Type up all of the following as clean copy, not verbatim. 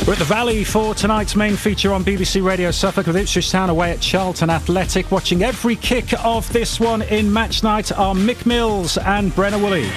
We're at the Valley for tonight's main feature on BBC Radio Suffolk with Ipswich Town away at Charlton Athletic. Watching every kick of this one in match night are Mick Mills and Brenna Woolley.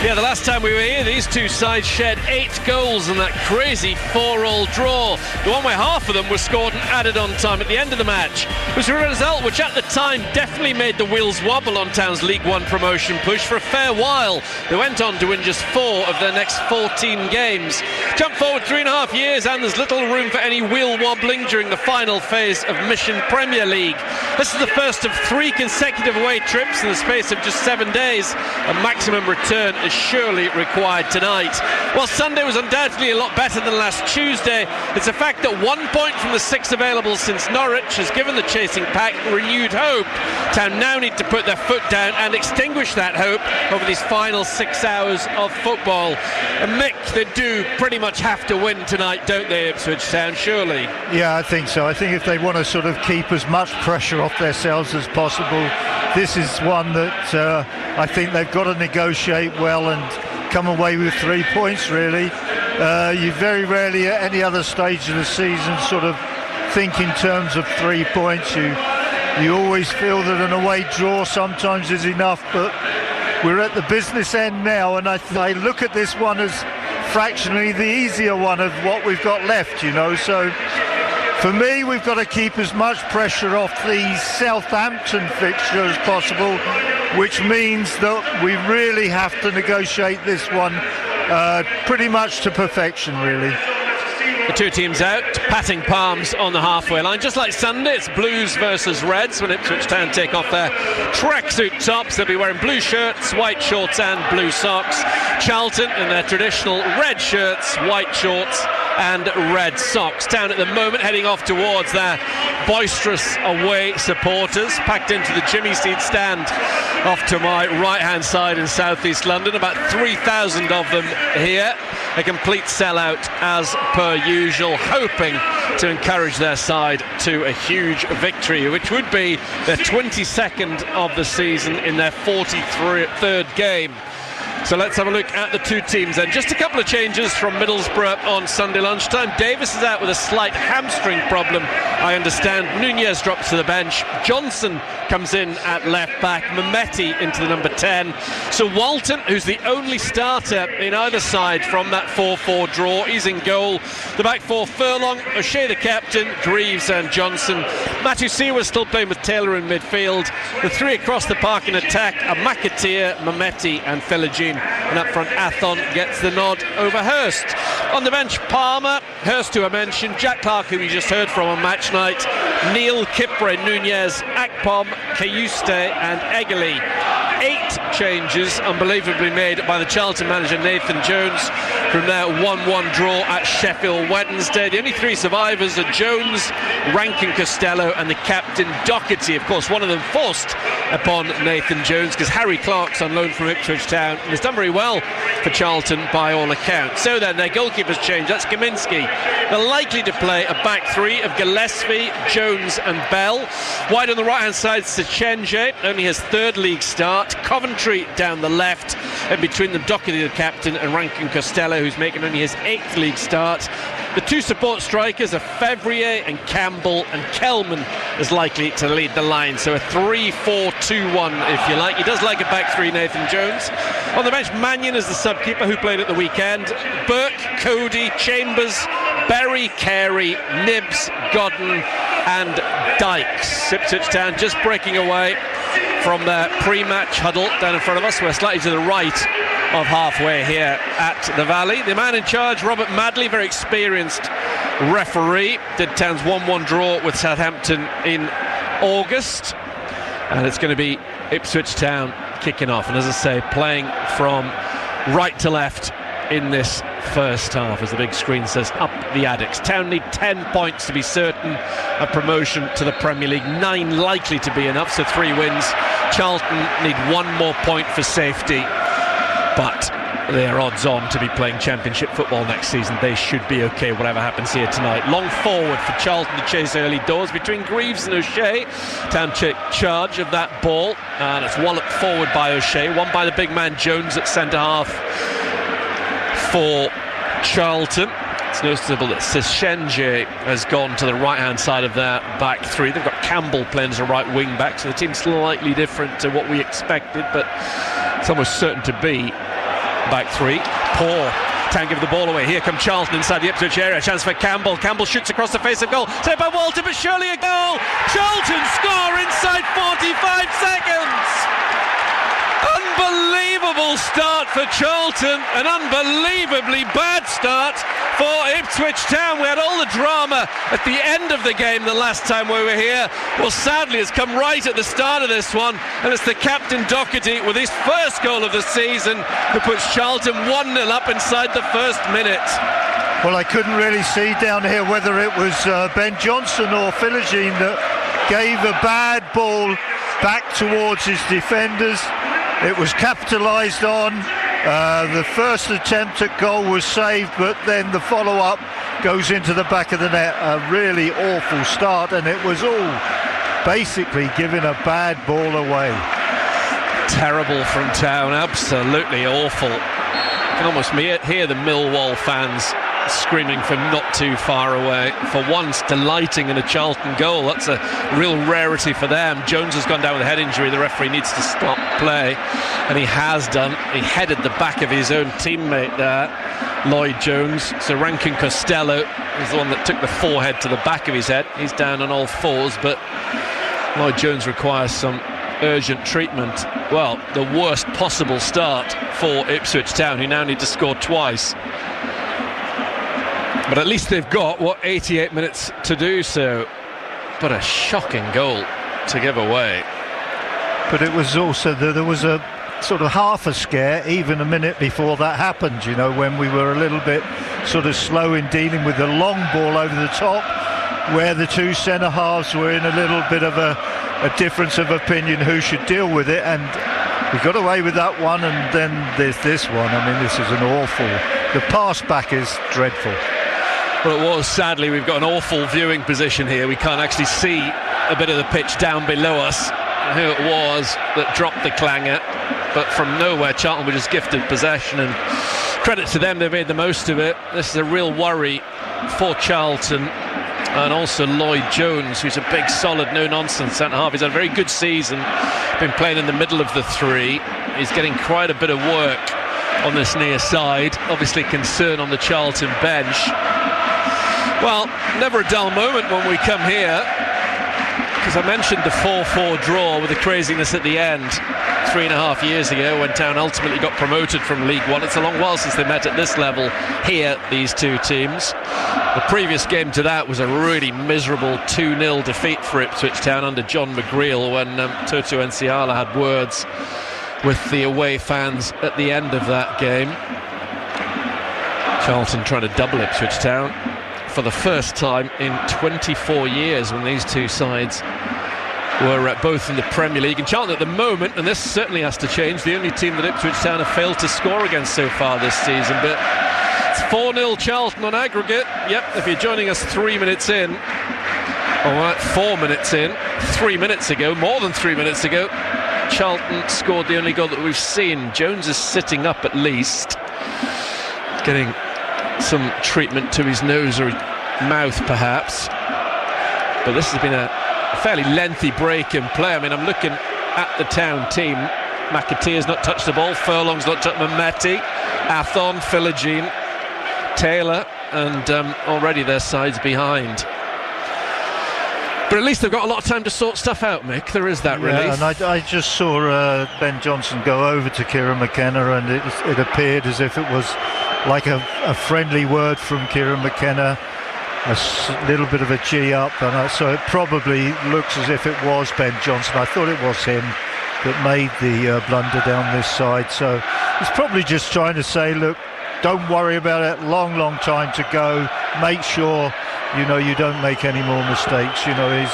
Yeah, the last time we were here, these two sides shared 8 goals in that crazy 4-all draw. The one where half of them were scored and added on time at the end of the match. It was a result which at the time definitely made the wheels wobble on Town's League One promotion push for a fair while. They went on to win just 4 of their next 14 games. Jump forward 3.5 years and there's little room for any wheel wobbling during the final phase of Mission Premier League. This is the first of 3 consecutive away trips in the space of just 7 days. A maximum return is surely required tonight. While Sunday was undoubtedly a lot better than last Tuesday, it's a fact that 1 point from the 6 available since Norwich has given the chasing pack renewed hope. Town now need to put their foot down and extinguish that hope over these final 6 hours of football. And Mick, they do pretty much have to win tonight, don't they, Ipswich Town, surely? Yeah, I think so. I think if they want to sort of keep as much pressure off themselves as possible, this is one that I think they've got to negotiate well and come away with 3 points, really. You very rarely at any other stage of the season sort of think in terms of 3 points. You always feel that an away draw sometimes is enough, but we're at the business end now, and I look at this one as fractionally the easier one of what we've got left, you know. So for me, we've got to keep as much pressure off the Southampton fixture as possible, which means that we really have to negotiate this one pretty much to perfection, really. The two teams out, patting palms on the halfway line. Just like Sunday, it's Blues versus Reds when Ipswich Town take off their tracksuit tops. They'll be wearing blue shirts, white shorts and blue socks. Charlton in their traditional red shirts, white shorts and red socks. Town at the moment heading off towards their boisterous away supporters, packed into the Jimmy Seed stand off to my right hand side in southeast London. About 3,000 of them here. A complete sellout as per usual, hoping to encourage their side to a huge victory, which would be their 22nd of the season in their 43rd game. So let's have a look at the two teams then. Just a couple of changes from Middlesbrough on Sunday lunchtime. Davis is out with a slight hamstring problem, I understand. Nunez drops to the bench. Johnson comes in at left back. Mehmeti into the number 10. So Walton, who's the only starter in either side from that 4-4 draw, he's in goal. The back four, Furlong, O'Shea the captain, Greaves and Johnson. Matthew Seaworth still playing with Taylor in midfield. The 3 across the park in attack are McAteer, Mehmeti and Philogene. And up front, Athon gets the nod over Hurst. On the bench, Palmer, Hurst, who I mentioned, Jack Clark, who we just heard from on match night, Neil, Kipre, Nunez, Akpom, Kayuste and Egerly. 8 changes unbelievably made by the Charlton manager Nathan Jones from their 1-1 draw at Sheffield Wednesday. The only 3 survivors are Jones, Rankin Costello and the captain Doherty. Of course, one of them forced upon Nathan Jones because Harry Clark's on loan from Ipswich Town and has done very well for Charlton by all accounts. So then their goalkeepers change. That's Kaminski. They're likely to play a back 3 of Gillespie, Jones and Bell. Wide on the right hand side, Sechenje, only his 3rd league start. Coventry down the left, and between them Doherty the captain and Rankin Costello, who's making only his 8th league start. The 2 support strikers are Fevrier and Campbell, and Kelman is likely to lead the line. So a 3-4-2-1 if you like. He does like a back 3, Nathan Jones. On the bench, Mannion is the sub-keeper who played at the weekend. Burke, Cody, Chambers, Berry, Carey, Nibbs, Godden and Dykes. Ipswich Town just breaking away from their pre-match huddle down in front of us. We're slightly to the right of halfway here at the Valley. The man in charge, Robert Madley, very experienced referee, did Town's 1-1 draw with Southampton in August, and it's going to be Ipswich Town kicking off, and as I say, playing from right to left in this first half, as the big screen says, up the Addicks. Town need 10 points to be certain of promotion to the Premier League. 9 likely to be enough, so 3 wins. Charlton need 1 more point for safety, but they're odds on to be playing Championship football next season. They should be okay whatever happens here tonight. Long forward for Charlton to chase early doors between Greaves and O'Shea. Town charge of that ball, and it's walloped forward by O'Shea, won by the big man Jones at centre half for Charlton. It's noticeable that Sishenje has gone to the right-hand side of their back three. They've got Campbell playing as a right wing-back, so the team's slightly different to what we expected, but it's almost certain to be back three. Poor. Can't give the ball away. Here come Charlton inside the Ipswich area. Chance for Campbell. Campbell shoots across the face of goal. Saved by Walter, but surely a goal. Charlton score inside 45 seconds. Unbelievable start for Charlton. An unbelievably bad start for Ipswich Town. We had all the drama at the end of the game the last time we were here. Well, sadly, it's come right at the start of this one, and it's the captain Doherty with his first goal of the season who puts Charlton 1-0 up inside the first minute. Well, I couldn't really see down here whether it was Ben Johnson or Philogene that gave a bad ball back towards his defenders. It was capitalised on. The first attempt at goal was saved, but then the follow-up goes into the back of the net. A really awful start, and it was all basically giving a bad ball away. Terrible from Town, absolutely awful. You can almost hear the Millwall fans screaming from not too far away. For once, delighting in a Charlton goal. That's a real rarity for them. Jones has gone down with a head injury. The referee needs to stop play, and he has done. He headed the back of his own teammate there, Lloyd Jones. So Rankin Costello is the one that took the forehead to the back of his head. He's down on all fours, but Lloyd Jones requires some urgent treatment. Well, the worst possible start for Ipswich Town, who now need to score twice. But at least they've got, 88 minutes to do so. But a shocking goal to give away. But it was also, there was a sort of half a scare even a minute before that happened, you know, when we were a little bit sort of slow in dealing with the long ball over the top, where the two centre-halves were in a little bit of a difference of opinion who should deal with it, and we got away with that one, and then there's this one. I mean, this is an awful... The pass back is dreadful. Well, it was. Sadly, we've got an awful viewing position here. We can't actually see a bit of the pitch down below us, who it was that dropped the clanger. But from nowhere, Charlton were just gifted possession, and credit to them, they made the most of it. This is a real worry for Charlton, and also Lloyd Jones, who's a big, solid, no-nonsense centre-half. He's had a very good season, been playing in the middle of the three. He's getting quite a bit of work on this near side. Obviously concern on the Charlton bench. Well, never a dull moment when we come here, because I mentioned the 4-4 draw with the craziness at the end 3.5 years ago when Town ultimately got promoted from League One. It's a long while since they met at this level here, these two teams. The previous game to that was a really miserable 2-0 defeat for Ipswich Town under John McGreal, when Toto Enciala had words with the away fans at the end of that game. Charlton trying to double Ipswich Town for the first time in 24 years, when these two sides were both in the Premier League. And Charlton at the moment, and this certainly has to change, the only team that Ipswich Town have failed to score against so far this season. But it's 4-0 Charlton on aggregate. Yep, if you're joining us 3 minutes in, or 4 minutes in, 3 minutes ago, more than 3 minutes ago, Charlton scored the only goal that we've seen. Jones is sitting up at least, getting some treatment to his nose or mouth perhaps. But this has been a fairly lengthy break in play. I mean, I'm looking at the Town team. McAteer's not touched the ball, Furlong's not touched, Mehmeti, Athon, Philogene, Taylor, and already their side's behind. But at least they've got a lot of time to sort stuff out, Mick. There is that relief. And I just saw Ben Johnson go over to Kieran McKenna, and it appeared as if it was like a friendly word from Kieran McKenna, a little bit of a G up, and so it probably looks as if it was Ben Johnson. I thought it was him that made the blunder down this side. So he's probably just trying to say, look, don't worry about it. Long time to go. Make sure, you know, you don't make any more mistakes. You know,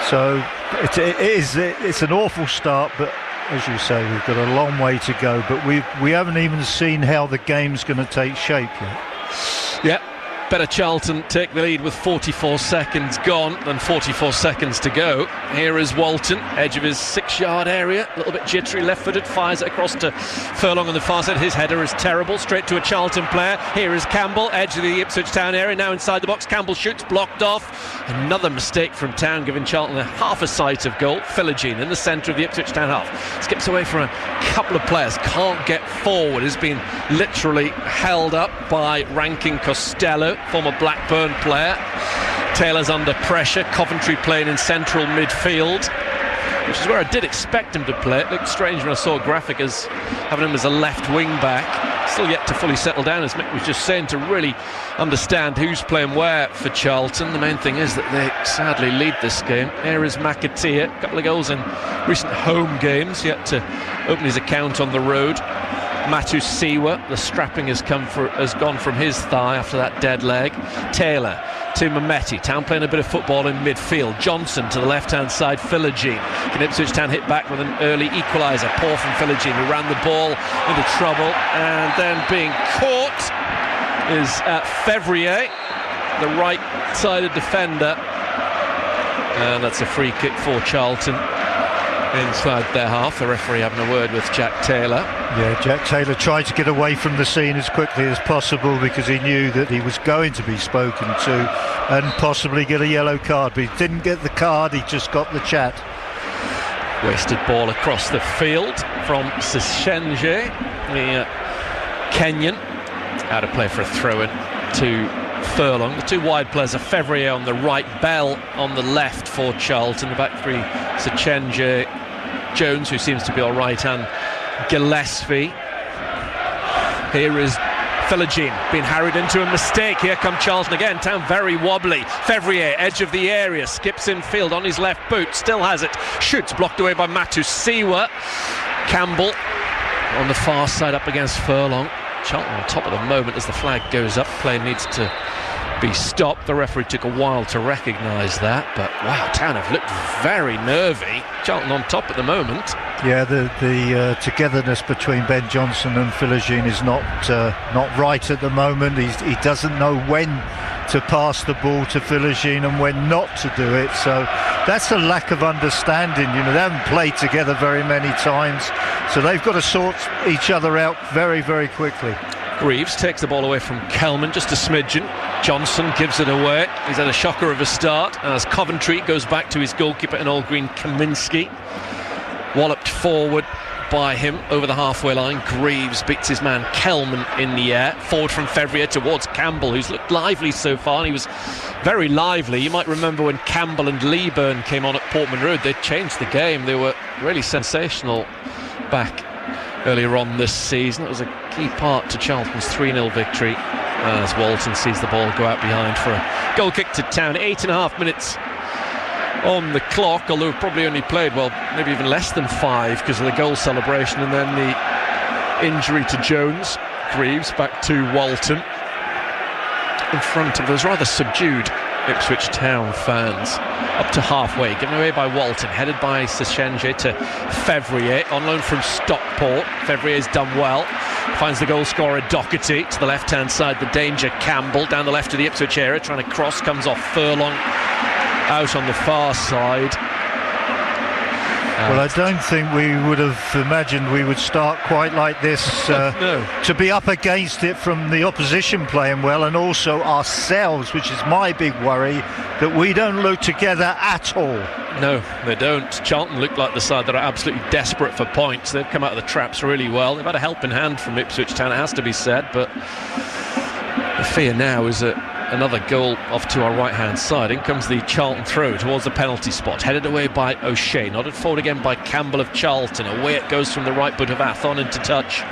so it's an awful start, but as you say, we've got a long way to go. But we haven't even seen how the game's going to take shape yet. Yeah, better Charlton take the lead with 44 seconds gone than 44 seconds to go. Here is Walton, edge of his 6-yard area, a little bit jittery, left-footed, fires it across to Furlong on the far side. His header is terrible, straight to a Charlton player. Here is Campbell, edge of the Ipswich Town area, now inside the box. Campbell shoots, blocked off. Another mistake from Town, giving Charlton half a sight of goal. Philogene in the centre of the Ipswich Town half, skips away from a couple of players, can't get forward, has been literally held up by Rankin Costello, former Blackburn player. Taylor's under pressure. Coventry playing in central midfield, which is where I did expect him to play. It looked strange when I saw a graphic as having him as a left wing back. Still yet to fully settle down, as Mick was just saying, to really understand who's playing where for Charlton. The main thing is that they sadly lead this game. Here is McAteer, a couple of goals in recent home games, yet to open his account on the road. Matu Siwa, the strapping has gone from his thigh after that dead leg. Taylor to Mehmeti. Town playing a bit of football in midfield. Johnson to the left-hand side. Philogene. Can Ipswich Town hit back with an early equaliser? Poor from Philogene, who ran the ball into trouble, and then being caught is Fevrier, the right-sided defender, and that's a free kick for Charlton inside their half. The referee having a word with Jack Taylor. Yeah, Jack Taylor tried to get away from the scene as quickly as possible because he knew that he was going to be spoken to and possibly get a yellow card, but he didn't get the card, he just got the chat. Wasted ball across the field from Sishenje, the Kenyan. Out of play for a throw-in to Furlong. The two wide players are Fevrier on the right, Bell on the left for Charlton. The back three, Sichenje, Jones, who seems to be all right, and Gillespie. Here is Philogene being harried into a mistake. Here come Charlton again. Town very wobbly. Fevrier, edge of the area, skips in field on his left boot, still has it, shoots, blocked away by Matu Siwa. Campbell on the far side up against Furlong. Charlton on top at the moment as the flag goes up. Play needs to be stopped. The referee took a while to recognise that, but wow, Town have looked very nervy. Charlton on top at the moment. Yeah, the togetherness between Ben Johnson and Philogene is not right at the moment. He doesn't know when to pass the ball to Philogene and when not to do it. So that's a lack of understanding. You know, they haven't played together very many times, so they've got to sort each other out very, very quickly. Greaves takes the ball away from Kelman, just a smidgen. Johnson gives it away. He's had a shocker of a start as Coventry goes back to his goalkeeper in all green, Kaminski. Walloped forward by him over the halfway line. Greaves beats his man Kelman in the air. Forward from Fevrier towards Campbell, who's looked lively so far, and he was very lively. You might remember when Campbell and Leeburn came on at Portman Road, they changed the game. They were really sensational back earlier on this season. It was a key part to Charlton's 3-0 victory as Walton sees the ball go out behind for a goal kick to Town. 8.5 minutes on the clock, although probably only played, well, maybe even less than 5 because of the goal celebration and then the injury to Jones. Greaves back to Walton in front of those rather subdued Ipswich Town fans. Up to halfway, given away by Walton, headed by Sichenje to Fevrier, on loan from Stockport. Fevrier's done well, finds the goal scorer Doherty to the left hand side, the danger Campbell down the left of the Ipswich area, trying to cross, comes off Furlong out on the far side. Well, I don't think we would have imagined we would start quite like this. No. To be up against it from the opposition playing well, and also ourselves, which is my big worry, that we don't look together at all. No, they don't. Charlton look like the side that are absolutely desperate for points. They've come out of the traps really well. They've had a helping hand from Ipswich Town, it has to be said, but the fear now is that another goal off to our right hand side. In comes the Charlton throw towards the penalty spot, headed away by O'Shea, nodded forward again by Campbell of Charlton. Away it goes from the right boot of Athon into touch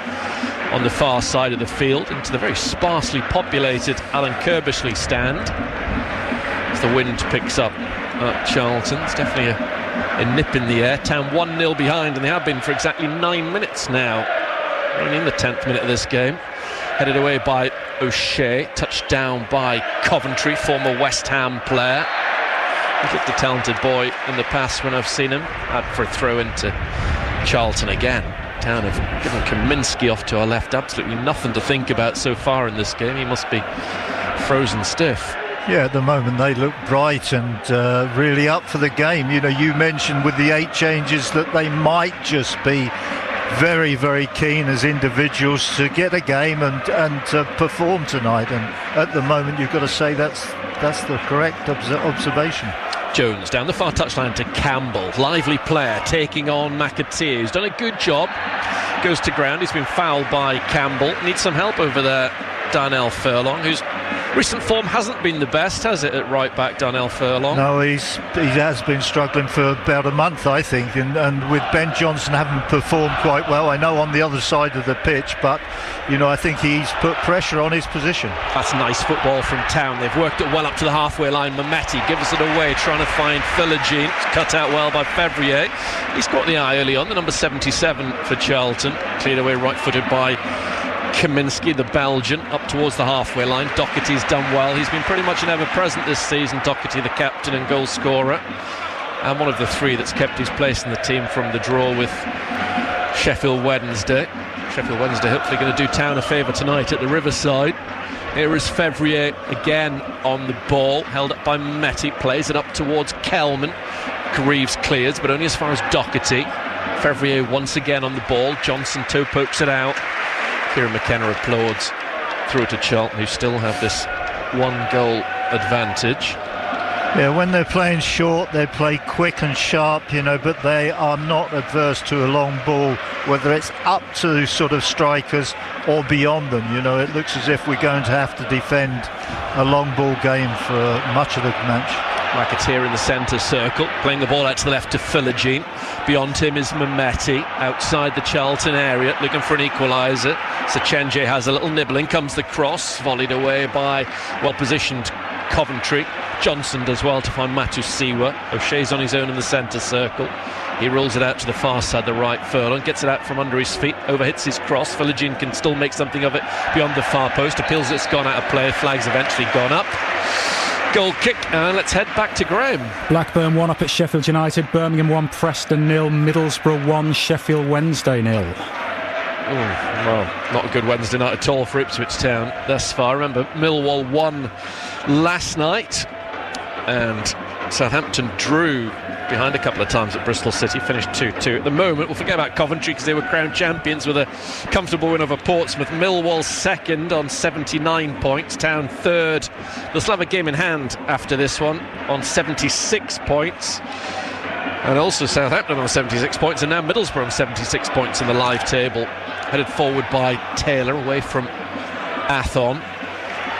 on the far side of the field, into the very sparsely populated Alan Kirbishley stand as the wind picks up at Charlton. It's definitely a nip in the air. Town 1-0 behind, and they have been for exactly 9 minutes now. Only in the 10th minute of this game. Headed away by O'Shea, touched down by Coventry, former West Ham player. He's looked a talented boy in the past when I've seen him. Out for a throw into Charlton again. Town have given Kaminski off to our left. Absolutely nothing to think about so far in this game. He must be frozen stiff. Yeah, at the moment they look bright and really up for the game. You know, you mentioned with the 8 changes that they might just be very, very keen as individuals to get a game and to perform tonight. And at the moment, you've got to say that's the correct observation. Jones down the far touchline to Campbell. Lively player taking on McAteer, who's done a good job. Goes to ground. He's been fouled by Campbell. Needs some help over there, Darnell Furlong, whose recent form hasn't been the best, has it, at right back, Darnell Furlong? No, he has been struggling for about a month, I think, and with Ben Johnson having performed quite well, I know on the other side of the pitch, but you know, I think he's put pressure on his position. That's nice football from Town. They've worked it well up to the halfway line. Mehmeti gives it away, trying to find Philogene. Cut out well by Fevrier. He's got the eye early on, the number 77 for Charlton. Cleared away right-footed by Kaminski, the Belgian, up towards the halfway line. Doherty's done well. He's been pretty much an ever-present this season. Doherty, the captain and goal scorer, and one of the 3 that's kept his place in the team from the draw with Sheffield Wednesday. Sheffield Wednesday hopefully going to do Town a favour tonight at the Riverside. Here is Fevrier again on the ball, held up by Mehmeti, plays it up towards Kelman. Greaves clears, but only as far as Doherty. Fevrier once again on the ball. Johnson toe pokes it out. Kieran McKenna applauds. Through to Charlton, who still have this 1-goal advantage. Yeah, when they're playing short, they play quick and sharp, you know, but they are not adverse to a long ball, whether it's up to sort of strikers or beyond them. You know, it looks as if we're going to have to defend a long ball game for much of the match. McAteer in the centre circle, playing the ball out to the left to Philogene. Beyond him is Mehmeti, outside the Charlton area, looking for an equaliser. Sechenje has a little nibble. In comes the cross, volleyed away by well-positioned Coventry. Johnson does well to find Matusiwa. O'Shea's on his own in the centre circle. He rolls it out to the far side, the right. Furlong gets it out from under his feet, overhits his cross. Philogene can still make something of it beyond the far post. Appeals it's gone out of play. Flag's eventually gone up. Goal kick, and let's head back to Graham. Blackburn 1 up at Sheffield United, Birmingham 1, Preston 0, Middlesbrough 1, Sheffield Wednesday 0. Well, not a good Wednesday night at all for Ipswich Town thus far. Remember, Millwall won last night, and Southampton drew behind a couple of times at Bristol City, finished 2-2. At the moment, we'll forget about Coventry because they were crowned champions with a comfortable win over Portsmouth. Millwall second on 79 points, Town third. They'll still have a game in hand after this one on 76 points. And also Southampton on 76 points, and now Middlesbrough on 76 points in the live table. Headed forward by Taylor away from Athon.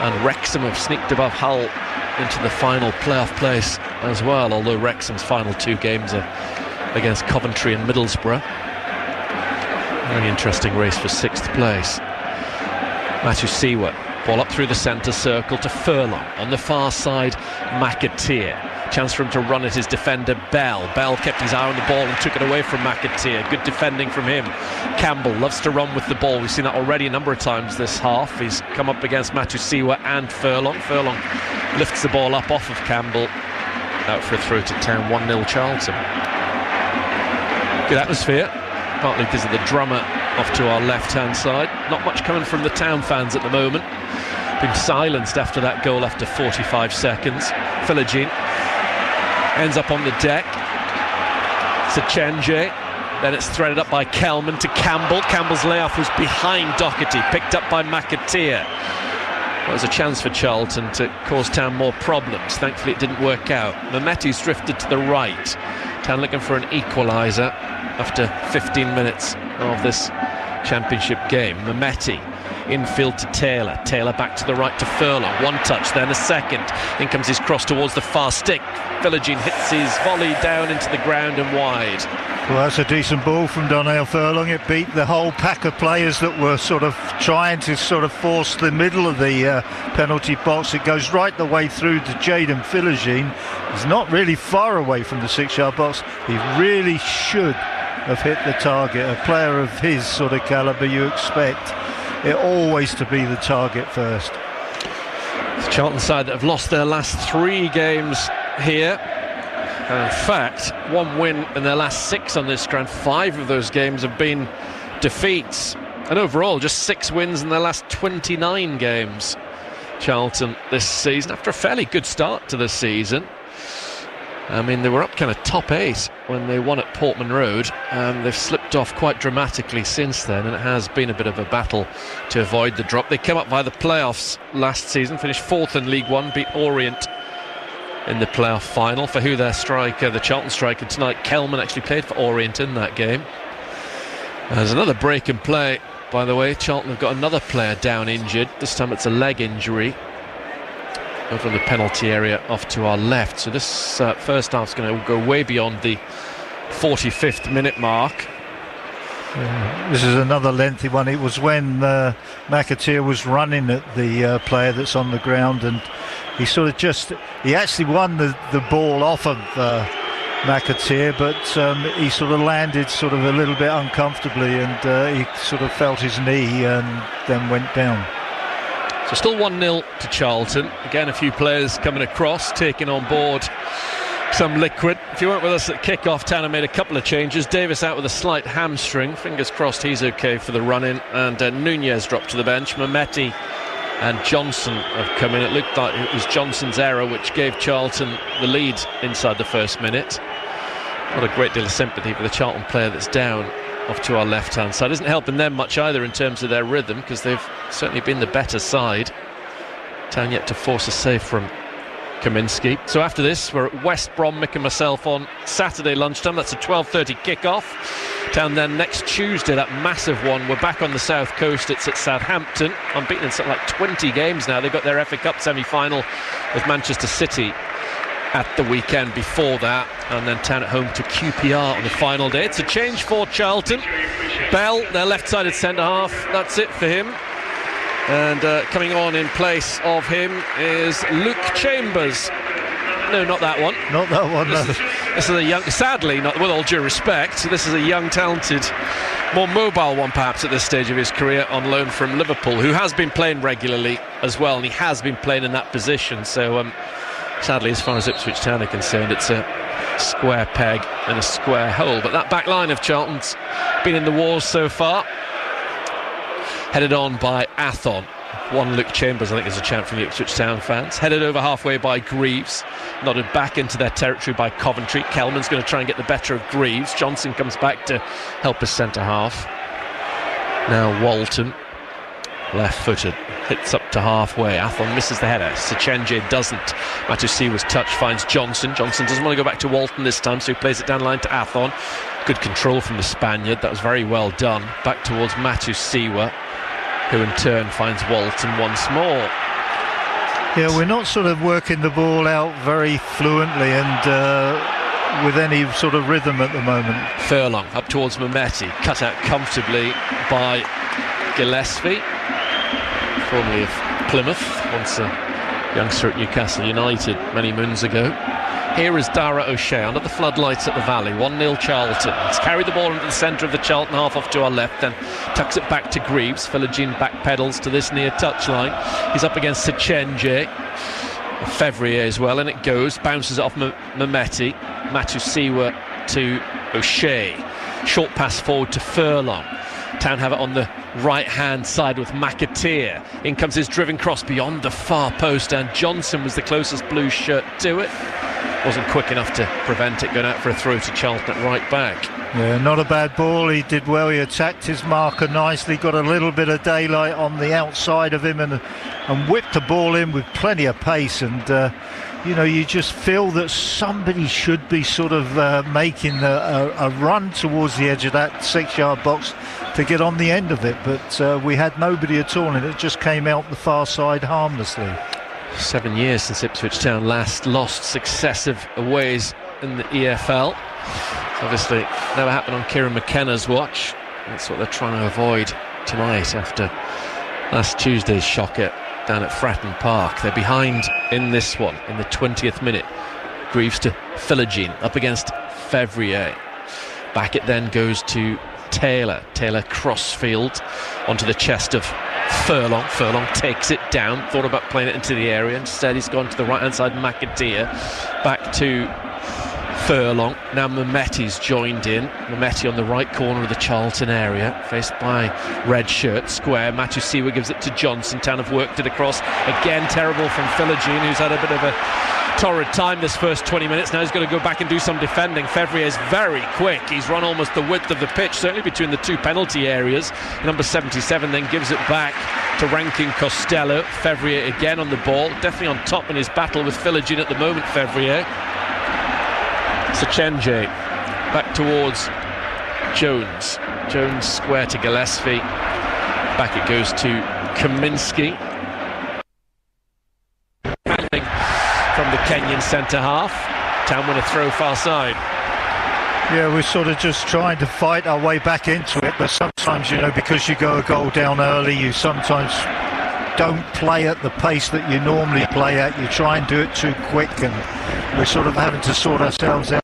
And Wrexham have sneaked above Hull into the final playoff place as well, although Wrexham's final 2 games are against Coventry and Middlesbrough. Very interesting race for 6th place. Matusiwa, ball up through the centre circle to Furlong. On the far side, McAteer. Chance for him to run at his defender, Bell. Bell kept his eye on the ball and took it away from McAteer. Good defending from him. Campbell loves to run with the ball. We've seen that already a number of times this half. He's come up against Matusiwa and Furlong. Furlong lifts the ball up off of Campbell. Out for a throw to Town, 1-0 Charlton. Good atmosphere, partly because of the drummer off to our left-hand side. Not much coming from the Town fans at the moment. Been silenced after that goal after 45 seconds. Philogene ends up on the deck. Sechenje. Then it's threaded up by Kelman to Campbell. Campbell's layoff was behind Doherty, picked up by McAteer. That was a chance for Charlton to cause Town more problems. Thankfully it didn't work out. Mehmeti's drifted to the right. Town looking for an equaliser after 15 minutes of this championship game. Mehmeti infield to Taylor. Taylor back to the right to Furlong. One touch, then a second. In comes his cross towards the far stick. Philogene hits his volley down into the ground and wide. Well, that's a decent ball from Darnell Furlong. It beat the whole pack of players that were sort of trying to sort of force the middle of the penalty box. It goes right the way through to Jadon Philogene. He's not really far away from the 6-yard box. He really should have hit the target. A player of his sort of calibre, you expect it always to be the target first. It's Charlton side that have lost their last 3 games here. And in fact, 1 win in their last 6 on this ground. 5 of those games have been defeats. And overall, just 6 wins in their last 29 games. Charlton this season after a fairly good start to the season. I mean, they were up kind of top 8 when they won at Portman Road, and they've slipped off quite dramatically since then, and it has been a bit of a battle to avoid the drop. They came up via the playoffs last season, finished 4th in League One, beat Orient in the playoff final. For who their striker, the Charlton striker tonight, Kelman, actually played for Orient in that game. There's another break and play, by the way. Charlton have got another player down injured. This time it's a leg injury over in the penalty area off to our left. So this first half's going to go way beyond the 45th minute mark. This is another lengthy one. It was when McAteer was running at the player that's on the ground, and he sort of he actually won the ball off of McAteer, but he sort of landed sort of a little bit uncomfortably, and he sort of felt his knee and then went down. So still 1-0 to Charlton. Again, a few players coming across, taking on board some liquid. If you weren't with us at kick-off, Tanner made a couple of changes. Davis out with a slight hamstring. Fingers crossed he's okay for the run-in. And Nunez dropped to the bench. Mehmeti and Johnson have come in. It looked like it was Johnson's error which gave Charlton the lead inside the first minute. Not a great deal of sympathy for the Charlton player that's down off to our left-hand side. Isn't helping them much either in terms of their rhythm, because they've certainly been the better side. Town yet to force a save from Kaminski. So after this, we're at West Brom, Mick and myself, on Saturday lunchtime. That's a 12:30 kick-off. Town then next Tuesday, that massive one. We're back on the south coast. It's at Southampton. Unbeaten in something like 20 games now. They've got their FA Cup semi-final with Manchester City at the weekend before that, and then Town at home to QPR on the final day. It's a change for Charlton. Bell, their left-sided centre-half, that's it for him. And coming on in place of him is Luke Chambers. No, not that one. Not that one, no. This is a young, sadly, not with all due respect, this is a young, talented, more mobile one perhaps at this stage of his career, on loan from Liverpool, who has been playing regularly as well, and he has been playing in that position. So sadly, as far as Ipswich Town are concerned, it's a square peg and a square hole. But that back line of Charlton's been in the wars so far. Headed on by Athon. One Luke Chambers, I think, is a chant from the Ipswich Town fans. Headed over halfway by Greaves. Nodded back into their territory by Coventry. Kelman's going to try and get the better of Greaves. Johnson comes back to help his centre-half. Now Walton, left-footed, hits up to halfway. Athon misses the header. Sechenje doesn't. Matusiwa's touch finds Johnson. Johnson doesn't want to go back to Walton this time, so he plays it down the line to Athon. Good control from the Spaniard. That was very well done. Back towards Matusiwa, who in turn finds Walton once more. Yeah, we're not sort of working the ball out very fluently and with any sort of rhythm at the moment. Furlong up towards Mehmeti, cut out comfortably by Gillespie, formerly of Plymouth, once a youngster at Newcastle United many moons ago. Here is Dara O'Shea under the floodlights at the Valley. 1-0 Charlton. He's carried the ball into the centre of the Charlton half off to our left, then tucks it back to Greaves. Philogene backpedals to this near touchline. He's up against Sechenje, Fevrier as well, and it goes. Bounces it off Mehmeti. Matusiwa to O'Shea. Short pass forward to Furlong. Town have it on the right-hand side with McAteer. In comes his driven cross beyond the far post, and Johnson was the closest blue shirt to it. Wasn't quick enough to prevent it going out for a throw to Charlton at right back. Yeah, not a bad ball. He did well. He attacked his marker nicely, got a little bit of daylight on the outside of him, and whipped the ball in with plenty of pace. And you know, you just feel that somebody should be sort of making a run towards the edge of that 6-yard box to get on the end of it, but we had nobody at all, and it just came out the far side harmlessly. 7 years since Ipswich Town last lost successive aways in the EFL. It's obviously never happened on Kieran McKenna's watch. That's what they're trying to avoid tonight after last Tuesday's shocker down at Fratton Park. They're behind in this one in the 20th minute. Greaves to Philogene up against Fevrier. Back it then goes to Taylor crossfield onto the chest of Furlong. Furlong takes it down, thought about playing it into the area. Instead he's gone to the right hand side. McAteer back to Furlong. Now Mehmeti's joined in. Mehmeti on the right corner of the Charlton area, faced by red shirt square. Matusiwa gives it to Johnson. Town have worked it across. Again, terrible from Philogene, who's had a bit of a torrid time this first 20 minutes. Now he's going to go back and do some defending. Fevrier is very quick. He's run almost the width of the pitch, certainly between the two penalty areas. Number 77 then gives it back to Rankin Costello. Fevrier again on the ball, definitely on top in his battle with Philogene at the moment. Fevrier. Sechenje back towards Jones. Jones square to Gillespie. Back it goes to Kaminski. From the Kenyan centre half. Town win a throw far side. Yeah, we're sort of just trying to fight our way back into it, but sometimes, you know, because you go a goal down early, you sometimes don't play at the pace that you normally play at. You try and do it too quick, and we're sort of having to sort ourselves out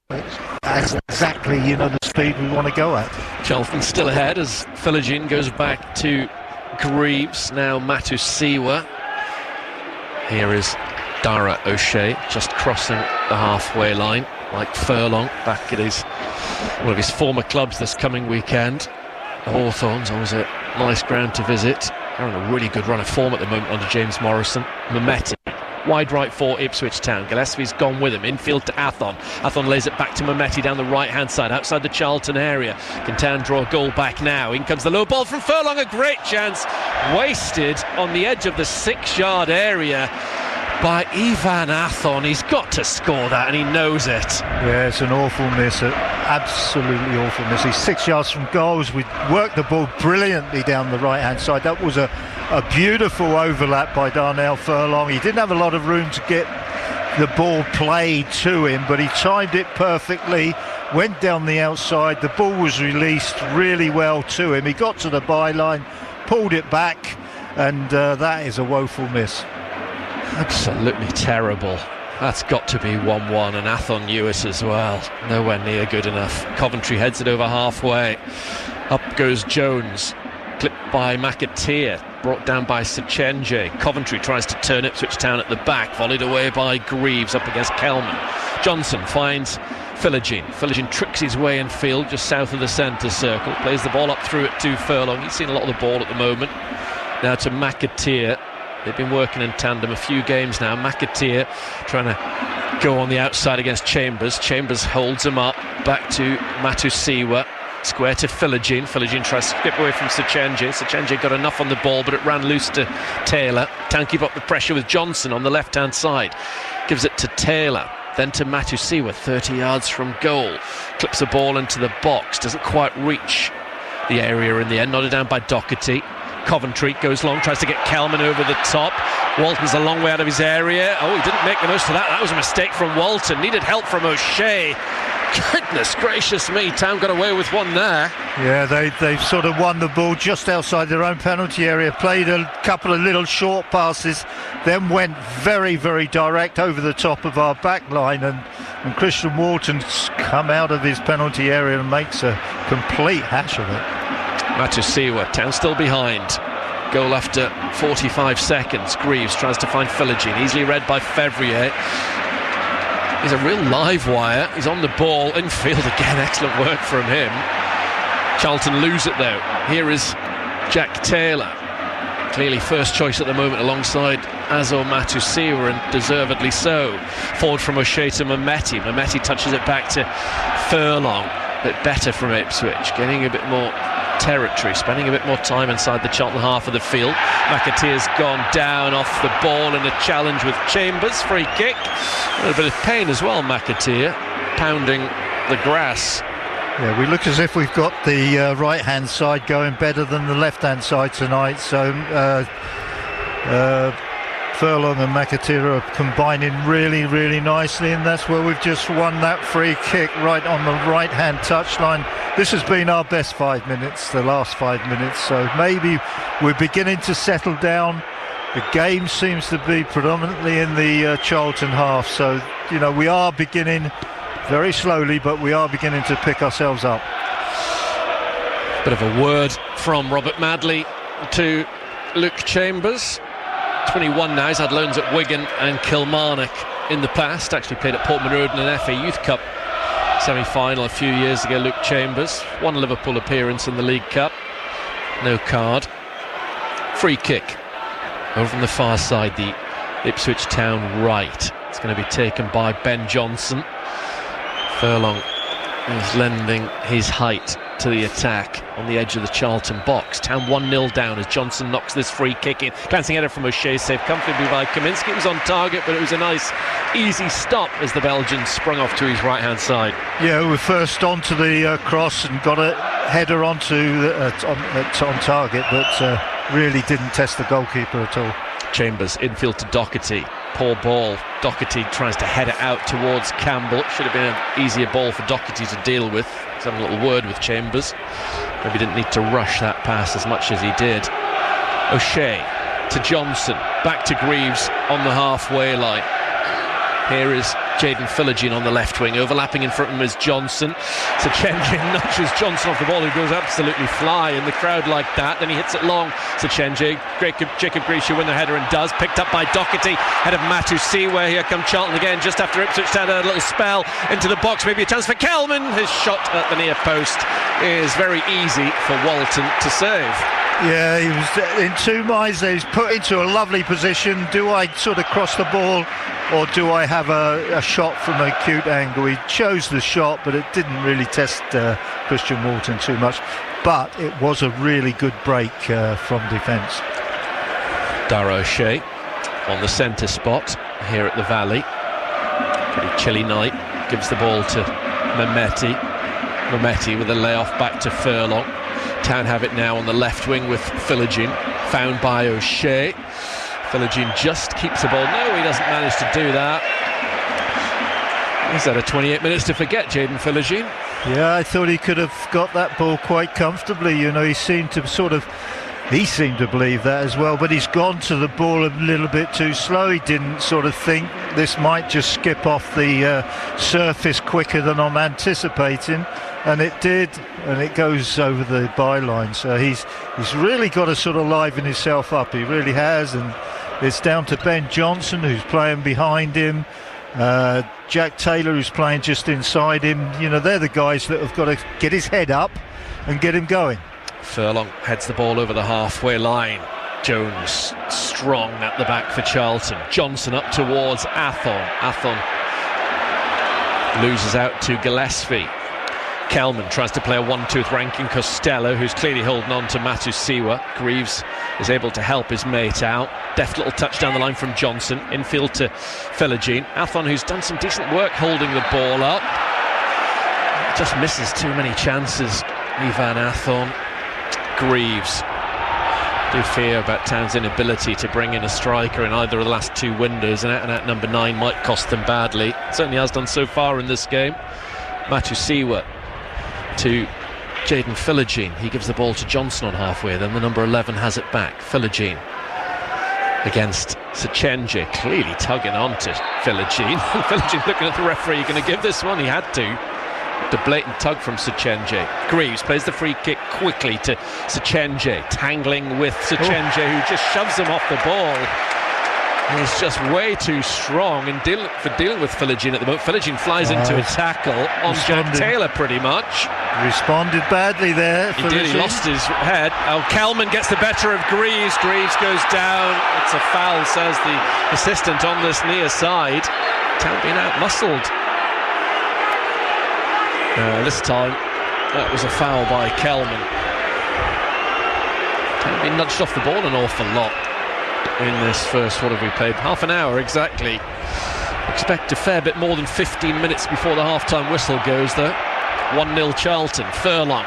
as exactly, you know, the speed we want to go at. Charlton still ahead as Philogene goes back to Greaves. Now Matusiwa. Here is Dara O'Shea just crossing the halfway line, like Furlong back at one of his former clubs this coming weekend. The Hawthorns, always a nice ground to visit. They're on a really good run of form at the moment under James Morrison. Mehmeti, wide right for Ipswich Town. Gillespie's gone with him, infield to Athon. Athon lays it back to Mehmeti down the right hand side, outside the Charlton area. Can Town draw a goal back now? In comes the low ball from Furlong, a great chance, wasted on the edge of the 6-yard area by Ivan Athon. He's got to score that, and he knows it. Yeah, it's an awful miss, an absolutely awful miss. He's 6 yards from goals. We worked the ball brilliantly down the right-hand side. That was a beautiful overlap by Darnell Furlong. He didn't have a lot of room to get the ball played to him, but he timed it perfectly, went down the outside. The ball was released really well to him. He got to the byline, pulled it back, and that is a woeful miss. Absolutely terrible. That's got to be 1-1, and Athon knew it as well. Nowhere near good enough. Coventry heads it over halfway. Up goes Jones, clipped by McAteer, brought down by Sechenje. Coventry tries to turn Ipswich Town at the back, volleyed away by Greaves up against Kelman. Johnson finds Philogene. Philogene tricks his way in field just south of the centre circle, plays the ball up through it to Furlong. He's seen a lot of the ball at the moment. Now to McAteer. They've been working in tandem a few games now. McAteer trying to go on the outside against Chambers. Chambers holds him up. Back to Matusiwa. Square to Philogene. Philogene tries to skip away from Sechenje. Sechenje got enough on the ball, but it ran loose to Taylor. Town keep up the pressure with Johnson on the left-hand side. Gives it to Taylor. Then to Matusiwa, 30 yards from goal. Clips the ball into the box. Doesn't quite reach the area in the end. Nodded down by Doherty. Coventry goes long, tries to get Kelman over the top. Walton's a long way out of his area. Oh, he didn't make the most of that. That was a mistake from Walton. Needed help from O'Shea. Goodness gracious me, Town got away with one there. Yeah, they've sort of won the ball just outside their own penalty area, played a couple of little short passes, then went very, very direct over the top of our back line, and Christian Walton's come out of his penalty area and makes a complete hash of it. Matusiwa, Town still behind. Goal after 45 seconds. Greaves tries to find Philogene, easily read by Fevrier. He's a real live wire. He's on the ball, infield again. Excellent work from him. Charlton lose it though. Here is Jack Taylor, clearly first choice at the moment alongside Azor Matusiwa, and deservedly so. Forward from O'Shea to Mehmeti. Mehmeti touches it back to Furlong. A bit better from Ipswich, getting a bit more territory, spending a bit more time inside the Charlton half of the field. McAteer's gone down off the ball in a challenge with Chambers. Free kick. A little bit of pain as well, McAteer, pounding the grass. Yeah, we look as if we've got the right-hand side going better than the left-hand side tonight. So Furlong and McAteer are combining really, really nicely, and that's where we've just won that free kick right on the right-hand touchline. This has been our best 5 minutes, the last 5 minutes, so maybe we're beginning to settle down. The game seems to be predominantly in the Charlton half, so, you know, we are beginning very slowly, but we are beginning to pick ourselves up. Bit of a word from Robert Madley to Luke Chambers. 21 now, he's had loans at Wigan and Kilmarnock in the past, actually played at Portman Road in an FA Youth Cup semi-final a few years ago, Luke Chambers. One Liverpool appearance in the League Cup. No card. Free kick over on the far side, the Ipswich Town right. It's going to be taken by Ben Johnson. Furlong is lending his height to the attack on the edge of the Charlton box. Town 1-0 down as Johnson knocks this free kick in. Glancing header from O'Shea, saved comfortably by Kaminski. It was on target, but it was a nice, easy stop as the Belgian sprung off to his right-hand side. Yeah, we were first onto the cross and got a header onto on target, but really didn't test the goalkeeper at all. Chambers infield to Doherty. Poor ball. Doherty tries to head it out towards Campbell. Should have been an easier ball for Doherty to deal with. He's having a little word with Chambers. Maybe didn't need to rush that pass as much as he did. O'Shea to Johnson. Back to Greaves on the halfway line. Here is Jayden Philogene on the left wing. Overlapping in front of him is Johnson. Sechenji nudges Johnson off the ball, who goes absolutely fly in the crowd like that. Then he hits it long. Sechenji, Jacob Greaves should win the header and does. Picked up by Doherty, head of Matusiwa. Here come Charlton again, just after Ipswich had a little spell into the box. Maybe a chance for Kelman. His shot at the near post is very easy for Walton to save. Yeah, he was in two minds there. He's put into a lovely position. Do I sort of cross the ball, or do I have a shot from an acute angle? He chose the shot, but it didn't really test Christian Walton too much. But it was a really good break from defence. Dara O'Shea on the centre spot here at the Valley. Pretty chilly night. Gives the ball to Mehmeti. Mehmeti with a layoff back to Furlong. Town have it now on the left wing with Philogene, found by O'Shea. Philogene just keeps the ball. No, he doesn't manage to do that. He's had a 28 minutes to forget, Jayden Philogene. Yeah, I thought he could have got that ball quite comfortably. You know, he seemed to believe that as well, but he's gone to the ball a little bit too slow. He didn't sort of think this might just skip off the surface quicker than I'm anticipating, and it did, and it goes over the byline. So he's really got to sort of liven himself up. He really has, and it's down to Ben Johnson, who's playing behind him. Jack Taylor, who's playing just inside him. You know, they're the guys that have got to get his head up and get him going. Furlong heads the ball over the halfway line. Jones strong at the back for Charlton. Johnson up towards Athon. Athon loses out to Gillespie. Kelman tries to play a 1-2 with Rankin Costello, who's clearly holding on to Matusiwa. Greaves is able to help his mate out. Deft little touch down the line from Johnson. Infield to Philogene. Athon, who's done some decent work holding the ball up, just misses too many chances. Ivan Athon. Greaves. Do fear about Town's inability to bring in a striker in either of the last two windows, and out number 9 might cost them badly. Certainly has done so far in this game. Matusiwa to Jayden Philogene. He gives the ball to Johnson on halfway, then the number 11 has it back. Philogene against Sechenji, clearly tugging on to Philogene. Philogene looking at the referee. You're going to give this one? He had to. The blatant tug from Sechenji. Greaves plays the free kick quickly to Sechenji, tangling with Sechenji, who just shoves him off the ball. He's just way too strong in dealing with Philogene at the moment. Philogene flies into a tackle on Jack Taylor, pretty much. Responded badly there. He did. He lost his head. Oh, Kelman gets the better of Greaves. Greaves goes down. It's a foul, says the assistant on this near side. Town being out-muscled. This time, that was a foul by Kelman. Town been nudged off the ball an awful lot in this first, what have we played? Half an hour exactly. Expect a fair bit more than 15 minutes before the half-time whistle goes though. 1-0 Charlton. Furlong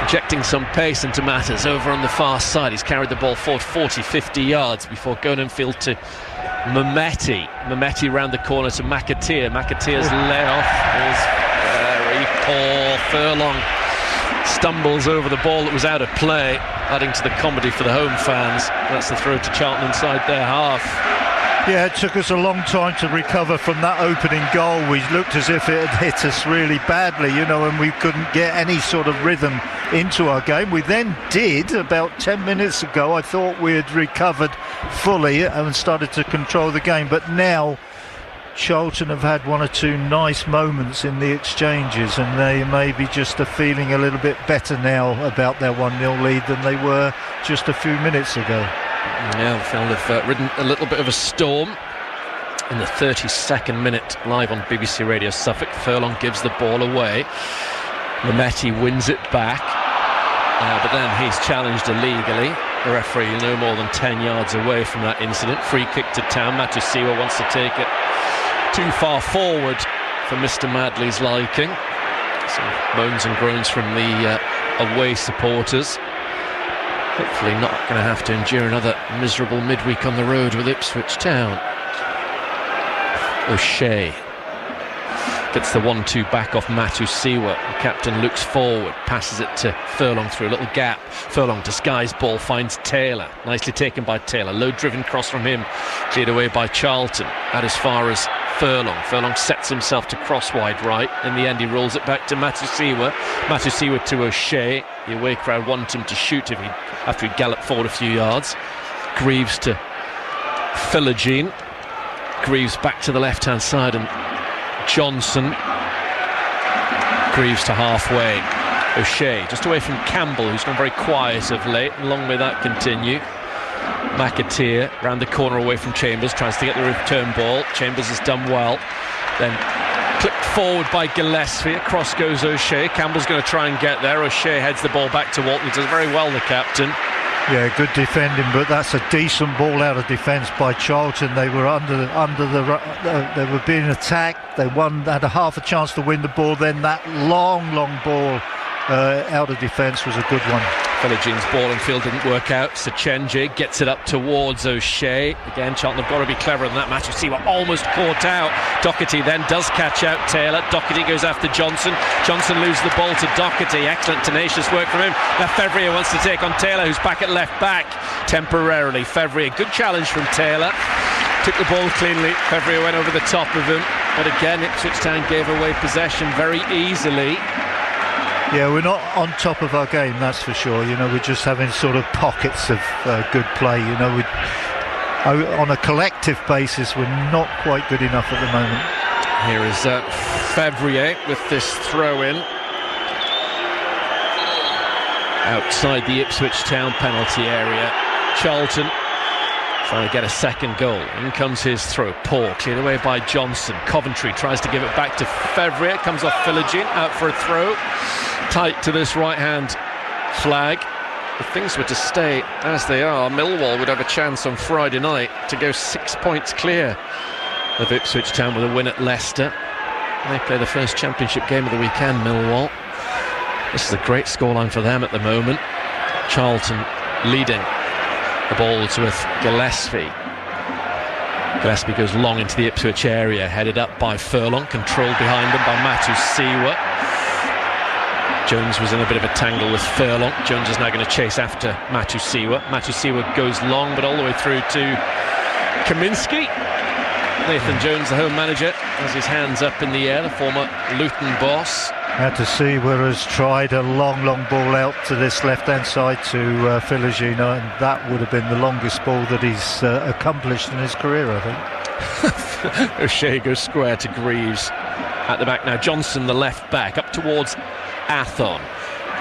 injecting some pace into matters over on the far side. He's carried the ball forward 40-50 yards before going infield to Mehmeti. Mehmeti round the corner to McAteer. McAteer's layoff is very poor. Furlong stumbles over the ball that was out of play, adding to the comedy for the home fans. That's the throw to Charlton inside their half. Yeah, it took us a long time to recover from that opening goal. We looked as if it had hit us really badly, you know, and we couldn't get any sort of rhythm into our game. We then did about 10 minutes ago. I thought we had recovered fully and started to control the game, but now Charlton have had one or two nice moments in the exchanges, and they may be just feeling a little bit better now about their 1-0 lead than they were just a few minutes ago. Yeah, they've ridden a little bit of a storm. In the 32nd minute, live on BBC Radio Suffolk, Furlong gives the ball away. Lametti wins it back, but then he's challenged illegally. The referee no more than 10 yards away from that incident. Free kick to Town. Matusiwa wants to take it too far forward for Mr. Madley's liking. Some moans and groans from the away supporters. Hopefully not going to have to endure another miserable midweek on the road with Ipswich Town. O'Shea gets the 1-2 back off Matusiwa. The captain looks forward, passes it to Furlong through a little gap. Furlong, disguised ball, finds Taylor. Nicely taken by Taylor. Low driven cross from him, cleared away by Charlton. Out as far as Furlong. Furlong sets himself to cross wide right. In the end, he rolls it back to Matusiwa. Matusiwa to O'Shea. The away crowd want him to shoot after he galloped forward a few yards. Greaves to Philogene. Greaves back to the left-hand side, and Johnson. Greaves to halfway. O'Shea just away from Campbell, who's gone very quiet of late, and long may that continue. McAteer round the corner away from Chambers, tries to get the return ball. Chambers has done well. Then clipped forward by Gillespie. Across goes O'Shea. Campbell's going to try and get there. O'Shea heads the ball back to Walton. He does very well, the captain. Yeah, good defending, but that's a decent ball out of defence by Charlton. They were they were being attacked. They had a half a chance to win the ball. Then that long ball out of defence was a good one. Philogene's ball and field didn't work out. Sechenji gets it up towards O'Shea. Again, Charlton have got to be cleverer than that. Matusiwa almost caught out. Doherty then does catch out Taylor. Doherty goes after Johnson. Johnson loses the ball to Doherty. Excellent tenacious work from him. Now Fevrier wants to take on Taylor, who's back at left back temporarily. Fevrier, good challenge from Taylor. Took the ball cleanly. Fevrier went over the top of him. But again, Ipswich Town gave away possession very easily. Yeah, we're not on top of our game, that's for sure. You know, we're just having sort of pockets of good play. You know, on a collective basis, we're not quite good enough at the moment. Here is Fevrier with this throw-in outside the Ipswich Town penalty area. Charlton trying to get a second goal. In comes his throw. Poor, cleared away by Johnson. Coventry tries to give it back to Fevrier. Comes off Philogene, out for a throw. Tight to this right-hand flag. If things were to stay as they are, Millwall would have a chance on Friday night to go 6 points clear of Ipswich Town with a win at Leicester. They play the first championship game of the weekend, Millwall. This is a great scoreline for them at the moment. Charlton leading. The ball's with Gillespie. Gillespie goes long into the Ipswich area, headed up by Furlong, controlled behind them by Matusiwa. Jones was in a bit of a tangle with Furlong. Jones is now going to chase after Matusiwa. Matusiwa goes long, but all the way through to Kaminski. Nathan Jones, the home manager, has his hands up in the air, the former Luton boss. Matusiwa has tried a long ball out to this left-hand side to Philogene, and that would have been the longest ball that he's accomplished in his career, I think. O'Shea goes square to Greaves. At the back now, Johnson, the left back, up towards Athon.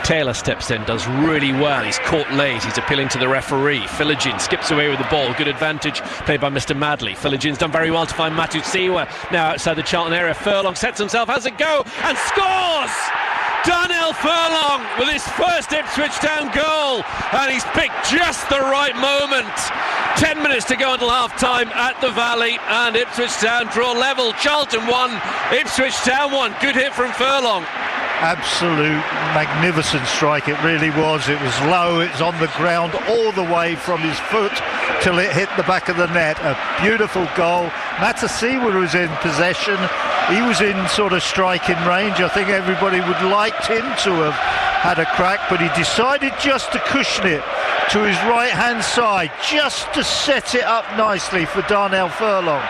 Taylor steps in, does really well. He's caught late. He's appealing to the referee. Philogene skips away with the ball. Good advantage played by Mr. Madley. Philogene's done very well to find Matusiwa now outside the Charlton area. Furlong sets himself, has a go and scores! Darnell Furlong with his first Ipswich Town goal, and he's picked just the right moment. 10 minutes to go until half-time at the Valley, and Ipswich Town draw level. Charlton 1, Ipswich Town 1. Good hit from Furlong. Absolute magnificent strike, it really was. It was low, it was on the ground all the way from his foot till it hit the back of the net. A beautiful goal. Matusiwa was in possession. He was in sort of striking range. I think everybody would liked him to have had a crack, but he decided just to cushion it to his right hand side, just to set it up nicely for Darnell Furlong.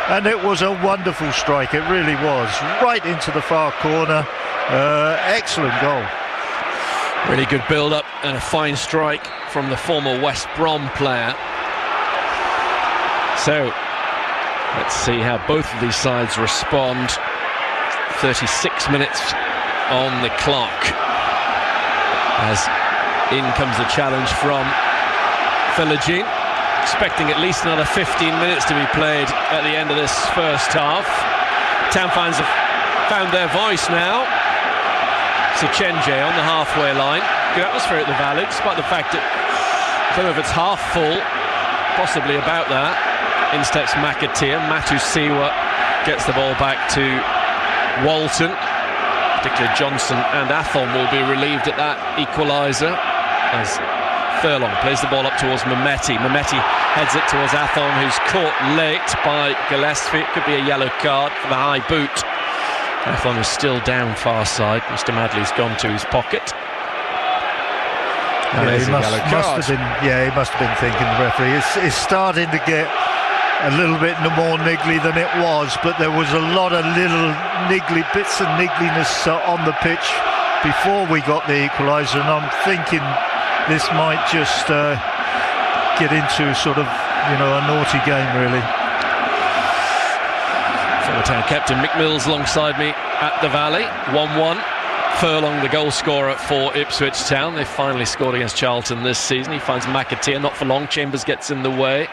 And it was a wonderful strike, it really was, right into the far corner. Excellent goal. Really good build-up and a fine strike from the former West Brom player. So Let's see how both of these sides respond. 36 minutes on the clock as in comes the challenge from Philogene, expecting at least another 15 minutes to be played at the end of this first half. Town fans have found their voice now. Sechenje on the halfway line. Good atmosphere at the Valley, despite the fact that some of it's half full, possibly about that. In steps McAteer. Matusiwa gets the ball back to Walton. Particularly Johnson and Athon will be relieved at that equaliser as Furlong plays the ball up towards Mehmeti. Mehmeti heads it towards Athon, who's caught late by Gillespie. It could be a yellow card for the high boot. Athon is still down far side. Mr. Madley's gone to his pocket. Yeah, he must have been thinking, the referee. It's starting to get a little bit more niggly than it was, but there was a lot of little niggly bits of niggliness on the pitch before we got the equaliser, and I'm thinking this might just get into sort of, a naughty game, really. Former Town captain Mick Mills alongside me at the Valley. 1-1. Furlong, the goal scorer for Ipswich Town. They finally scored against Charlton this season. He finds McAteer, not for long. Chambers gets in the way,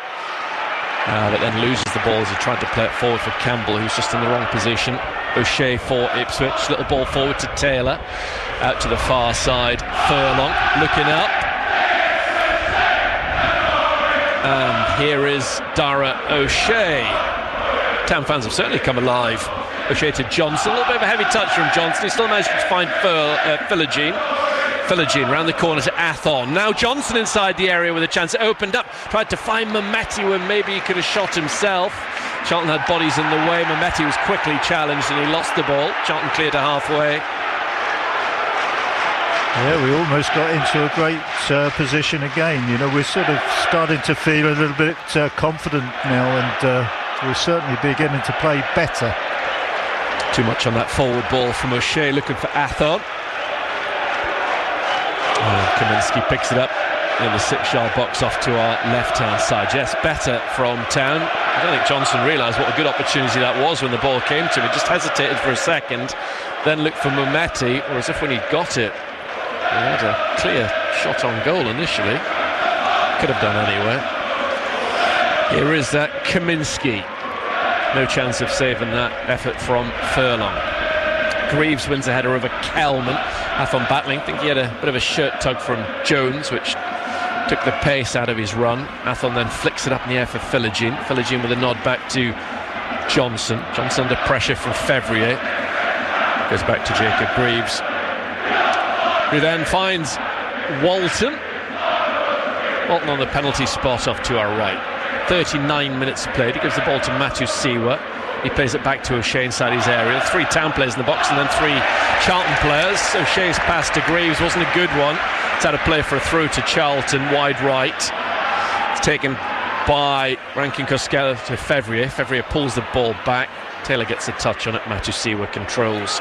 but then loses the ball as he tried to play it forward for Campbell, who's just in the wrong position. O'Shea for Ipswich. Little ball forward to Taylor. Out to the far side. Furlong looking up. And here is Dara O'Shea. Town fans have certainly come alive. O'Shea to Johnson. A little bit of a heavy touch from Johnson. He still managed to find Philogene. Philogene round the corner to Athon. Now Johnson inside the area with a chance. It opened up. Tried to find Mehmeti when maybe he could have shot himself. Charlton had bodies in the way. Mehmeti was quickly challenged and he lost the ball. Charlton cleared to halfway. Yeah, we almost got into a great position again. We're sort of starting to feel a little bit confident now, and we're certainly beginning to play better. Too much on that forward ball from O'Shea, looking for Athon. Kaminsky picks it up in the 6-yard box off to our left-hand side. Yes, better from Town. I don't think Johnson realised what a good opportunity that was when the ball came to him. He just hesitated for a second, then looked for Mehmeti, or as if when he'd got it, he had a clear shot on goal initially. Could have done anyway. Here is that Kaminsky. No chance of saving that effort from Furlong. Greaves wins a header over Kelman. Athon battling. I think he had a bit of a shirt tug from Jones, which took the pace out of his run. Athon then flicks it up in the air for Philogene. Philogene with a nod back to Johnson. Johnson under pressure from Fevrier. Goes back to Jacob Greaves, who then finds Walton. Walton on the penalty spot off to our right. 39 minutes played. He gives the ball to Matusiwa. He plays it back to O'Shea inside his area. 3 Town players in the box and then 3 Charlton players. O'Shea's pass to Greaves wasn't a good one. It's had a play for a through to Charlton, wide right. It's taken by Rankin Costello to Fevrier. Fevrier pulls the ball back. Taylor gets a touch on it. Matusiwa controls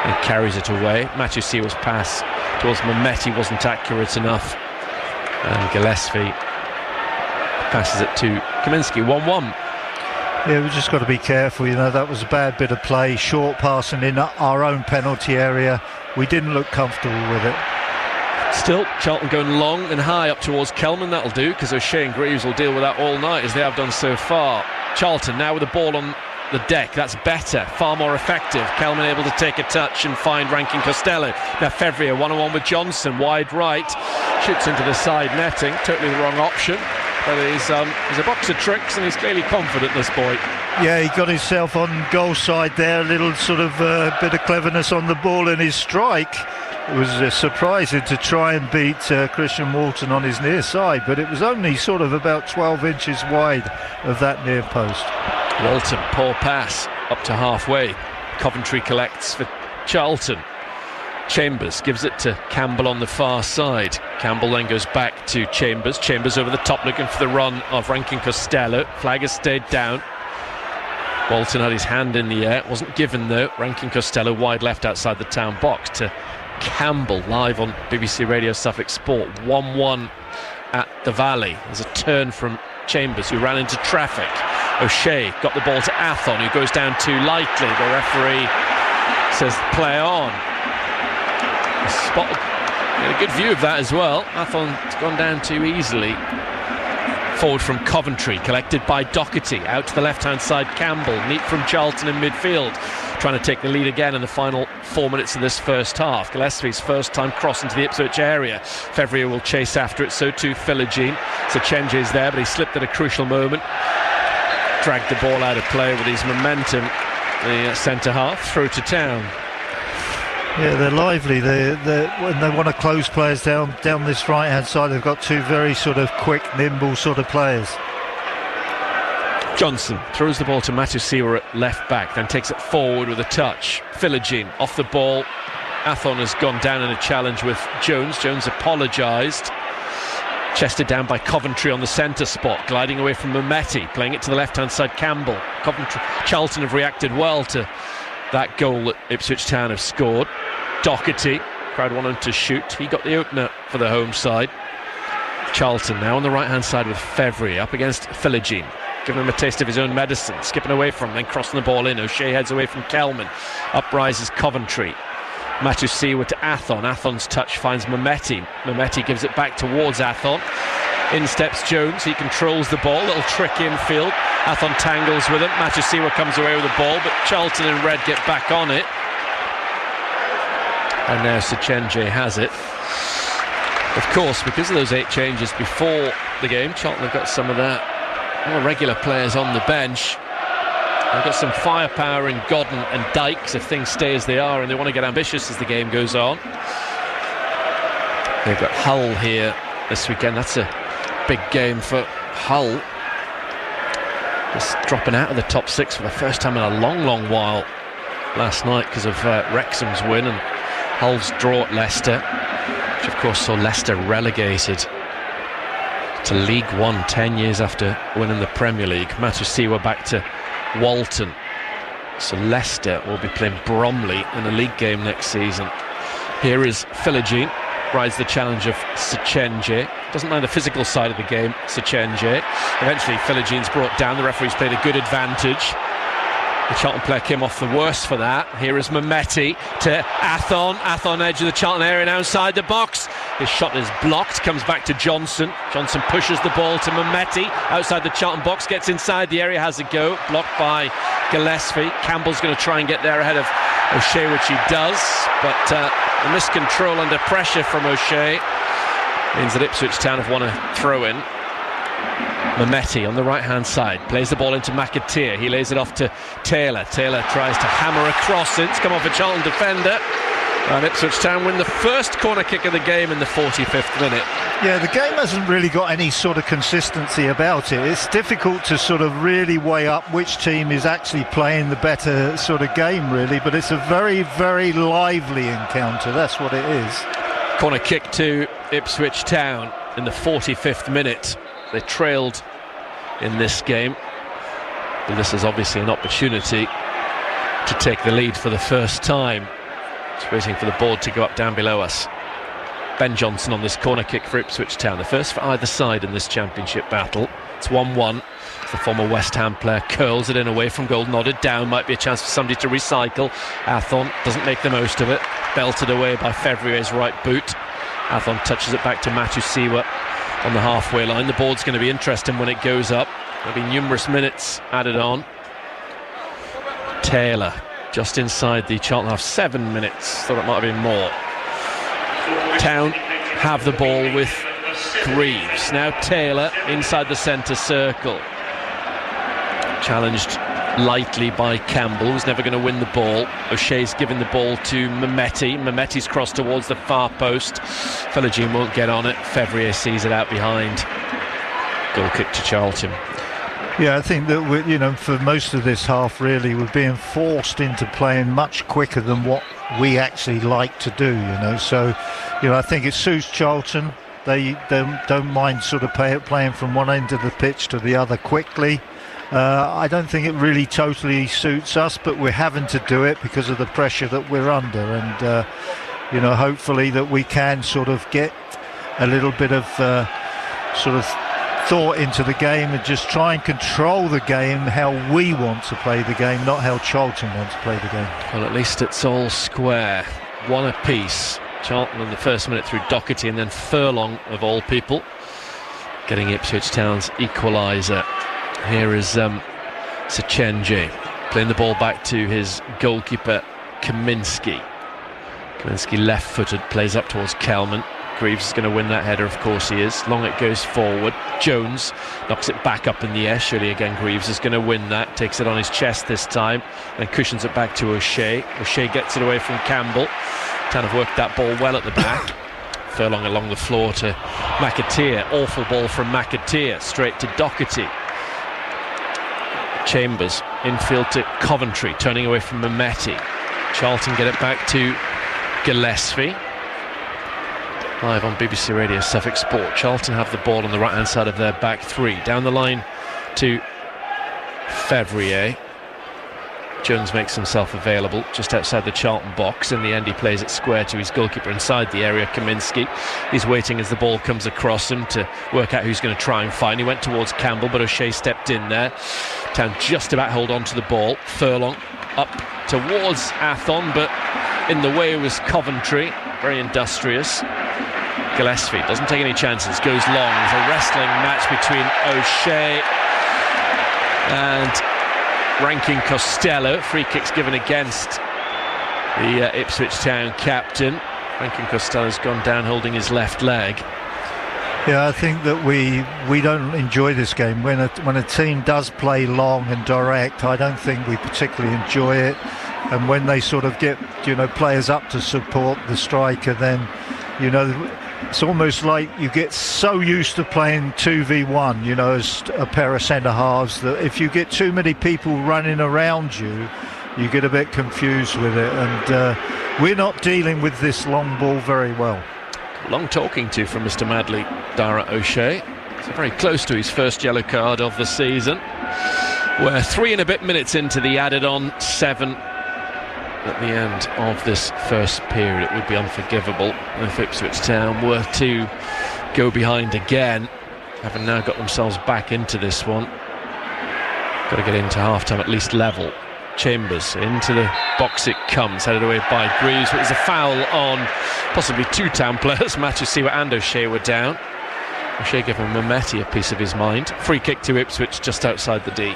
and carries it away. Matusiwa's pass towards Mehmeti wasn't accurate enough. And Gillespie passes it to Kaminsky. 1-1. Yeah, we've just got to be careful. That was a bad bit of play. Short passing in our own penalty area. We didn't look comfortable with it. Still, Charlton going long and high up towards Kelman. That'll do, because O'Shea and Greaves will deal with that all night, as they have done so far. Charlton now with the ball on the deck. That's better, far more effective. Kelman able to take a touch and find Rankin Costello. Now Fevrier one-on-one with Johnson, wide right, shoots into the side netting. Totally the wrong option, but he's a box of tricks and he's clearly confident, this boy. Yeah, he got himself on goal side there. A little sort of bit of cleverness on the ball and his strike. It was surprising to try and beat Christian Walton on his near side, but it was only sort of about 12 inches wide of that near post. Walton, poor pass up to halfway. Coventry collects for Charlton. Chambers gives it to Campbell on the far side. Campbell then goes back to Chambers. Chambers over the top looking for the run of Rankin Costello. Flag has stayed down. Walton had his hand in the air. Wasn't given though. Rankin Costello wide left outside the Town box to Campbell, live on BBC Radio Suffolk Sport. 1-1 at the Valley. There's a turn from Chambers, who ran into traffic. O'Shea got the ball to Athon, who goes down too lightly. The referee says play on. Spotted, a good view of that as well. Athon's gone down too easily. Forward from Coventry, collected by Doherty, out to the left-hand side. Campbell, neat from Charlton in midfield, trying to take the lead again in the final 4 minutes of this first half. Gillespie's first time cross into the Ipswich area. Fevrier will chase after it, so too Philogene. Sechenge's there, but he slipped at a crucial moment. Dragged the ball out of play with his momentum. The centre-half through to Town. Yeah, they're lively. When they want to close players down this right-hand side, they've got two very sort of quick, nimble sort of players. Johnson throws the ball to Matusiwa at left back, then takes it forward with a touch. Philogene off the ball. Athon has gone down in a challenge with Jones. Jones apologised. Chested down by Coventry on the centre spot, gliding away from Mehmeti, playing it to the left-hand side. Campbell. Charlton have reacted well to that goal that Ipswich Town have scored. Doherty, crowd want him to shoot. He got the opener for the home side. Charlton now on the right-hand side with Fevrier up against Philogene, giving him a taste of his own medicine, skipping away from him, then crossing the ball in. O'Shea heads away from Kelman. Up rises Coventry. Matusiwa to Athon. Athon's touch finds Mehmeti. Mehmeti gives it back towards Athon. In steps Jones. He controls the ball. Little trick infield. Athon tangles with him. Matusiwa comes away with the ball, but Charlton and Red get back on it. And now Sechenje has it. Of course, because of those 8 changes before the game, Charlton have got some of that more regular players on the bench. They've got some firepower in Godden and Dykes if things stay as they are, and they want to get ambitious as the game goes on. They've got Hull here this weekend. That's a big game for Hull. Just dropping out of the top 6 for the first time in a long while last night because of Wrexham's win and Hull's draw at Leicester, which of course saw Leicester relegated to League One 10 years after winning the Premier League. Matusiwa back to Walton, so Leicester will be playing Bromley in a league game next season. Here is Philogene, rides the challenge of Sechenje. Doesn't mind the physical side of the game, Sechenje. Eventually Philogene's brought down. The referee's played a good advantage. The Charlton player came off the worst for that. Here is Mehmeti to Athon. Athon edge of the Charlton area now inside the box. His shot is blocked, comes back to Johnson. Johnson pushes the ball to Mehmeti outside the Charlton box, gets inside the area, has a go, blocked by Gillespie. Campbell's going to try and get there ahead of O'Shea, which he does, but the miscontrol under pressure from O'Shea means that Ipswich Town have won a throw-in. Mehmeti on the right-hand side plays the ball into McAteer. He lays it off to Taylor. Taylor tries to hammer a cross in. It's come off a Charlton defender. And Ipswich Town win the first corner kick of the game in the 45th minute. Yeah, the game hasn't really got any sort of consistency about it. It's difficult to sort of really weigh up which team is actually playing the better sort of game, really. But it's a very, very lively encounter. That's what it is. Corner kick to Ipswich Town in the 45th minute. They trailed in this game, but this is obviously an opportunity to take the lead for the first time. Just waiting for the board to go up down below us. Ben Johnson on this corner kick for Ipswich Town, the first for either side in this championship battle. It's 1-1. The former West Ham player curls it in away from goal, nodded down. Might be a chance for somebody to recycle. Athon doesn't make the most of it. Belted away by Fevrier's right boot. Athon touches it back to Matusiwa on the halfway line. The board's going to be interesting when it goes up. There'll be numerous minutes added on. Taylor just inside the Charlton half, 7 minutes. Thought it might have been more. Town have the ball with Greaves. Now Taylor inside the centre circle. Challenged lightly by Campbell, who's never going to win the ball. O'Shea's giving the ball to Mehmeti. Mehmeti's crossed towards the far post. Philogene won't get on it. Fevrier sees it out behind. Goal kick to Charlton. Yeah, I think that for most of this half, really, we're being forced into playing much quicker than what we actually like to do. So I think it suits Charlton. They don't mind sort of playing from one end of the pitch to the other quickly. I don't think it really totally suits us, but we're having to do it because of the pressure that we're under, and hopefully that we can sort of get a little bit of sort of thought into the game and just try and control the game how we want to play the game, not how Charlton want to play the game. Well, at least it's all square. One apiece. Charlton in the first minute through Doherty, and then Furlong, of all people, getting Ipswich Town's equaliser. Here is Sechenji playing the ball back to his goalkeeper Kaminski. Kaminski left-footed, plays up towards Kelman. Greaves is going to win that header, of course he is. Long it goes forward. Jones knocks it back up in the air. Surely again Greaves is going to win that. Takes it on his chest this time. Then cushions it back to O'Shea. O'Shea gets it away from Campbell. Town have worked that ball well at the back. Furlong along the floor to McAteer. Awful ball from McAteer. Straight to Doherty. Chambers infield to Coventry, turning away from Mehmeti. Charlton get it back to Gillespie. Live on BBC Radio Suffolk Sport. Charlton have the ball on the right hand side of their back three. Down the line to Fevrier. Jones makes himself available just outside the Charlton box. In the end he plays it square to his goalkeeper inside the area, Kaminski. He's waiting as the ball comes across him to work out who's going to try and find. He went towards Campbell, but O'Shea stepped in there. Town just about hold on to the ball. Furlong up towards Athon, but in the way was Coventry, very industrious. Gillespie doesn't take any chances, goes long. There's a wrestling match between O'Shea and Rankin Costello. Free kicks given against the Ipswich Town captain. Rankin Costello's gone down holding his left leg. Yeah, I think that we don't enjoy this game. When a team does play long and direct, I don't think we particularly enjoy it. And when they sort of get, players up to support the striker, then, it's almost like you get so used to playing 2v1, as a pair of centre-halves, that if you get too many people running around you, you get a bit confused with it. And we're not dealing with this long ball very well. Long talking to from Mr. Madley, Dara O'Shea. He's very close to his first yellow card of the season. We're 3 and a bit minutes into the added-on 7 at the end of this first period. It would be unforgivable if Ipswich Town were to go behind again, having now got themselves back into this one. Got to get into half-time at least level. Chambers into the box it comes, headed away by Greaves, but there's a foul on possibly 2 Town players. Matthew Seawer and O'Shea were down. O'Shea giving Mehmeti a piece of his mind. Free kick to Ipswich just outside the D.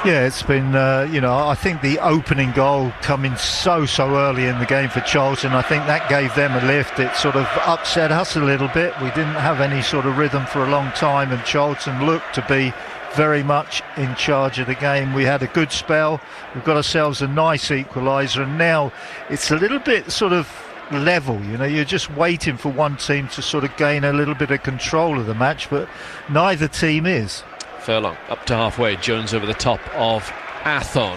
Yeah, it's been, I think the opening goal coming so early in the game for Charlton, I think that gave them a lift. It sort of upset us a little bit. We didn't have any sort of rhythm for a long time, and Charlton looked to be very much in charge of the game. We had a good spell. We've got ourselves a nice equaliser, and now it's a little bit sort of level. You're just waiting for one team to sort of gain a little bit of control of the match, but neither team is. Furlong up to halfway, Jones over the top of Athon.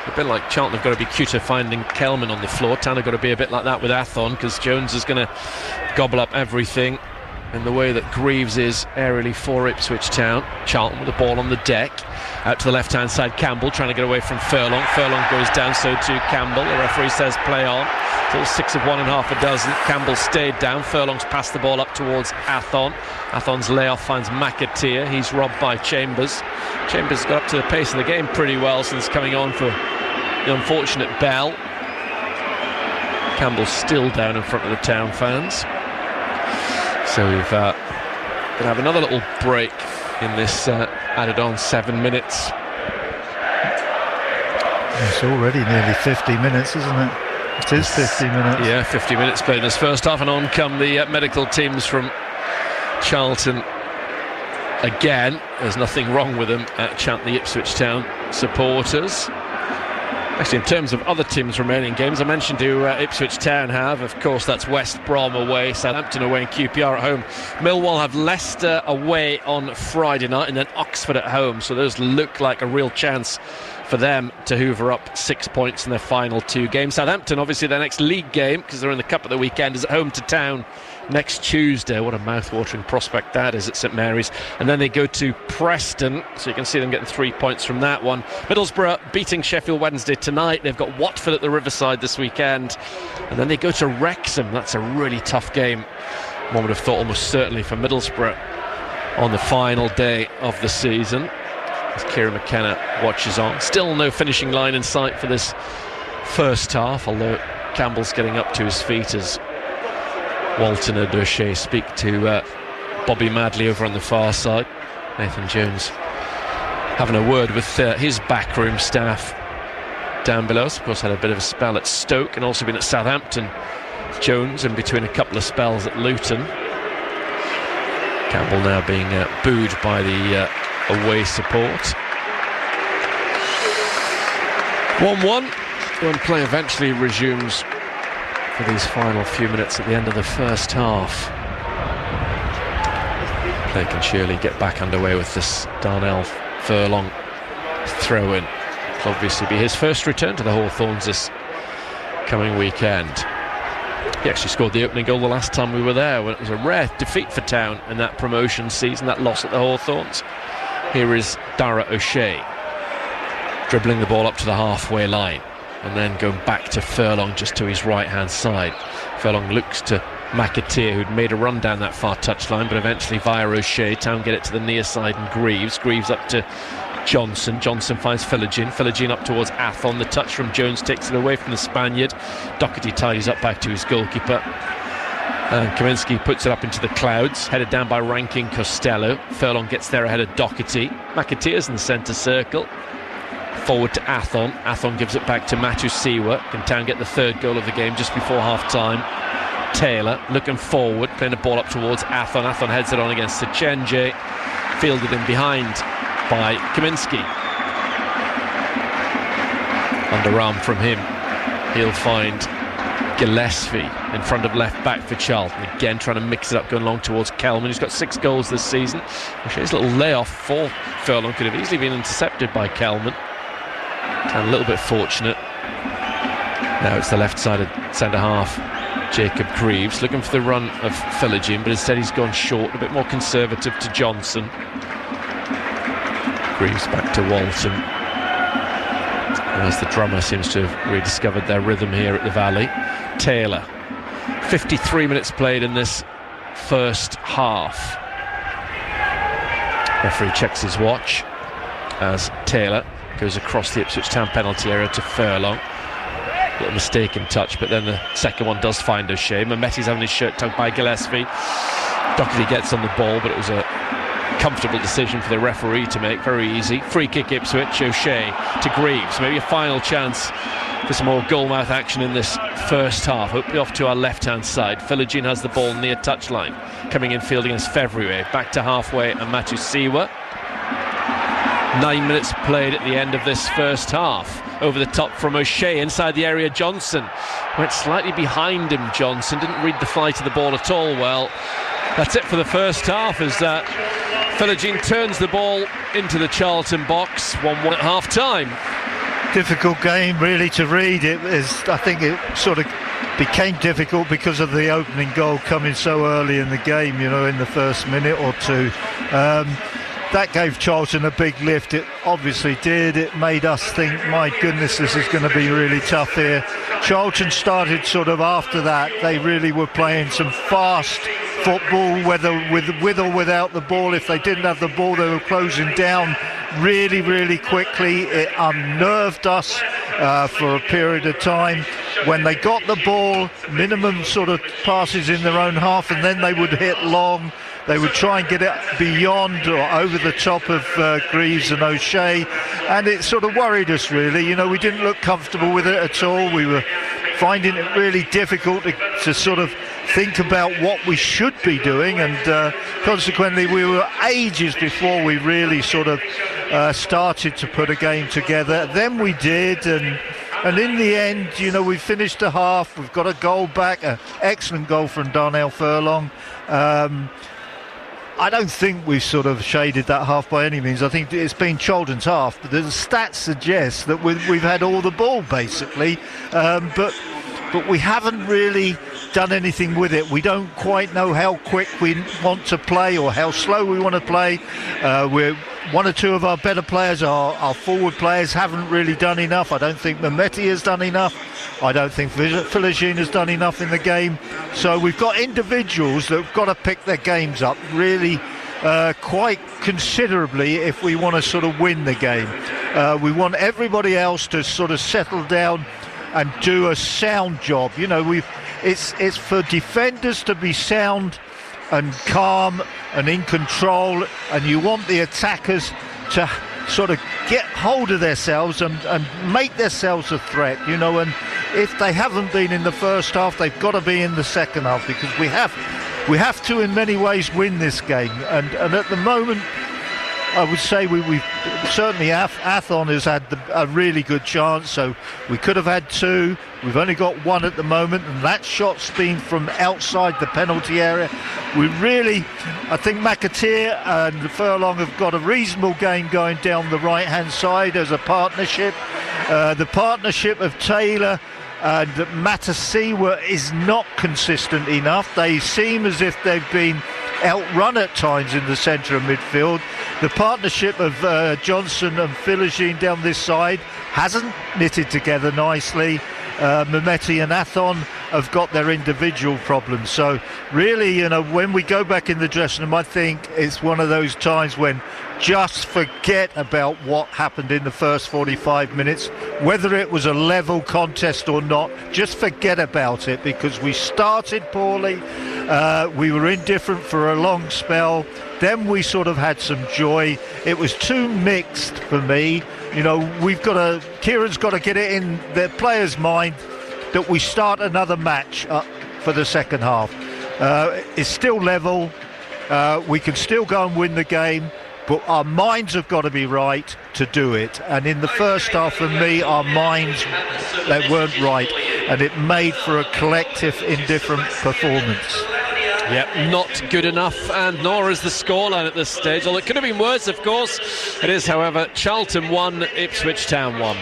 A bit like Charlton have got to be cuter finding Kelman on the floor. Town have got to be a bit like that with Athon, because Jones is going to gobble up everything in the way that Greaves is aerially for Ipswich Town. Charlton with the ball on the deck. Out to the left-hand side, Campbell trying to get away from Furlong. Furlong goes down, so too Campbell. The referee says play on. So 6 of 1 and half a dozen. Campbell stayed down. Furlong's passed the ball up towards Athon. Athon's layoff finds McAteer. He's robbed by Chambers. Chambers got up to the pace of the game pretty well since coming on for the unfortunate Bell. Campbell's still down in front of the Town fans. So we've going to have another little break in this added on 7 minutes. It's already nearly 50 minutes, isn't it? It is 50 minutes. Yeah, 50 minutes played in this first half, and on come the medical teams from Charlton again. There's nothing wrong with them at Charlton, the Ipswich Town supporters. Actually, in terms of other teams' remaining games, I mentioned who Ipswich Town have. Of course, that's West Brom away, Southampton away, and QPR at home. Millwall have Leicester away on Friday night, and then Oxford at home. So those look like a real chance for them to hoover up 6 points in their final 2 games. Southampton, obviously, their next league game, because they're in the Cup at the weekend, is at home to Town next Tuesday. What a mouth-watering prospect that is at St Mary's. And then they go to Preston, so you can see them getting 3 points from that one. Middlesbrough beating Sheffield Wednesday tonight. They've got Watford at the Riverside this weekend, and then they go to Wrexham. That's a really tough game, one would have thought, almost certainly for Middlesbrough. on the final day of the season, as Kieran McKenna watches on. Still no finishing line in sight for this first half, although Campbell's getting up to his feet as Walton and O'Shea speak to Bobby Madley over on the far side. Nathan Jones having a word with his backroom staff down below. Of course, had a bit of a spell at Stoke and also been at Southampton. Jones in between a couple of spells at Luton. Campbell now being booed by the away support. 1-1 when play eventually resumes for these final few minutes at the end of the first half. Play can surely get back underway with this Darnell Furlong throw-in. It'll obviously be his first return to the Hawthorns this coming weekend. He actually scored the opening goal the last time we were there, when it was a rare defeat for Town in that promotion season, that loss at the Hawthorns. Here is Dara O'Shea dribbling the ball up to the halfway line and then going back to Furlong just to his right hand side. Furlong looks to McAteer, who'd made a run down that far touchline, but eventually via O'Shea, Town get it to the near side and Greaves up to Johnson finds Philogene up towards Athon. The touch from Jones takes it away from the Spaniard. Doherty tidies up back to his goalkeeper, and Kaminski puts it up into the clouds, headed down by Rankin Costello. Furlong gets there ahead of Doherty. McAteer's in the centre circle, forward to Athon. Athon gives it back to Matusiwa. Can Town get the third goal of the game just before half time? Taylor looking forward, playing the ball up towards Athon. Athon heads it on against Sechenje, fielded in behind by Kaminski. Underarm from him. He'll find Gillespie in front of left back for Charlton. Again trying to mix it up, going along towards Kelman, who's got 6 goals this season. His little layoff for Furlong could have easily been intercepted by Kelman. And a little bit fortunate. Now it's the left-sided centre-half, Jacob Greaves, looking for the run of Philogene, but instead he's gone short, a bit more conservative to Johnson. Greaves back to Walton. As the drummer seems to have rediscovered their rhythm here at the Valley. Taylor. 53 minutes played in this first half. Referee checks his watch as Taylor goes across the Ipswich Town penalty area to Furlong. A little mistaken touch, but then the second one does find O'Shea. Mehmeti's having his shirt tugged by Gillespie. Doherty gets on the ball, but it was a comfortable decision for the referee to make. Very easy. Free kick Ipswich. O'Shea to Greaves. Maybe a final chance for some more goalmouth action in this first half. Hopefully off to our left-hand side. Philogene has the ball near touchline. Coming in field against Fevrier. Back to halfway and Matusiwa. 9 minutes played at the end of this first half. Over the top from O'Shea, inside the area Johnson. Went slightly behind him, Johnson. Didn't read the flight of the ball at all well. That's it for the first half as Philogene turns the ball into the Charlton box. 1-1 at half-time. Difficult game really to read. I think it sort of became difficult because of the opening goal coming so early in the game, in the first minute or two. That gave Charlton a big lift. It obviously did. It made us think, my goodness, this is going to be really tough here. Charlton started sort of after that. They really were playing some fast football, whether with or without the ball. If they didn't have the ball, they were closing down really, really quickly. It unnerved us for a period of time. When they got the ball, minimum sort of passes in their own half, and then they would hit long. They would try and get it beyond or over the top of Greaves and O'Shea, and it sort of worried us really. We didn't look comfortable with it at all. We were finding it really difficult to sort of think about what we should be doing, and consequently we were ages before we really sort of started to put a game together. Then we did, and in the end, we finished the half. We've got a goal back, an excellent goal from Darnell Furlong. I don't think we've sort of shaded that half by any means. I think it's been Charlton's half, but the stats suggest that we've had all the ball basically, but we haven't really done anything with it. We don't quite know how quick we want to play or how slow we want to play. One or two of our better players, our forward players, haven't really done enough. I don't think Mehmeti has done enough. I don't think Philogene has done enough in the game. So we've got individuals that have got to pick their games up, really quite considerably if we want to sort of win the game. We want everybody else to sort of settle down and do a sound job. You know, it's for defenders to be sound and calm and in control, and you want the attackers to sort of get hold of themselves and make themselves a threat, you know. And if they haven't been in the first half, they've got to be in the second half, because we have to in many ways win this game. And at the moment, I would say we've certainly Athon has had a really good chance, so we could have had two. We've only got one at the moment, and that shot's been from outside the penalty area. I think McAteer and Furlong have got a reasonable game going down the right-hand side as a partnership. The partnership of Taylor and Matasiwa is not consistent enough. They seem as if they've been outrun at times in the centre of midfield. The partnership of Johnson and Philogene down this side hasn't knitted together nicely. Mehmeti and Athon have got their individual problems. So really, you know, when we go back in the dressing room, I think it's one of those times when just forget about what happened in the first 45 minutes, whether it was a level contest or not. Just forget about it, because we started poorly, we were indifferent for a long spell, then we sort of had some joy. It was too mixed for me. You know, Kieran's got to get it in the players' mind that we start another match for the second half. It's still level, we can still go and win the game, but our minds have got to be right to do it. And in the first half, for me, our minds, they weren't right, and it made for a collective indifferent performance. Yep, not good enough, and nor is the scoreline at this stage. Although it could have been worse, of course. It is, however, Charlton 1, Ipswich Town 1.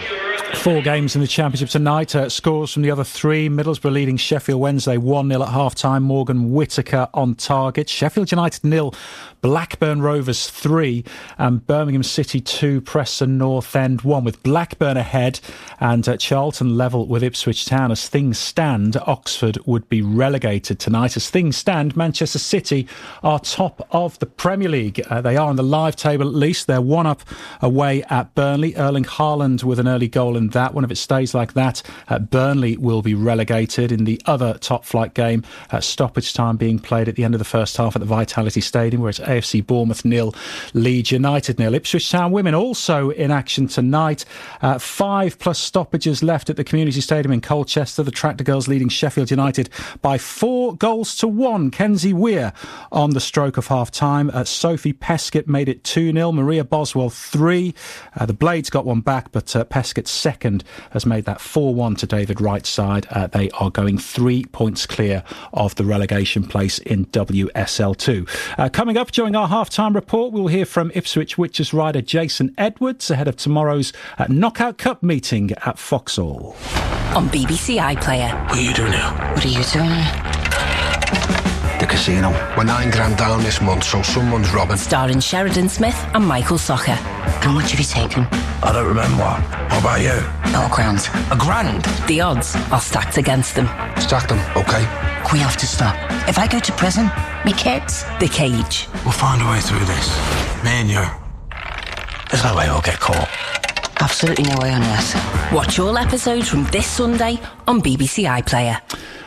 4 games in the Championship tonight. Scores from the other 3. Middlesbrough leading Sheffield Wednesday 1-0 at half-time. Morgan Whittaker on target. Sheffield United 0, Blackburn Rovers 3, and Birmingham City 2, Preston North End 1, with Blackburn ahead and Charlton level with Ipswich Town. As things stand, Oxford would be relegated tonight. As things stand, Manchester City are top of the Premier League. They are on the live table at least. They're 1 up away at Burnley. Erling Haaland with an early goal in that one. If it stays like that, Burnley will be relegated. In the other top flight game, stoppage time being played at the end of the first half at the Vitality Stadium, where it's AFC Bournemouth 0, Leeds United 0. Ipswich Town women also in action tonight. 5+ stoppages left at the Community Stadium in Colchester. The Tractor Girls leading Sheffield United by 4-1. Kenzie Weir on the stroke of half-time. Sophie Peskett made it 2-0. Maria Boswell 3. The Blades got one back, but Peskett's second has made that 4-1 to David Wright's side. They are going 3 points clear of the relegation place in WSL2. Coming up during our half-time report, we'll hear from Ipswich Witches rider Jason Edwards ahead of tomorrow's Knockout Cup meeting at Foxhall. On BBC iPlayer. What are you doing now? What are you doing? The casino. We're $9,000 down this month, so someone's robbing. Starring Sheridan Smith and Michael Socher. How much have you taken? I don't remember. What about you? $1,000. The odds are stacked against them. Stack them, okay? We have to stop. If I go to prison, me kids. The Cage. We'll find a way through this. Me and you. There's no way we'll get caught. Absolutely no way on earth. Watch all episodes from this Sunday on BBC iPlayer.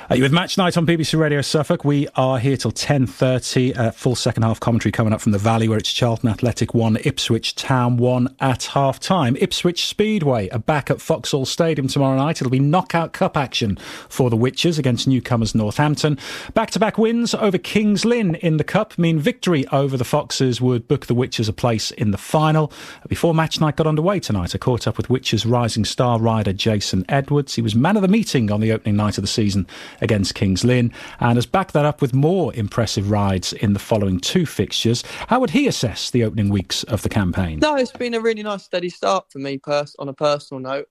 With Match Night on BBC Radio Suffolk, we are here till 10:30. Full second half commentary coming up from the Valley, where it's Charlton Athletic 1, Ipswich Town 1 at half-time. Ipswich Speedway are back at Foxhall Stadium tomorrow night. It'll be Knockout Cup action for the Witches against newcomers Northampton. Back-to-back wins over Kings Lynn in the Cup mean victory over the Foxes would book the Witches a place in the final. Before Match Night got underway tonight, I caught up with Witches rising star rider Jason Edwards. He was man of the meeting on the opening night of the season against Kings Lynn, and has backed that up with more impressive rides in the following 2 fixtures. How would he assess the opening weeks of the campaign? No, it's been a really nice steady start for me on a personal note.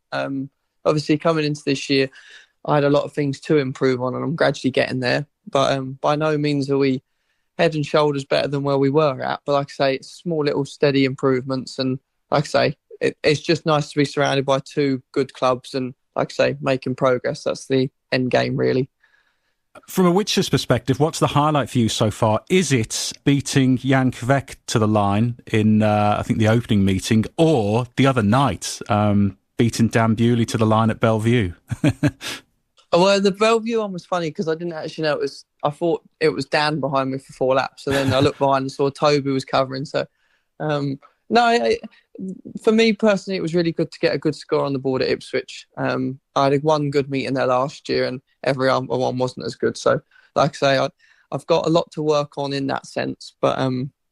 Obviously coming into this year, I had a lot of things to improve on, and I'm gradually getting there, but by no means are we head and shoulders better than where we were at. But like I say, it's small little steady improvements, and like I say, it's just nice to be surrounded by 2 good clubs and, like I say, making progress. That's the end game, really. From a Witcher's perspective, what's the highlight for you so far? Is it beating Jan Kvek to the line in, I think, the opening meeting, or the other night, beating Dan Bewley to the line at Bellevue? Well, the Bellevue one was funny because I didn't actually know it was. I thought it was Dan behind me for 4 laps, so then I looked behind and saw Toby was covering. So, for me personally, it was really good to get a good score on the board at Ipswich. I had one good meeting there last year, and every other one wasn't as good. So, like I say, I've got a lot to work on in that sense. But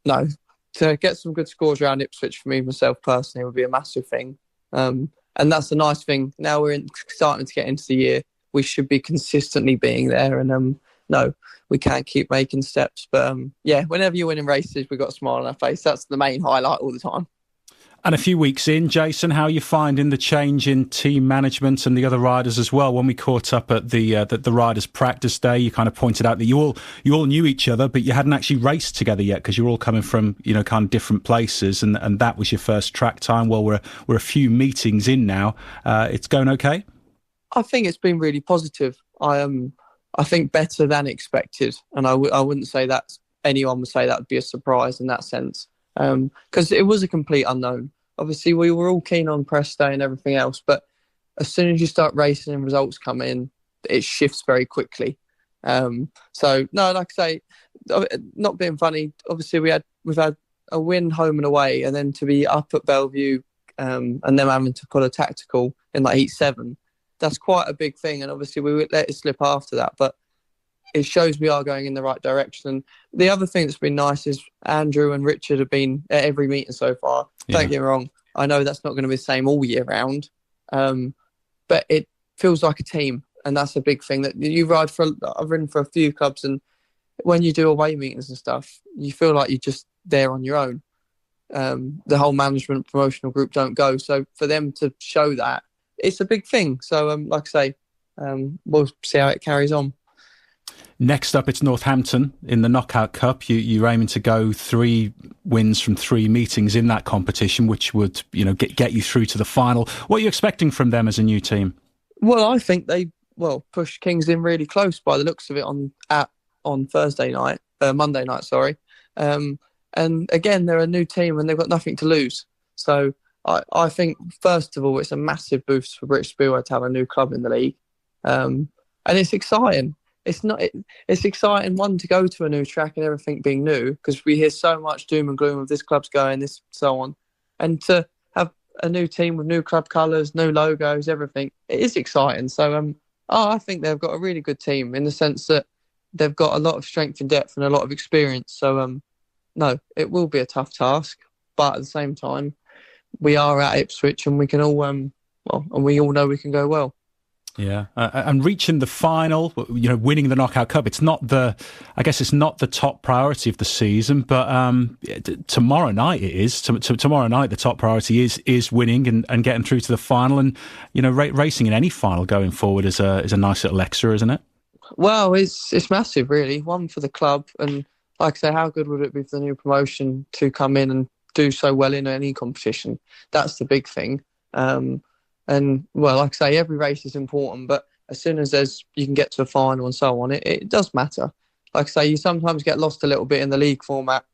no, to get some good scores around Ipswich for me myself personally would be a massive thing. And that's the nice thing. Now we're starting to get into the year. We should be consistently being there, and no, we can't keep making steps. But whenever you're winning races, we've got a smile on our face. That's the main highlight all the time. And a few weeks in, Jason, how are you finding the change in team management and the other riders as well? When we caught up at the riders' practice day, you kind of pointed out that you all knew each other, but you hadn't actually raced together yet because you're all coming from kind of different places, and that was your first track time. Well, we're a few meetings in now. It's going okay? I think it's been really positive. I think better than expected, and I wouldn't say that anyone would say that would be a surprise in that sense, because it was a complete unknown. Obviously, we were all keen on press day and everything else, but as soon as you start racing and results come in, it shifts very quickly. So no, like I say, not being funny. Obviously, we've had a win home and away, and then to be up at Bellevue, and then having to put a tactical in like heat 7. That's quite a big thing, and obviously we would let it slip after that, but it shows we are going in the right direction. And the other thing that's been nice is Andrew and Richard have been at every meeting so far. Yeah. Don't get me wrong, I know that's not going to be the same all year round, but it feels like a team, and that's a big thing. That I've ridden for a few clubs, and when you do away meetings and stuff, you feel like you're just there on your own. The whole management promotional group don't go, so for them to show that, it's a big thing. So, like I say, we'll see how it carries on. Next up, it's Northampton in the Knockout Cup. You're aiming to go 3 wins from 3 meetings in that competition, which would get you through to the final. What are you expecting from them as a new team? Well, I think they pushed Kings in really close by the looks of it on Monday night. Sorry, and again, they're a new team and they've got nothing to lose. So I think, first of all, it's a massive boost for British Speedway to have a new club in the league. And it's exciting. It's exciting, one, to go to a new track and everything being new, because we hear so much doom and gloom of this club's going, this, so on. And to have a new team with new club colours, new logos, everything, it is exciting. So I think they've got a really good team in the sense that they've got a lot of strength and depth and a lot of experience. So, no, it will be a tough task. But at the same time, we are at Ipswich and we can all, and we all know we can go well. Yeah, and reaching the final, winning the Knockout Cup, it's not the top priority of the season, but tomorrow night it is. Tomorrow night the top priority is winning and getting through to the final, and racing in any final going forward is a nice little extra, isn't it? Well, it's massive, really. One for the club, and like I say, how good would it be for the new promotion to come in and do so well in any competition? That's the big thing. And, well, like I say, every race is important, but as soon as you can get to a final and so on, it does matter. Like I say, you sometimes get lost a little bit in the league format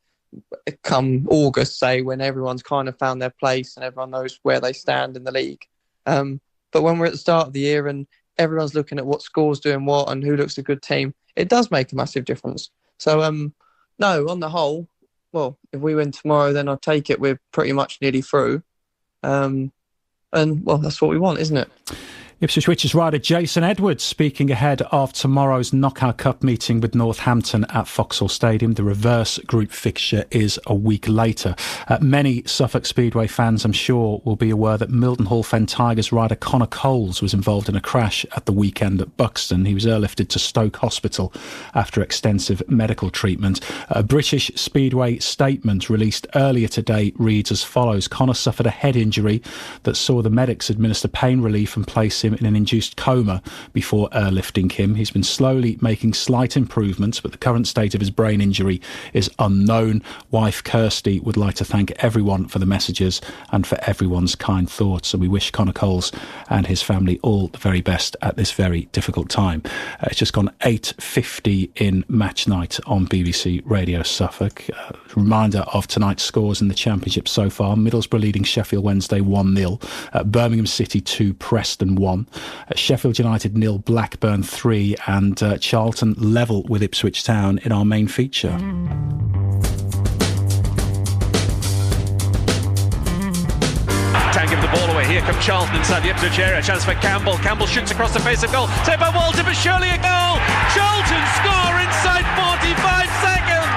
come August, say, when everyone's kind of found their place and everyone knows where they stand in the league. But when we're at the start of the year and everyone's looking at what score's doing what and who looks a good team, it does make a massive difference. So, no, on the whole, well, if we win tomorrow, then I'll take it. We're pretty much nearly through. And, well, that's what we want, isn't it? Ipswich Witches rider Jason Edwards speaking ahead of tomorrow's Knockout Cup meeting with Northampton at Vauxhall Stadium. The reverse group fixture is a week later. Many Suffolk Speedway fans, I'm sure, will be aware that Mildenhall Fen Tigers rider Connor Coles was involved in a crash at the weekend at Buxton. He was airlifted to Stoke Hospital after extensive medical treatment. A British Speedway statement released earlier today reads as follows. Connor suffered a head injury that saw the medics administer pain relief and place him him in an induced coma before airlifting him. He's been slowly making slight improvements, but the current state of his brain injury is unknown. Wife Kirsty would like to thank everyone for the messages and for everyone's kind thoughts, and we wish Connor Coles and his family all the very best at this very difficult time. It's just gone 8:50 in match night on BBC Radio Suffolk. Reminder of tonight's scores in the Championship so far: Middlesbrough leading Sheffield Wednesday 1-0, Birmingham City 2, Preston 1, Sheffield United 0, Blackburn 3, and Charlton level with Ipswich Town in our main feature. Town give the ball away. Here come Charlton inside the Ipswich area. Chance for Campbell. Campbell shoots across the face of goal. Saved by Walter, but surely a goal. Charlton score inside 45 seconds.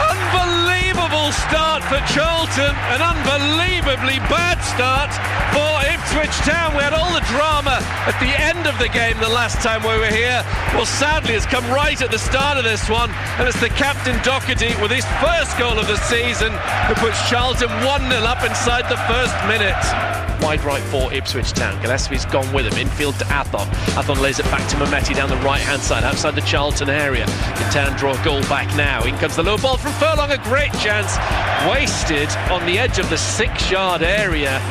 Unbelievable start for Charlton. An unbelievably bad start for Ipswich Town. We had all the drama at the end of the game the last time we were here. Well, sadly, it's come right at the start of this one, and it's the captain Doherty with his first goal of the season who puts Charlton 1-0 up inside the first minute. Wide right for Ipswich Town. Gillespie's gone with him. Infield to Athon. Athon lays it back to Mehmeti down the right-hand side, outside the Charlton area. Can Town draw a goal back now? In comes the low ball from Furlong. A great chance. Wasted on the edge of the 6-yard area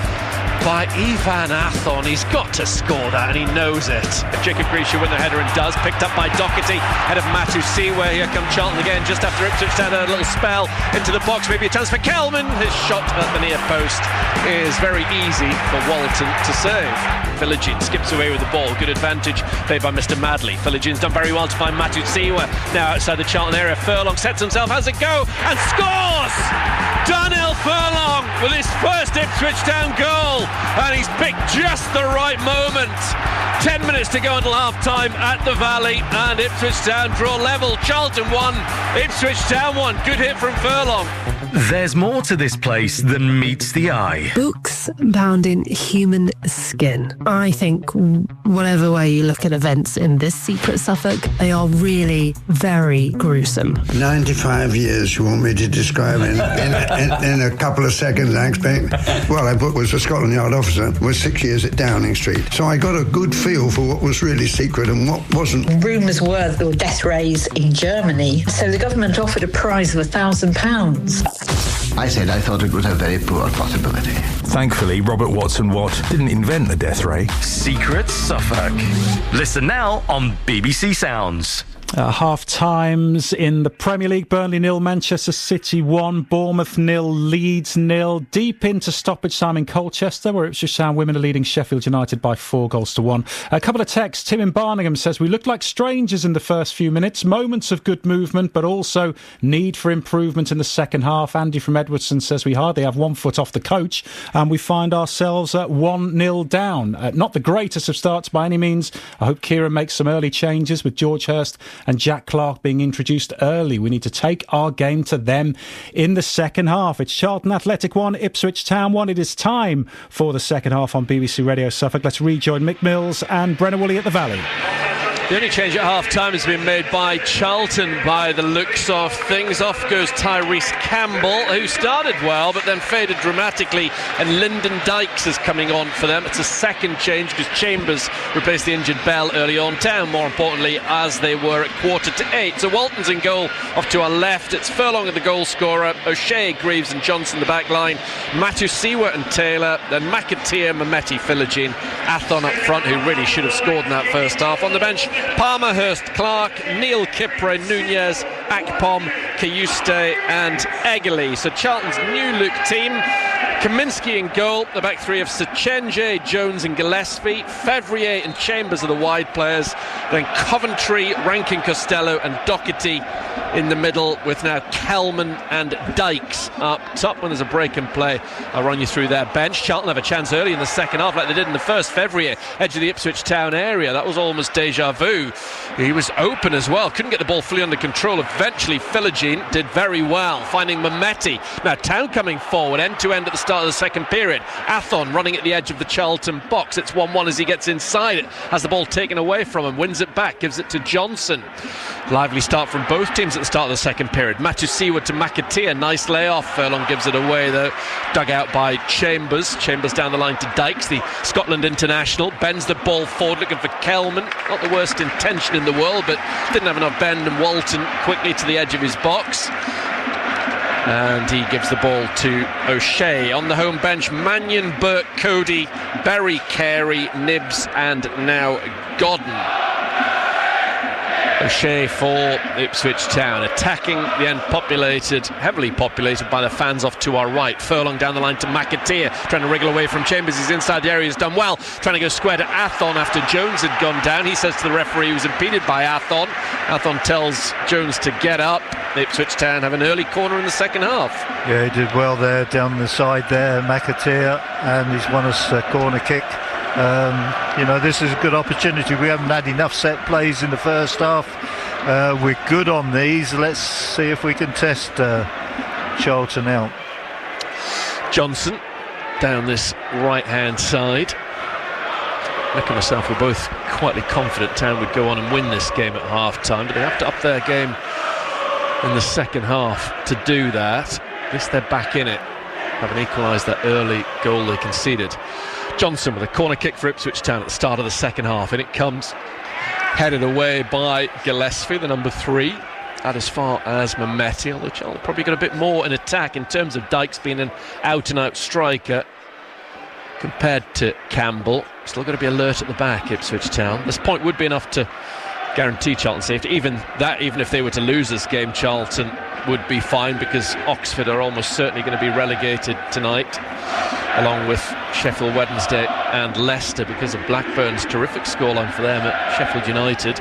by Ivan Athon. He's got to score that, and he knows it. Jacob Grisha win the header and does. Picked up by Doherty, head of Matu Siwa. Here come Charlton again, just after Ipswich Town had a little spell into the box. Maybe a chance for Kelman. His shot at the near post is very easy for Walton to save. Philogene skips away with the ball. Good advantage played by Mr. Madley. Philogene's done very well to find Matu Siwa. Now outside the Charlton area, Furlong sets himself, has a go, and scores! Darnell Furlong with his first Ipswich Town goal, and he's picked just the right moment. 10 minutes to go until half-time at the Valley, and Ipswich Town draw level. Charlton 1, Ipswich Town 1. Good hit from Furlong. There's more to this place than meets the eye. Books bound in human skin. I think whatever way you look at events in this secret Suffolk, they are really very gruesome. 95 years, you want me to describe in a couple of seconds, I expect. Well, I was a Scotland Yard officer, was 6 years at Downing Street. So I got a good feel for what was really secret and what wasn't. Rumours were there were death rays in Germany, so the government offered a prize of £1,000. I said I thought it was a very poor possibility. Thankfully, Robert Watson Watt didn't invent the death ray. Secret Suffolk. Listen now on BBC Sounds. Half times in the Premier League: Burnley 0, Manchester City 1, Bournemouth 0, Leeds 0. Deep into stoppage time in Colchester, where Ipswich Town women are leading Sheffield United by 4-1. A couple of texts. Tim in Barningham says, we looked like strangers in the first few minutes, moments of good movement, but also need for improvement in the second half. Andy from Edwardson says, we hardly have 1 foot off the coach, and we find ourselves at 1-0 down. Not the greatest of starts by any means. I hope Kieran makes some early changes with George Hurst and Jack Clark being introduced early. We need to take our game to them in the second half. It's Charlton Athletic 1, Ipswich Town 1. It is time for the second half on BBC Radio Suffolk. Let's rejoin Mick Mills and Brenna Woolley at the Valley. The only change at half-time has been made by Charlton by the looks of things. Off goes Tyrese Campbell, who started well but then faded dramatically, and Lyndon Dykes is coming on for them. It's a second change because Chambers replaced the injured Bell early on. Town, more importantly, as they were at 7:45. So Walton's in goal off to our left. It's Furlong at the goal scorer, O'Shea, Greaves and Johnson the back line, Matu Siwa and Taylor, then McAteer, Mehmeti, Philogene, Athon up front, who really should have scored in that first half. On the bench, Palmer, Hurst, Clark, Neil, Kipre, Nunez, Akpom, Kayuste and Eggerly. So Charlton's new look team. Kaminsky in goal, the back three of Sechenje, Jones and Gillespie, Fevrier and Chambers are the wide players, then Coventry, Rankin, Costello and Doherty in the middle, with now Kelman and Dykes up top. When there's a break and play, I'll run you through their bench. Charlton have a chance early in the second half like they did in the first. Fevrier, edge of the Ipswich Town area, that was almost deja vu. He was open as well, couldn't get the ball fully under control. Eventually Philogene did very well, finding Mehmeti. Now Town coming forward end to end at the start start of the second period. Athon running at the edge of the Charlton box. It's 1-1 as he gets inside it. Has the ball taken away from him. Wins it back. Gives it to Johnson. Lively start from both teams at the start of the second period. Matusiwa to McAteer. Nice layoff. Furlong gives it away though. Dug out by Chambers. Chambers down the line to Dykes, the Scotland international. Bends the ball forward looking for Kelman. Not the worst intention in the world, but didn't have enough bend, and Walton quickly to the edge of his box. And he gives the ball to O'Shea. On the home bench, Mannion, Burke, Cody, Berry, Carey, Nibbs and now Godden. O'Shea for Ipswich Town, attacking the end heavily populated by the fans off to our right. Furlong down the line to McAteer, trying to wriggle away from Chambers. He's inside the area, he's done well, trying to go square to Athon after Jones had gone down. He says to the referee he was impeded by Athon. Athon tells Jones to get up. Ipswich Town have an early corner in the second half. Yeah, he did well there down the side there, McAteer, and he's won us a corner kick. This is a good opportunity. We haven't had enough set plays in the first half. We're good on these. Let's see if we can test Charlton out. Johnson down this right hand side. Nick and myself were both quietly confident Town would go on and win this game at half time, but they have to up their game in the second half to do that. At least they're back in it, having equalised that early goal they conceded. Johnson with a corner kick for Ipswich Town at the start of the second half, and it comes headed away by Gillespie, the number 3, out as far as Mehmeti, although Charlton probably got a bit more in attack in terms of Dykes being an out-and-out striker compared to Campbell. Still got to be alert at the back, Ipswich Town. This point would be enough to guarantee Charlton safety. Even if they were to lose this game, Charlton would be fine, because Oxford are almost certainly going to be relegated tonight, along with Sheffield Wednesday and Leicester, because of Blackburn's terrific scoreline for them at Sheffield United.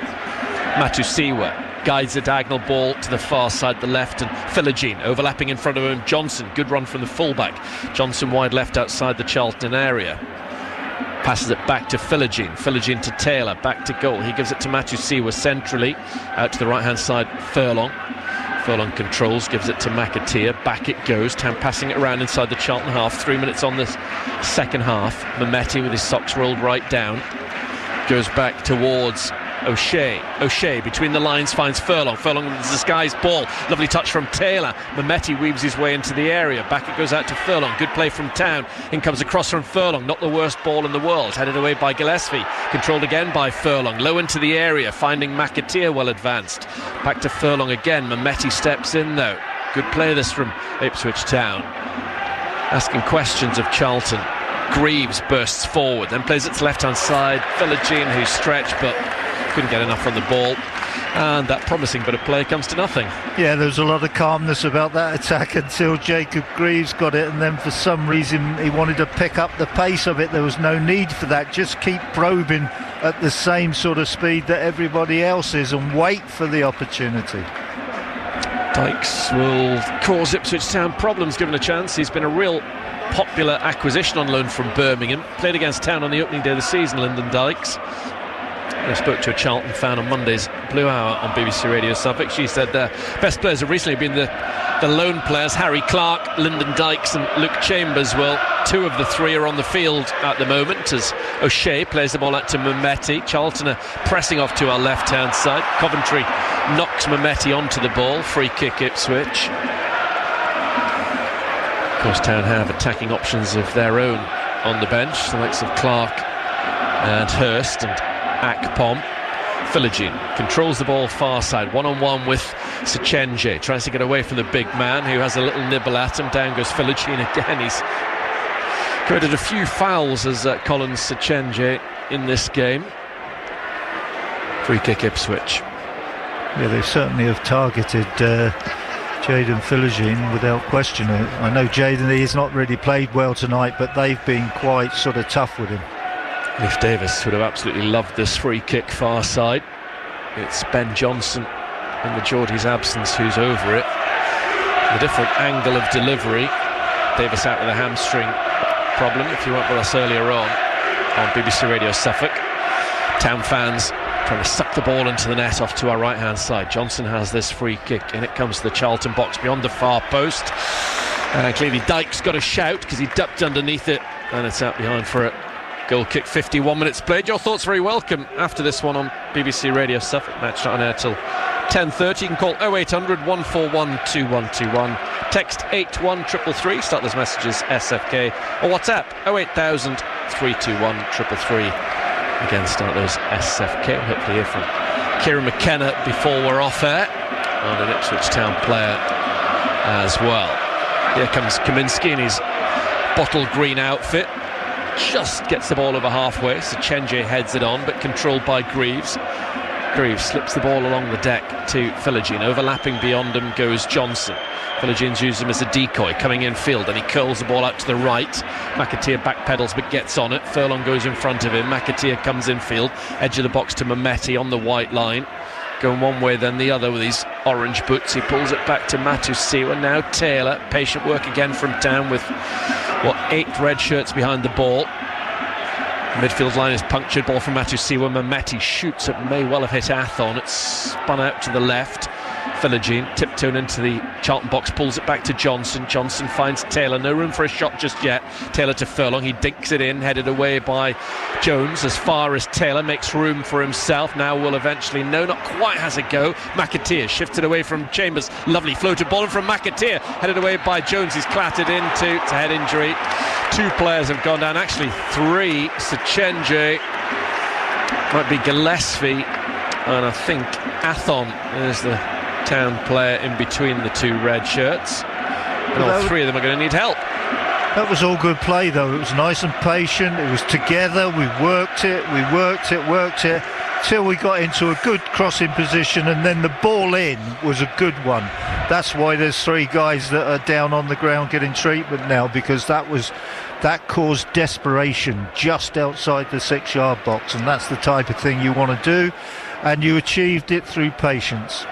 Matusiwa guides a diagonal ball to the far side, the left, and Philogene overlapping in front of him. Johnson, good run from the fullback. Johnson wide left outside the Charlton area. Passes it back to Philogene. Philogene to Taylor, back to goal. He gives it to Matusiwa centrally, out to the right-hand side, Furlong. Furlong controls, gives it to McAteer. Back it goes. Town passing it around inside the Charlton half. 3 minutes on this second half. Mehmeti with his socks rolled right down. Goes back towards O'Shea. O'Shea between the lines finds Furlong. Furlong with the disguised ball. Lovely touch from Taylor. Mehmeti weaves his way into the area. Back it goes out to Furlong. Good play from Town. In comes across from Furlong. Not the worst ball in the world. Headed away by Gillespie. Controlled again by Furlong. Low into the area. Finding McAteer well advanced. Back to Furlong again. Mehmeti steps in though. Good play this from Ipswich Town. Asking questions of Charlton. Greaves bursts forward. Then plays it to left-hand side. Philogene, who's stretched but couldn't get enough on the ball, and that promising bit of play comes to nothing. Yeah, there was a lot of calmness about that attack until Jacob Greaves got it, and then for some reason he wanted to pick up the pace of it. There was no need for that. Just keep probing at the same sort of speed that everybody else is and wait for the opportunity. Dykes will cause Ipswich Town problems given a chance. He's been a real popular acquisition on loan from Birmingham. Played against Town on the opening day of the season, Lyndon Dykes. I spoke to a Charlton fan on Monday's Blue Hour on BBC Radio Suffolk. She said their best players have recently been the loan players, Harry Clark, Lyndon Dykes and Luke Chambers. Well, 2 of the 3 are on the field at the moment as O'Shea plays the ball out to Mehmeti. Charlton are pressing off to our left-hand side. Coventry knocks Mehmeti onto the ball. Free kick Ipswich. Of course, Town have attacking options of their own on the bench, the likes of Clark and Hurst and Akpom. Philogene controls the ball far side, one-on-one with Sechenje, tries to get away from the big man who has a little nibble at him. Down goes Philogene again. He's committed a few fouls as Collins Sechenje in this game. Free kick Ipswich. Yeah, they certainly have targeted Jayden Philogene without question. I know Jayden, he's not really played well tonight, but they've been quite sort of tough with him. Leif Davis would have absolutely loved this free kick far side. It's Ben Johnson in the Geordie's absence who's over it. A different angle of delivery. Davis out with a hamstring problem, if you weren't with us earlier on BBC Radio Suffolk. Town fans trying to suck the ball into the net off to our right hand side. Johnson has this free kick and it comes to the Charlton box beyond the far post. Clearly Dyke's got a shout because he ducked underneath it, and it's out behind for a goal kick. 51 minutes played. Your thoughts very welcome after this one on BBC Radio Suffolk. Match not on air till 10:30. You can call 0800 141 2121. Text 81333. Start those messages SFK, or WhatsApp 08000 321 333. Again, start those SFK. We'll hopefully hear from Kieran McKenna before we're off air, and an Ipswich Town player as well. Here comes Kaminski in his bottle green outfit. Just gets the ball over halfway. Sechenje heads it on, but controlled by Greaves. Greaves slips the ball along the deck to Philogene. Overlapping beyond him goes Johnson. Philogene's used him as a decoy, coming in field, and he curls the ball out to the right. McAteer backpedals but gets on it. Furlong goes in front of him. McAteer comes in field, edge of the box to Mehmeti on the white line. Going one way then the other with his orange boots. He pulls it back to Matusiwa. Now Taylor. Patient work again from Town with 8 red shirts behind the ball. Midfield line is punctured. Ball from Matusiwa. Mehmeti shoots. It may well have hit Athon. It's spun out to the left. Philogene tiptoeing into the Charlton box, pulls it back to Johnson. Johnson finds Taylor. No room for a shot just yet. Taylor to Furlong. He dinks it in, headed away by Jones as far as Taylor makes room for himself. Now will eventually, no, not quite has a go. McAteer shifted away from Chambers. Lovely floated ball from McAteer, headed away by Jones. He's clattered into head injury. 2 players have gone down, actually 3. Sechenje, might be Gillespie, and I think Athon is the Town player in between the 2 red shirts. And all 3 of them are going to need help. That was all good play though. It was nice and patient. It was together. We worked it till we got into a good crossing position, and then the ball in was a good one. That's why there's 3 guys that are down on the ground getting treatment now, because that caused desperation just outside the 6-yard box, and that's the type of thing you want to do, and you achieved it through patience.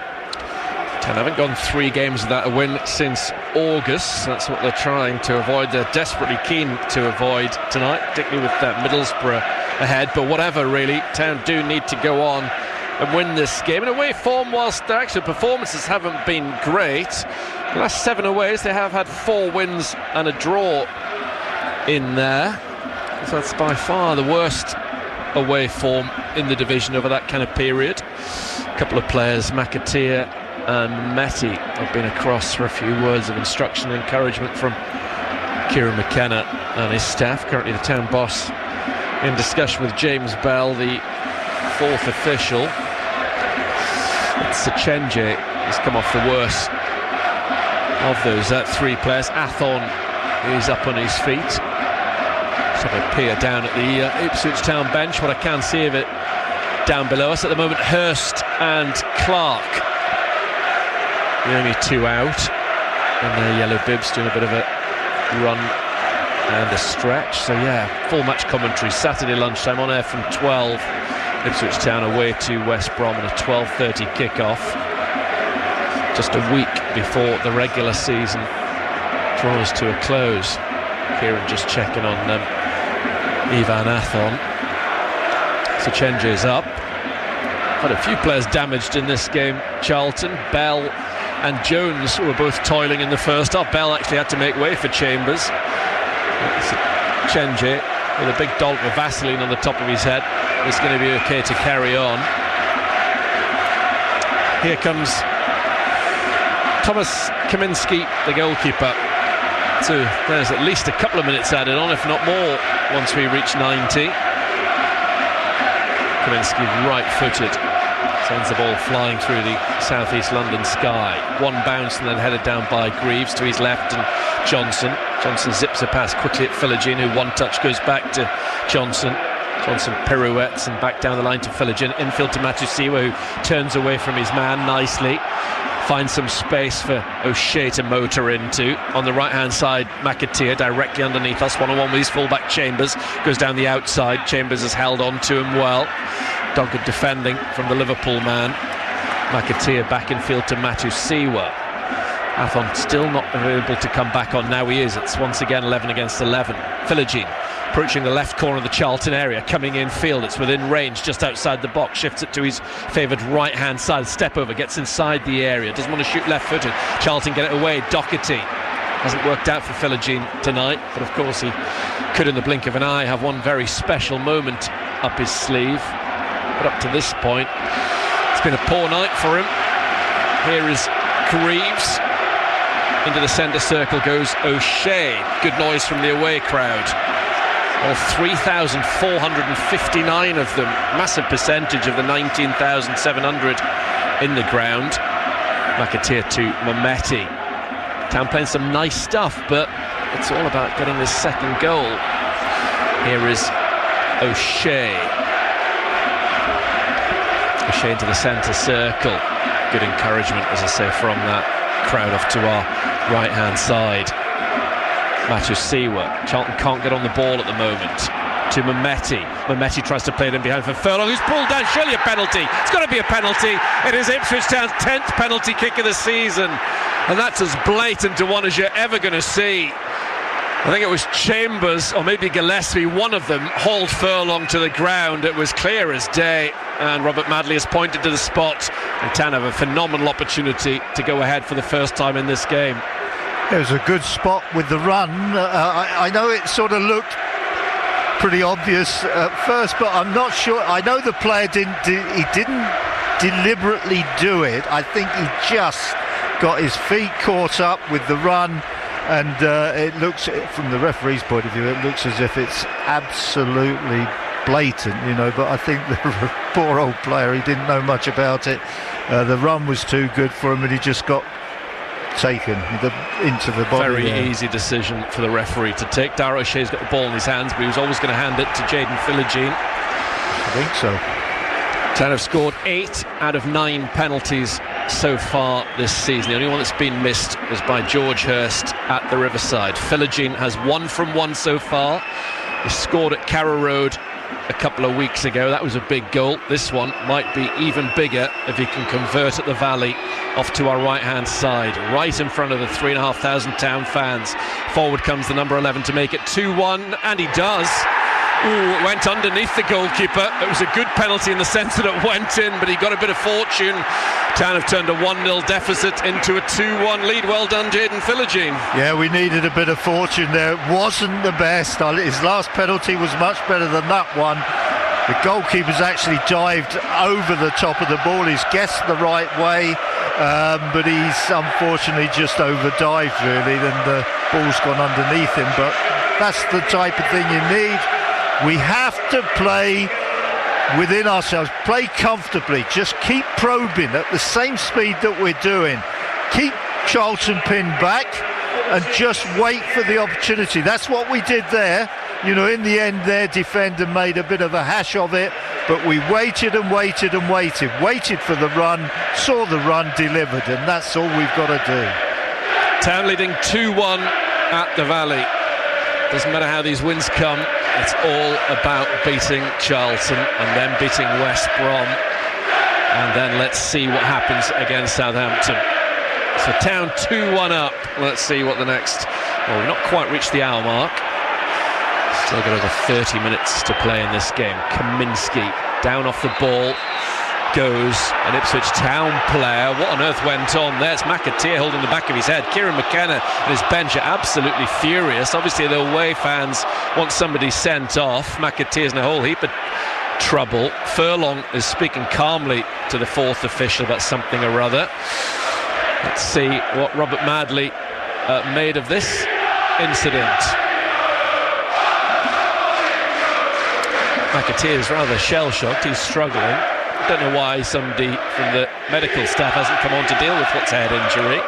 Town haven't gone 3 games without a win since August. That's what they're trying to avoid. They're desperately keen to avoid tonight, particularly with Middlesbrough ahead. But whatever, really, Town do need to go on and win this game. In away form, whilst their actual performances haven't been great, the last 7 aways they have had 4 wins and a draw in there. So that's by far the worst away form in the division over that kind of period. A couple of players, McAteer and Mehmeti, have been across for a few words of instruction and encouragement from Kieran McKenna and his staff. Currently the Town boss in discussion with James Bell, the 4th official. Sechenje has come off the worst of those 3 players. Athon is up on his feet. Let's have a peer down at the Ipswich Town bench. What I can see of it down below us at the moment, Hurst and Clark, the only 2 out, and their yellow bibs doing a bit of a run and a stretch. So yeah, full match commentary Saturday lunchtime on air from 12. Ipswich Town away to West Brom on a 12:30 kickoff, just a week before the regular season draws to a close. Kieran just checking on Ivan Athon. Sechenje's up. Had a few players damaged in this game. Charlton, Bell and Jones were both toiling in the first half. Bell actually had to make way for Chambers. Sechenje, with a big dollop of Vaseline on the top of his head, is going to be okay to carry on. Here comes Thomas Kaminski, the goalkeeper. So there's at least a couple of minutes added on, if not more, once we reach 90. Kaminski right-footed, sends the ball flying through the southeast London sky. One bounce and then headed down by Greaves to his left, and Johnson zips a pass quickly at Philogene, who one touch goes back to Johnson pirouettes and back down the line to Philogene. Infield to Matusiwa, who turns away from his man nicely. Finds some space for O'Shea to motor into. On the right-hand side, McAteer directly underneath us. 1-on-1 with his full-back Chambers. Goes down the outside. Chambers has held on to him well. Dogged defending from the Liverpool man. McAteer back in field to Matusiwa. Athon still not able to come back on. Now he is. It's once again 11 against 11. Philogene approaching the left corner of the Charlton area, coming in field. It's within range, just outside the box. Shifts it to his favoured right-hand side. Step over, gets inside the area. Doesn't want to shoot left-footed. Charlton get it away. Doherty Hasn't worked out for Philogene tonight, but of course he could in the blink of an eye have one very special moment up his sleeve. But up to this point, it's been a poor night for him. Here is Greaves. Into the centre circle goes O'Shea. Good noise from the away crowd. All 3,459 of them. Massive percentage of the 19,700 in the ground. McAteer to Mehmeti. Town playing some nice stuff, but it's all about getting this second goal. Here is O'Shea. O'Shea into the centre circle. Good encouragement, as I say, from that crowd off to our right-hand side. Matthew Siwa. Charlton can't get on the ball at the moment. To Mehmeti. Mehmeti tries to play it in behind for Furlong, who's pulled down. Surely a penalty. It's got to be a penalty. It is Ipswich Town's 10th penalty kick of the season, and that's as blatant a one as you're ever going to see. I think it was Chambers, or maybe Gillespie, one of them, hauled Furlong to the ground. It was clear as day, and Robert Madley has pointed to the spot, and Town have a phenomenal opportunity to go ahead for the first time in this game. It was a good spot with the run. I know it sort of looked pretty obvious at first, but I'm not sure. I know the player didn't deliberately do it. I think he just got his feet caught up with the run, and it looks, from the referee's point of view, it looks as if it's absolutely blatant, you know, but I think the poor old player, he didn't know much about it. The run was too good for him, and he just got taken into the body. Very easy decision for the referee to take. Dara O'Shea's got the ball in his hands, but he was always going to hand it to Jayden Philogene. I think so. Town have scored 8 out of 9 penalties so far this season. The only one that's been missed was by George Hurst at the Riverside. Philogene has 1 from 1 so far. He scored at Carrow Road a couple of weeks ago. That was a big goal. This one might be even bigger if he can convert at the Valley off to our right hand side, right in front of the 3,500 Town fans. Forward comes the number 11 to make it 2-1, and he does. Ooh, it went underneath the goalkeeper. It was a good penalty in the sense that it went in, but he got a bit of fortune. Town have turned a 1-0 deficit into a 2-1 lead. Well done, Jayden Philogene. Yeah, we needed a bit of fortune there. It wasn't the best. His last penalty was much better than that one. The goalkeeper's actually dived over the top of the ball. He's guessed the right way, but he's unfortunately just overdived, really, and the ball's gone underneath him. But that's the type of thing you need. We have to play within ourselves, play comfortably, just keep probing at the same speed that we're doing. Keep Charlton pinned back and just wait for the opportunity. That's what we did there. You know, in the end, their defender made a bit of a hash of it, but we waited and waited and waited for the run, saw the run, delivered, and that's all we've got to do. Town leading 2-1 at the Valley. Doesn't matter how these wins come, it's all about beating Charlton and then beating West Brom, and then let's see what happens against Southampton. So Town 2-1 up. Let's see what the next... Well, we've not quite reached the hour mark. Still got over 30 minutes to play in this game. Kaminsky down off the ball goes an Ipswich Town player. What on earth went on there? It's McAteer holding the back of his head. Kieran McKenna and his bench are absolutely furious. Obviously the away fans want somebody sent off. McAteer's in a whole heap of trouble. Furlong is speaking calmly to the fourth official about something or other. Let's see what Robert Madley made of this incident. McAteer's rather shell-shocked. He's struggling. Don't know why somebody from the medical staff hasn't come on to deal with what's a head injury.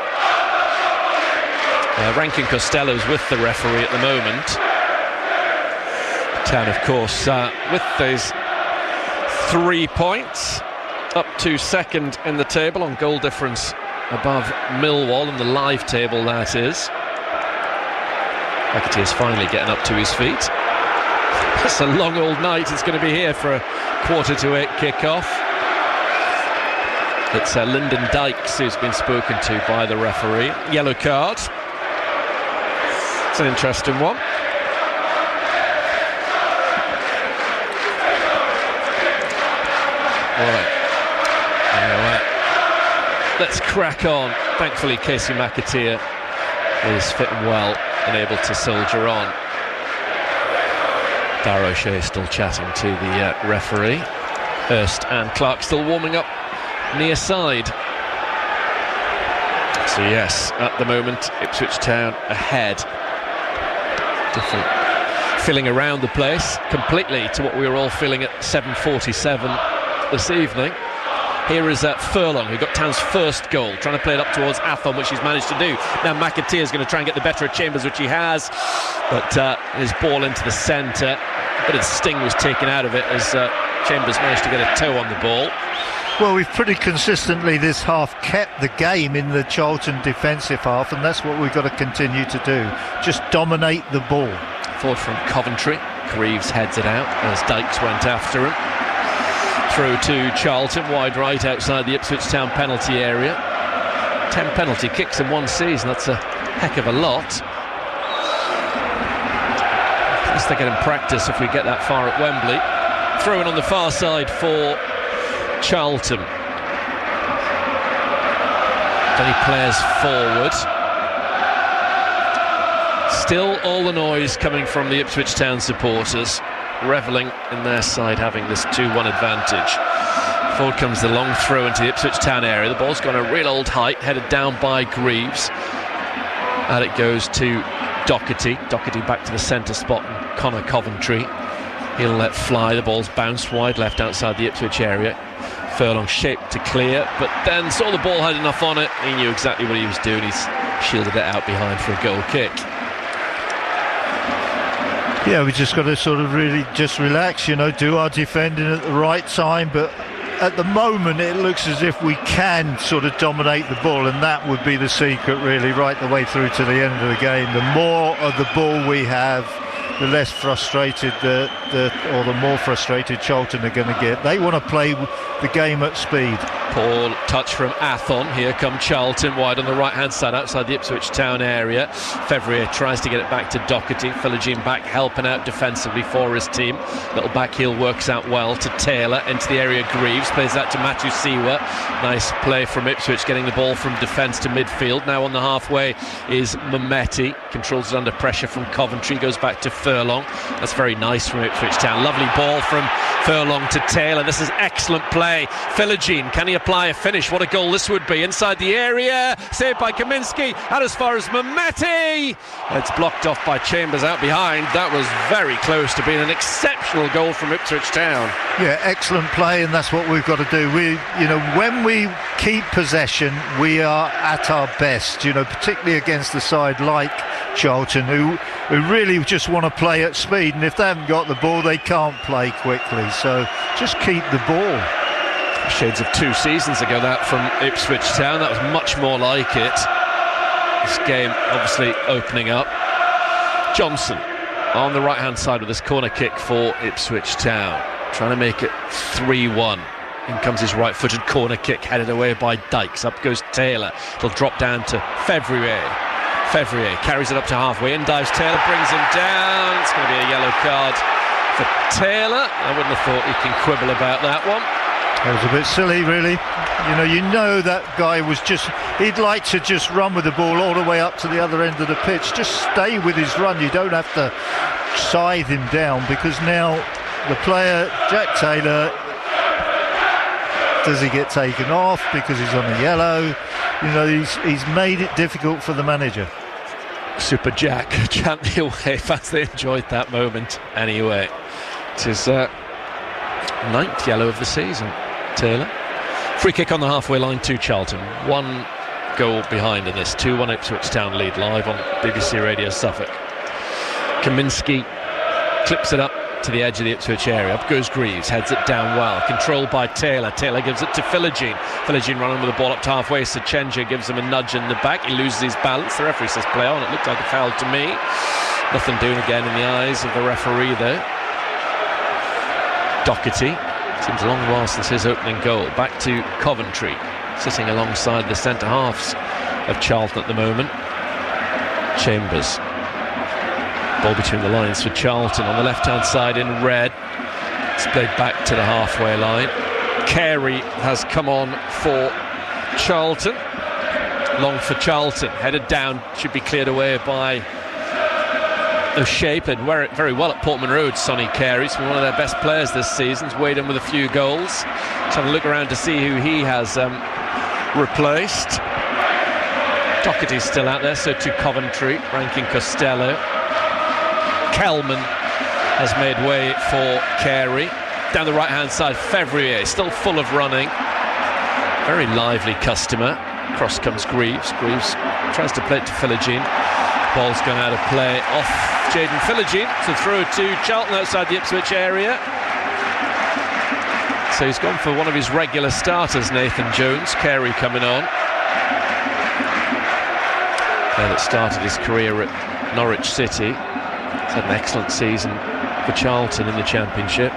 Rankin Costello's with the referee at the moment. Town, of course, with those 3 points, up to second in the table on goal difference above Millwall in the live table, that is. McAteer's finally getting up to his feet. It's a long old night. It's going to be here for a 7:45 kick-off. It's Lyndon Dykes who's been spoken to by the referee. Yellow card. It's an interesting one. Right. Let's crack on. Thankfully, Casey McAteer is fit and well and able to soldier on. Darragh O'Shea still chatting to the referee. Hurst and Clark still warming up near side. So yes, at the moment Ipswich Town ahead. Different feeling around the place completely to what we were all feeling at 7:47 this evening. Here is Furlong, who got Town's first goal, trying to play it up towards Athon, which he's managed to do. Now McAteer is going to try and get the better of Chambers, which he has, but his ball into the centre. A bit of sting was taken out of it as Chambers managed to get a toe on the ball. Well, we've pretty consistently this half kept the game in the Charlton defensive half, and that's what we've got to continue to do. Just dominate the ball. Forward from Coventry, Greaves heads it out as Dykes went after him. Through to Charlton, wide right outside the Ipswich Town penalty area. 10 penalty kicks in one season, that's a heck of a lot. At least they get in practice if we get that far at Wembley. Throw in on the far side for Charlton. Then he plays forward. Still all the noise coming from the Ipswich Town supporters, revelling in their side having this 2-1 advantage. Forward comes the long throw into the Ipswich Town area. The ball's got a real old height, headed down by Greaves. And it goes to Doherty. Doherty back to the centre spot, and Connor Coventry. He'll let fly. The ball's bounced wide left outside the Ipswich area. Furlong shaped to clear, but then saw the ball had enough on it. He knew exactly what he was doing. He's shielded it out behind for a goal kick. Yeah, we just got to sort of really just relax, you know, do our defending at the right time, but at the moment it looks as if we can sort of dominate the ball, and that would be the secret really right the way through to the end of the game. The more of the ball we have, the less frustrated or the more frustrated Charlton are going to get. They want to play the game at speed. Poor touch from Athon. Here come Charlton wide on the right hand side outside the Ipswich Town area. Fevrier tries to get it back to Doherty. Philogene back helping out defensively for his team. Little back heel works out well to Taylor into the area. Greaves plays that to Matthew Siwa. Nice play from Ipswich, getting the ball from defence to midfield. Now on the halfway is Mehmeti. Controls it under pressure from Coventry. Goes back to Furlong. That's very nice from Ipswich Town. Lovely ball from Furlong to Taylor. This is excellent play. Philogene, can he apply a finish? What a goal this would be. Inside the area, saved by Kaminski, out as far as Mehmeti. It's blocked off by Chambers out behind. That was very close to being an exceptional goal from Ipswich Town. Yeah, excellent play, and that's what we've got to do. When we keep possession, we are at our best, particularly against the side like Charlton, who really just want to play at speed, and if they haven't got the ball, they can't play quickly. So just keep the ball. Shades of 2 seasons ago that from Ipswich Town. That was much more like it. This game obviously opening up. Johnson on the right hand side with this corner kick for Ipswich Town, trying to make it 3-1. In comes his right footed corner kick, headed away by Dykes. Up goes Taylor. It'll drop down to Fevrier. Fevrier carries it up to halfway, in dives Taylor, brings him down. It's going to be a yellow card for Taylor. I wouldn't have thought he can quibble about that one. That was a bit silly, really. That guy was he'd like to just run with the ball all the way up to the other end of the pitch. Just stay with his run. You don't have to scythe him down, because now the player, Jack Taylor, does he get taken off because he's on a yellow? He's made it difficult for the manager. Super Jack gently away. Fans, they enjoyed that moment anyway. It is 9th yellow of the season. Taylor. Free kick on the halfway line to Charlton. 1 goal behind in this. 2-1 Ipswich Town lead, live on BBC Radio Suffolk. Kaminski clips it up to the edge of the Ipswich area. Up goes Greaves, heads it down well. Controlled by Taylor. Taylor gives it to Philogene. Philogene running with the ball up to halfway. Sechenja gives him a nudge in the back. He loses his balance. The referee says play on. It looked like a foul to me. Nothing doing again in the eyes of the referee there. Doherty. Seems a long while since his opening goal. Back to Coventry, sitting alongside the centre halves of Charlton at the moment. Chambers. Ball between the lines for Charlton on the left-hand side in red. It's played back to the halfway line. Carey has come on for Charlton. Long for Charlton, headed down, should be cleared away by O'Shea. Played very well at Portman Road, Sonny Carey. He's been one of their best players this season. He's weighed in with a few goals. Let's have a look around to see who he has replaced. Doherty's still out there, so to Coventry, Rankin Costello. Kelman has made way for Carey. Down the right-hand side, Fevrier, still full of running. Very lively customer. Cross comes Greaves. Greaves tries to play it to Philogene. Ball's gone out of play off Jayden Philogene to throw to Charlton outside the Ipswich area. So he's gone for one of his regular starters, Nathan Jones. Carey coming on. Player that started his career at Norwich City. He's had an excellent season for Charlton in the Championship.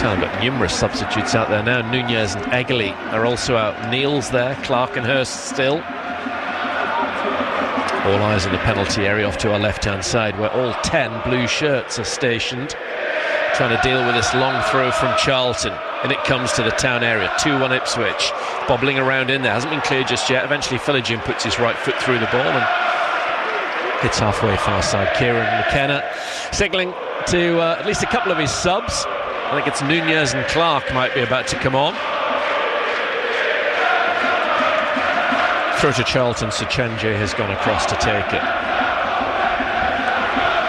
We've got numerous substitutes out there now. Nunez and Eggley are also out. Neal's there, Clark and Hurst still. All eyes on the penalty area off to our left-hand side, where all 10 blue shirts are stationed, trying to deal with this long throw from Charlton. And it comes to the town area. 2-1 Ipswich. Bobbling around in there. Hasn't been cleared just yet. Eventually Philogene puts his right foot through the ball and hits halfway far side. Kieran McKenna signalling to at least a couple of his subs. I think it's Nunez and Clark might be about to come on. Throw to Charlton, Sechenje has gone across to take it.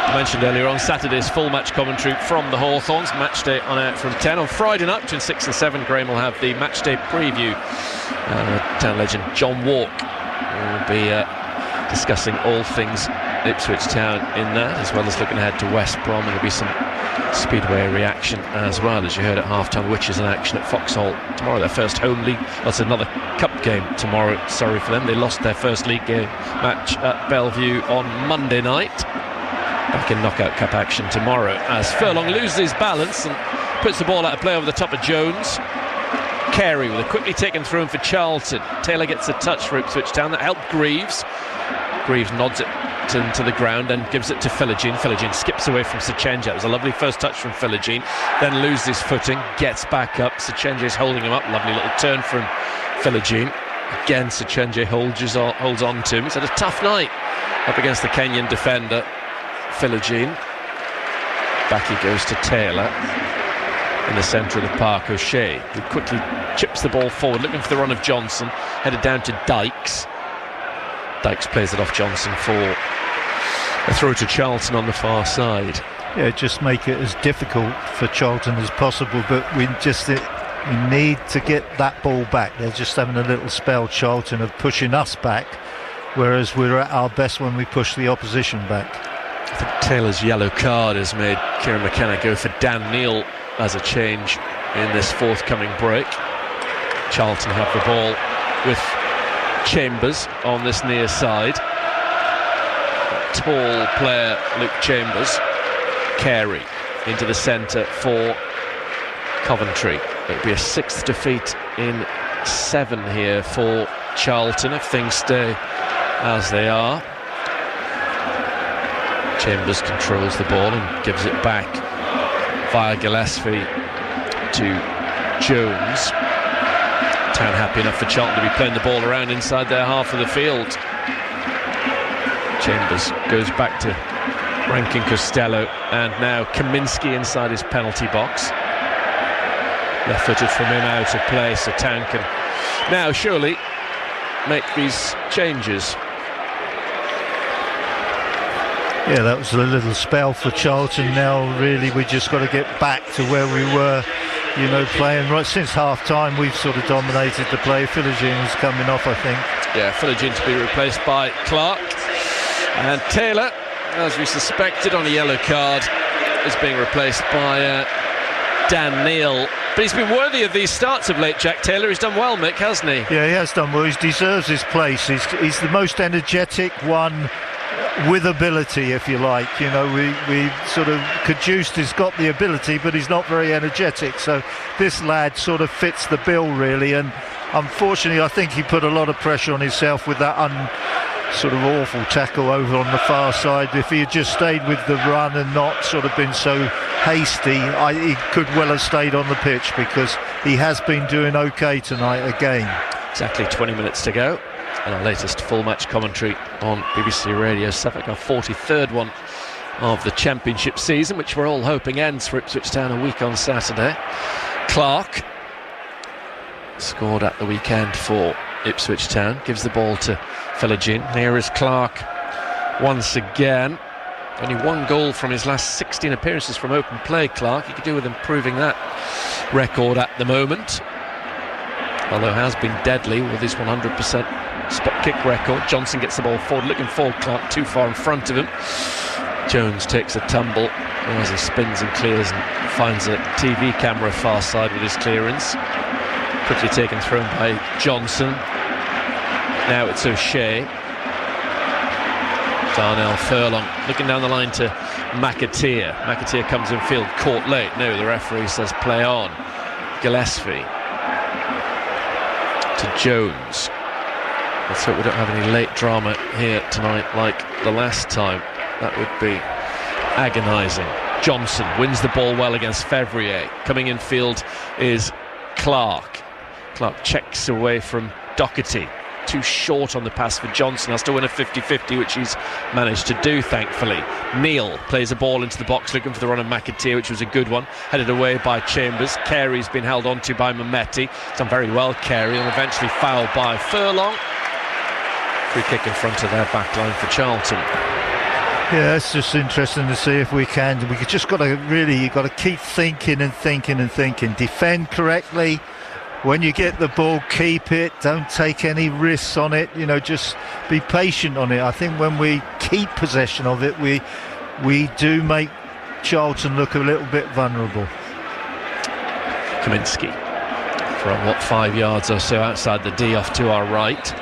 I mentioned earlier on Saturday's full match commentary from the Hawthorns. Match day on air from 10. On Friday night between 6 and 7, Graham will have the match day preview. Town legend John Walk will be discussing all things Ipswich Town in that, as well as looking ahead to West Brom. There'll be some Speedway reaction as well, as you heard at half-time. Witches in action at Foxhall tomorrow, their first home league. That's another cup game tomorrow. Sorry for them, they lost their first league game match at Bellevue on Monday night. Back in knockout cup action tomorrow, as Furlong loses his balance and puts the ball out of play over the top of Jones. Carey with a quickly taken through in for Charlton. Taylor gets a touch for Ipswich Town that helped Greaves. Greaves nods it to the ground and gives it to Philogene. Philogene skips away from Sechenje. It was a lovely first touch from Philogene, then loses footing, gets back up. Sechenje's holding him up. Lovely little turn from Philogene. Again, Sechenje holds on to him. He's had a tough night up against the Kenyan defender, Philogene. Back he goes to Taylor in the centre of the park. O'Shea, who quickly chips the ball forward, looking for the run of Johnson, headed down to Dykes. Dykes plays it off Johnson for a throw to Charlton on the far side. Yeah, just make it as difficult for Charlton as possible, but we need to get that ball back. They're just having a little spell, Charlton, of pushing us back, whereas we're at our best when we push the opposition back. I think Taylor's yellow card has made Kieran McKenna go for Dan Neal as a change in this forthcoming break. Charlton have the ball with Chambers on this near side. Tall player Luke Chambers. Carey into the centre for Coventry. It'll be a 6th defeat in 7 here for Charlton if things stay as they are. Chambers controls the ball and gives it back via Gillespie to Jones. Town happy enough for Charlton to be playing the ball around inside their half of the field. Chambers goes back to Rankin Costello, and now Kaminski inside his penalty box. Left-footed from him out of play, so Town can now surely make these changes. Yeah, that was a little spell for Charlton. Now really we just got to get back to where we were, you know, playing right since half-time. We've sort of dominated the play. Philogene is coming off, I think. Yeah, Philogene to be replaced by Clark. And Taylor, as we suspected, on a yellow card, is being replaced by Dan Neal. But he's been worthy of these starts of late, Jack Taylor. He's done well, Mick, hasn't he? Yeah, he has done well. He deserves his place. He's the most energetic one with ability, if you like. You know, we sort of Cajuste has got the ability, but he's not very energetic. So this lad sort of fits the bill, really. And unfortunately, I think he put a lot of pressure on himself with that sort of awful tackle over on the far side. If he had just stayed with the run and not sort of been so hasty, he could well have stayed on the pitch, because he has been doing okay tonight again. Exactly 20 minutes to go. And our latest full match commentary on BBC Radio Suffolk, our 43rd one of the Championship season, which we're all hoping ends for Ipswich Town a week on Saturday. Clark scored at the weekend for Ipswich Town, gives the ball to Philogene. Here is Clark once again. Only one goal from his last 16 appearances from open play, Clark. He could do with improving that record at the moment, although has been deadly with his 100% spot kick record. Johnson gets the ball forward, looking for Clark, too far in front of him. Jones takes a tumble as he spins and clears and finds a TV camera far side with his clearance. Quickly taken thrown by Johnson. Now it's O'Shea. Darnell Furlong looking down the line to McAteer. McAteer comes in field, caught late. No, the referee says play on. Gillespie to Jones. Let's hope we don't have any late drama here tonight like the last time. That would be agonising. Johnson wins the ball well against Fevrier. Coming in field is Clark. Clark checks away from Doherty. Too short on the pass for Johnson. Has to win a 50-50, which he's managed to do, thankfully. Neal plays a ball into the box, looking for the run of McAteer, which was a good one. Headed away by Chambers. Carey's been held onto by Mehmeti. Done very well, Carey, and eventually fouled by Furlong. Free kick in front of their back line for Charlton. Yeah, it's just interesting to see if we can. You've got to keep thinking and thinking and thinking. Defend correctly. When you get the ball, keep it. Don't take any risks on it. Just be patient on it. I think when we keep possession of it, we do make Charlton look a little bit vulnerable. Kaminsky from 5 yards or so outside the D off to our right.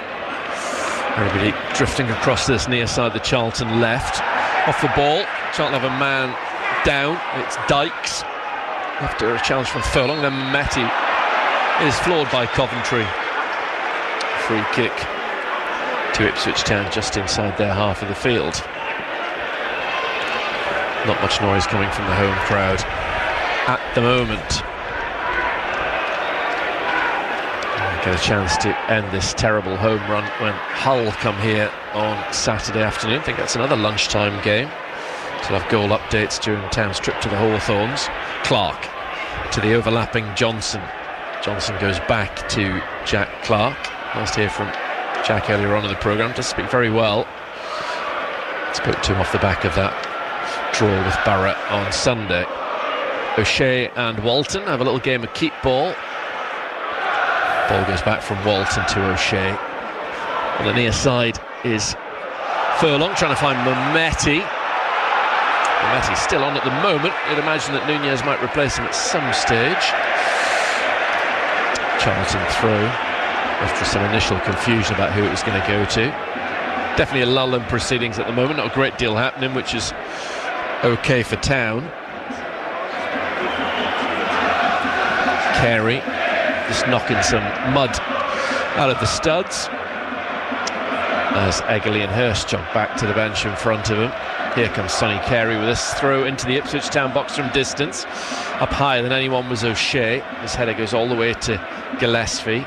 Everybody drifting across this near side, the Charlton left. Off the ball, Charlton have a man down. It's Dykes after a challenge from Furlong. Then Mehmeti is floored by Coventry. Free kick to Ipswich Town just inside their half of the field. Not much noise coming from the home crowd at the moment. Get a chance to end this terrible home run when Hull come here on Saturday afternoon. I think that's another lunchtime game. So we'll have goal updates during Town's trip to the Hawthorns. Clark to the overlapping Johnson. Johnson goes back to Jack Clark. Nice to hear from Jack earlier on in the programme. Does speak very well. Spoke to him off the back of that draw with Barrett on Sunday. O'Shea and Walton have a little game of keep ball. Ball goes back from Walton to O'Shea. On the near side is Furlong trying to find Mehmeti. Mehmeti's still on at the moment. You'd imagine that Nunez might replace him at some stage. Charlton throw after some initial confusion about who it was going to go to. Definitely a lull in proceedings at the moment. Not a great deal happening, which is okay for Town. Carey just knocking some mud out of the studs as Eggerly and Hurst jump back to the bench in front of him. Here comes Sonny Carey with this throw into the Ipswich Town box from distance. Up higher than anyone was O'Shea. His header goes all the way to Gillespie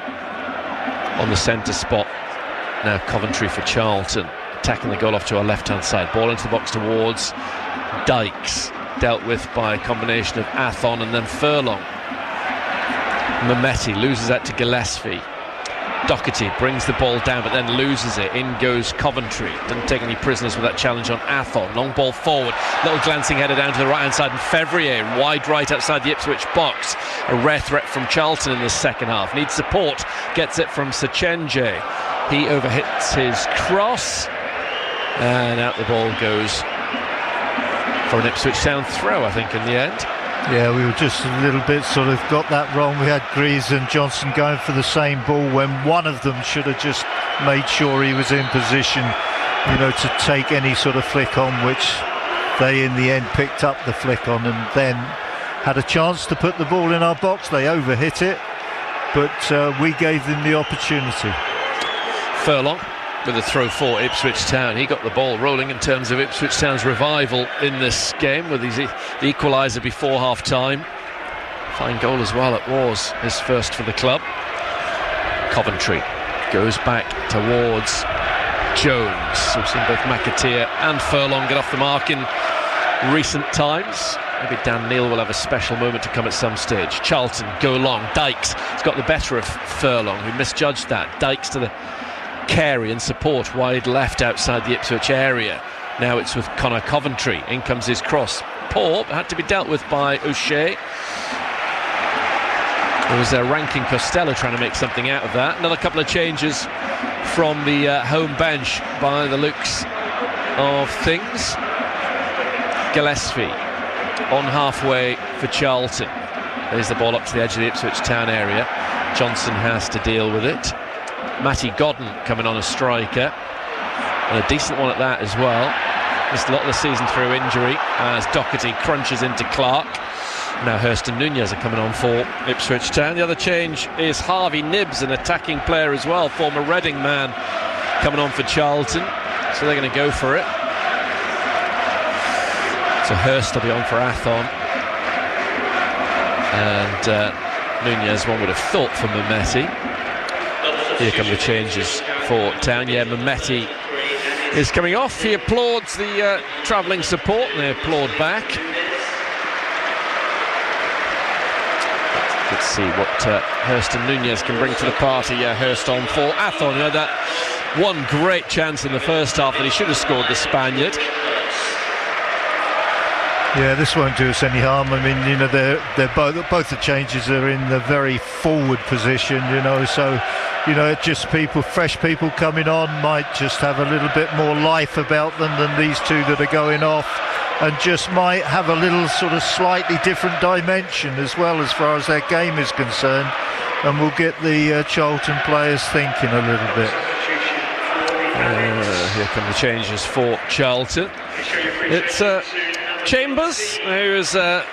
on the centre spot. Now Coventry for Charlton, attacking the goal off to our left-hand side. Ball into the box towards Dykes, dealt with by a combination of Athon and then Furlong. Mehmeti loses that to Gillespie. Doherty brings the ball down but then loses it. In goes Coventry. Doesn't take any prisoners with that challenge on Athon. Long ball forward. Little glancing header down to the right hand side, and Fevrier wide right outside the Ipswich box. A rare threat from Charlton in the second half. Needs support. Gets it from Sechenje. He overhits his cross and out the ball goes for an Ipswich Town throw, I think, in the end. Yeah, we were just a little bit sort of got that wrong. We had Greaves and Johnson going for the same ball when one of them should have just made sure he was in position, to take any sort of flick on, which they in the end picked up the flick on and then had a chance to put the ball in our box. They overhit it, but we gave them the opportunity. Furlong with a throw for Ipswich Town. He got the ball rolling in terms of Ipswich Town's revival in this game with the equaliser before half-time. Fine goal as well, it was his first for the club. Coventry goes back towards Jones. We've seen both McAteer and Furlong get off the mark in recent times. Maybe Dan Neil will have a special moment to come at some stage. Charlton go long. Dykes has got the better of Furlong, who misjudged that. Dykes to the Carey and support wide left outside the Ipswich area. Now it's with Connor Coventry. In comes his cross. Poor, but had to be dealt with by O'Shea. There was Rankin Costello trying to make something out of that. Another couple of changes from the home bench by the looks of things. Gillespie on halfway for Charlton. There's the ball up to the edge of the Ipswich town area. Johnson has to deal with it. Matty Godden coming on a striker, and a decent one at that as well. Missed a lot of the season through injury as Doherty crunches into Clark. Now Hurst and Nunez are coming on for Ipswich Town. The other change is Harvey Nibbs, an attacking player as well, former Reading man, coming on for Charlton. So they're going to go for it. So Hurst will be on for Athon. And Nunez, one would have thought, for Mehmeti. Here come the changes for Town. Yeah, Mehmeti is coming off. He applauds the travelling support, and they applaud back. Let's see what Hurst and Nunez can bring to the party. Yeah, Hurst on for Athon. You know, that one great chance in the first half that he should have scored, the Spaniard. Yeah, this won't do us any harm. I mean, you know, they're both the changes are in the very forward position, you know, so, you know, just fresh people coming on might just have a little bit more life about them than these two that are going off, and just might have a little sort of slightly different dimension as well as far as their game is concerned, and we'll get the Charlton players thinking a little bit. Here come the changes for Charlton. It's Chambers, who is the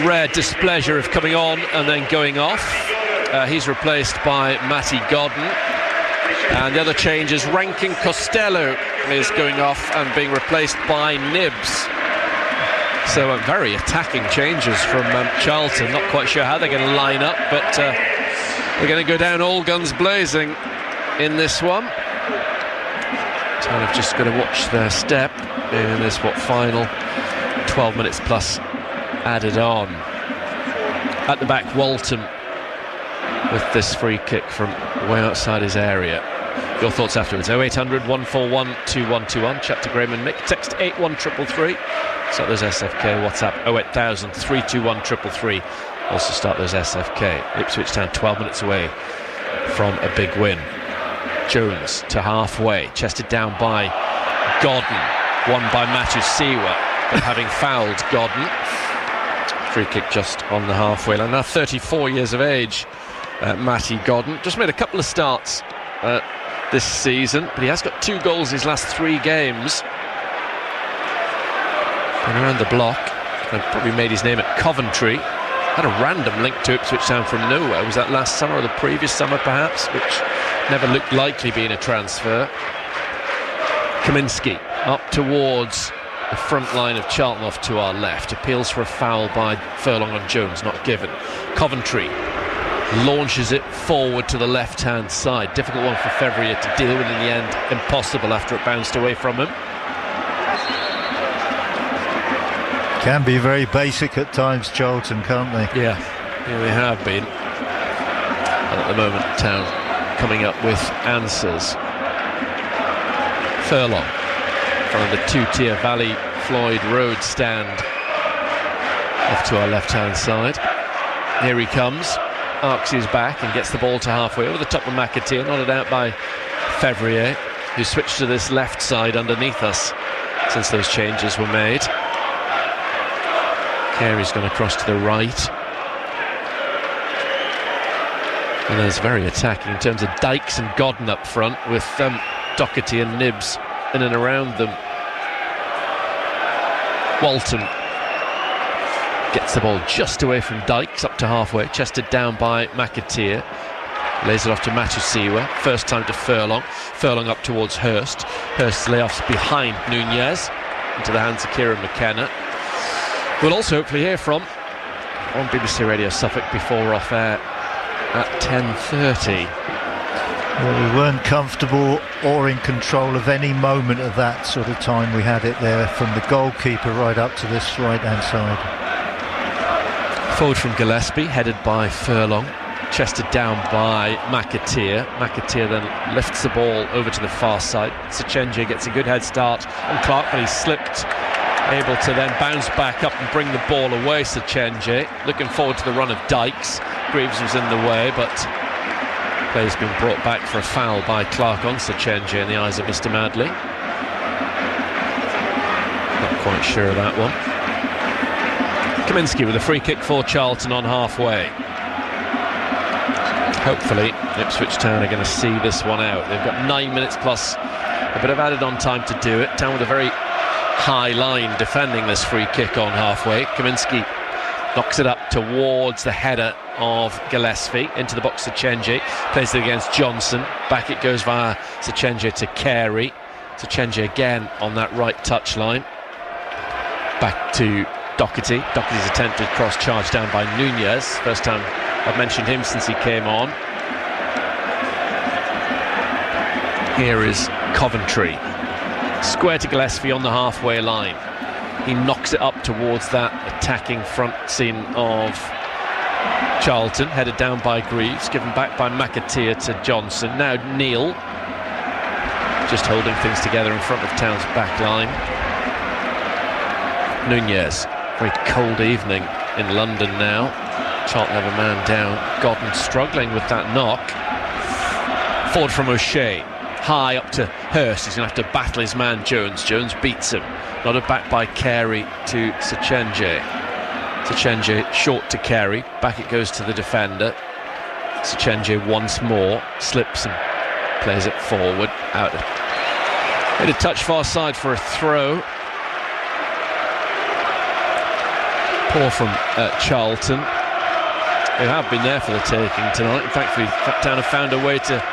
rare displeasure of coming on and then going off. He's replaced by Matty Godden. And the other change is Rankin Costello is going off and being replaced by Nibbs. So very attacking changes from Charlton. Not quite sure how they're going to line up, but they're going to go down all guns blazing in this one. Kind of just going to watch their step in this final 12 minutes plus added on. At the back, Walton with this free kick from way outside his area. Your thoughts afterwards. 0800 141 2121. Chat to Graham and Mick. Text 81333. Start those SFK. WhatsApp 08000 321 333. Also start those SFK. Ipswich Town 12 minutes away from a big win. Jones to halfway, chested down by Godden, won by Matthew Siwa, but having fouled Godden. Free kick just on the halfway line. Now 34 years of age, Matty Godden. Just made a couple of starts this season, but he has got 2 goals in his last 3 games. Been around the block, and probably made his name at Coventry. Had a random link to Ipswich Town from nowhere. Was that last summer or the previous summer perhaps, which never looked likely being a transfer. Kaminski up towards the front line of Charlton off to our left. Appeals for a foul by Furlong on Jones, not given. Coventry launches it forward to the left hand side. Difficult one for Fevrier to deal with in the end. Impossible after it bounced away from him. Can be very basic at times, Charlton, can't they? Yeah, they have been. And at the moment, Town coming up with answers. Furlong from the 2-tier Valley Floyd Road stand off to our left hand side. Here he comes, arcs his back and gets the ball to halfway over the top of McAteer, nodded out by Fevrier, who switched to this left side underneath us since those changes were made. Carey's gone across to the right. And there's very attacking in terms of Dykes and Godden up front, with Doherty and Nibbs in and around them. Walton gets the ball just away from Dykes, up to halfway, chested down by McAteer. Lays it off to Matusiwa, first time to Furlong. Furlong up towards Hurst. Hurst's layoffs behind Nunez, into the hands of Kieran McKenna. We'll also hopefully hear from, on BBC Radio Suffolk before off air, at 10:30. Well, we weren't comfortable or in control of any moment of that sort of time. We had it there from the goalkeeper right up to this right-hand side. Forward from Gillespie, headed by Furlong, chested down by McAteer. McAteer then lifts the ball over to the far side. Sechenje gets a good head start on Clark, but he slipped, able to then bounce back up and bring the ball away. Sechenje looking forward to the run of Dykes. Greaves was in the way, but play's been brought back for a foul by Clark on Sechenje in the eyes of Mr. Madley. Not quite sure of that one. Kaminsky with a free kick for Charlton on halfway. Hopefully Ipswich Town are going to see this one out. They've got 9 minutes plus a bit of added on time to do it. Town with a very high line defending this free kick on halfway. Kaminsky knocks it up towards the header of Gillespie into the box. Sechenje plays it against Johnson. Back it goes via Sechenje to Carey. Sechenje again on that right touchline. Back to Doherty. Doherty's attempted cross charge down by Nunez. First time I've mentioned him since he came on. Here is Coventry. Square to Gillespie on the halfway line. He knocks it up towards that attacking front scene of Charlton, headed down by Greaves, given back by McAteer to Johnson. Now Neal just holding things together in front of Town's back line. Nunez, very cold evening in London now. Charlton have a man down. Godden struggling with that knock. Forward from O'Shea, high up to Hurst. He's going to have to battle his man Jones. Jones beats him. Nodded back by Carey to Sechenje. Sechenje short to Carey. Back it goes to the defender. Sechenje once more slips and plays it forward. Out. Hit a touch far side for a throw. Poor from Charlton, who have been there for the taking tonight. In fact, Town have found a way to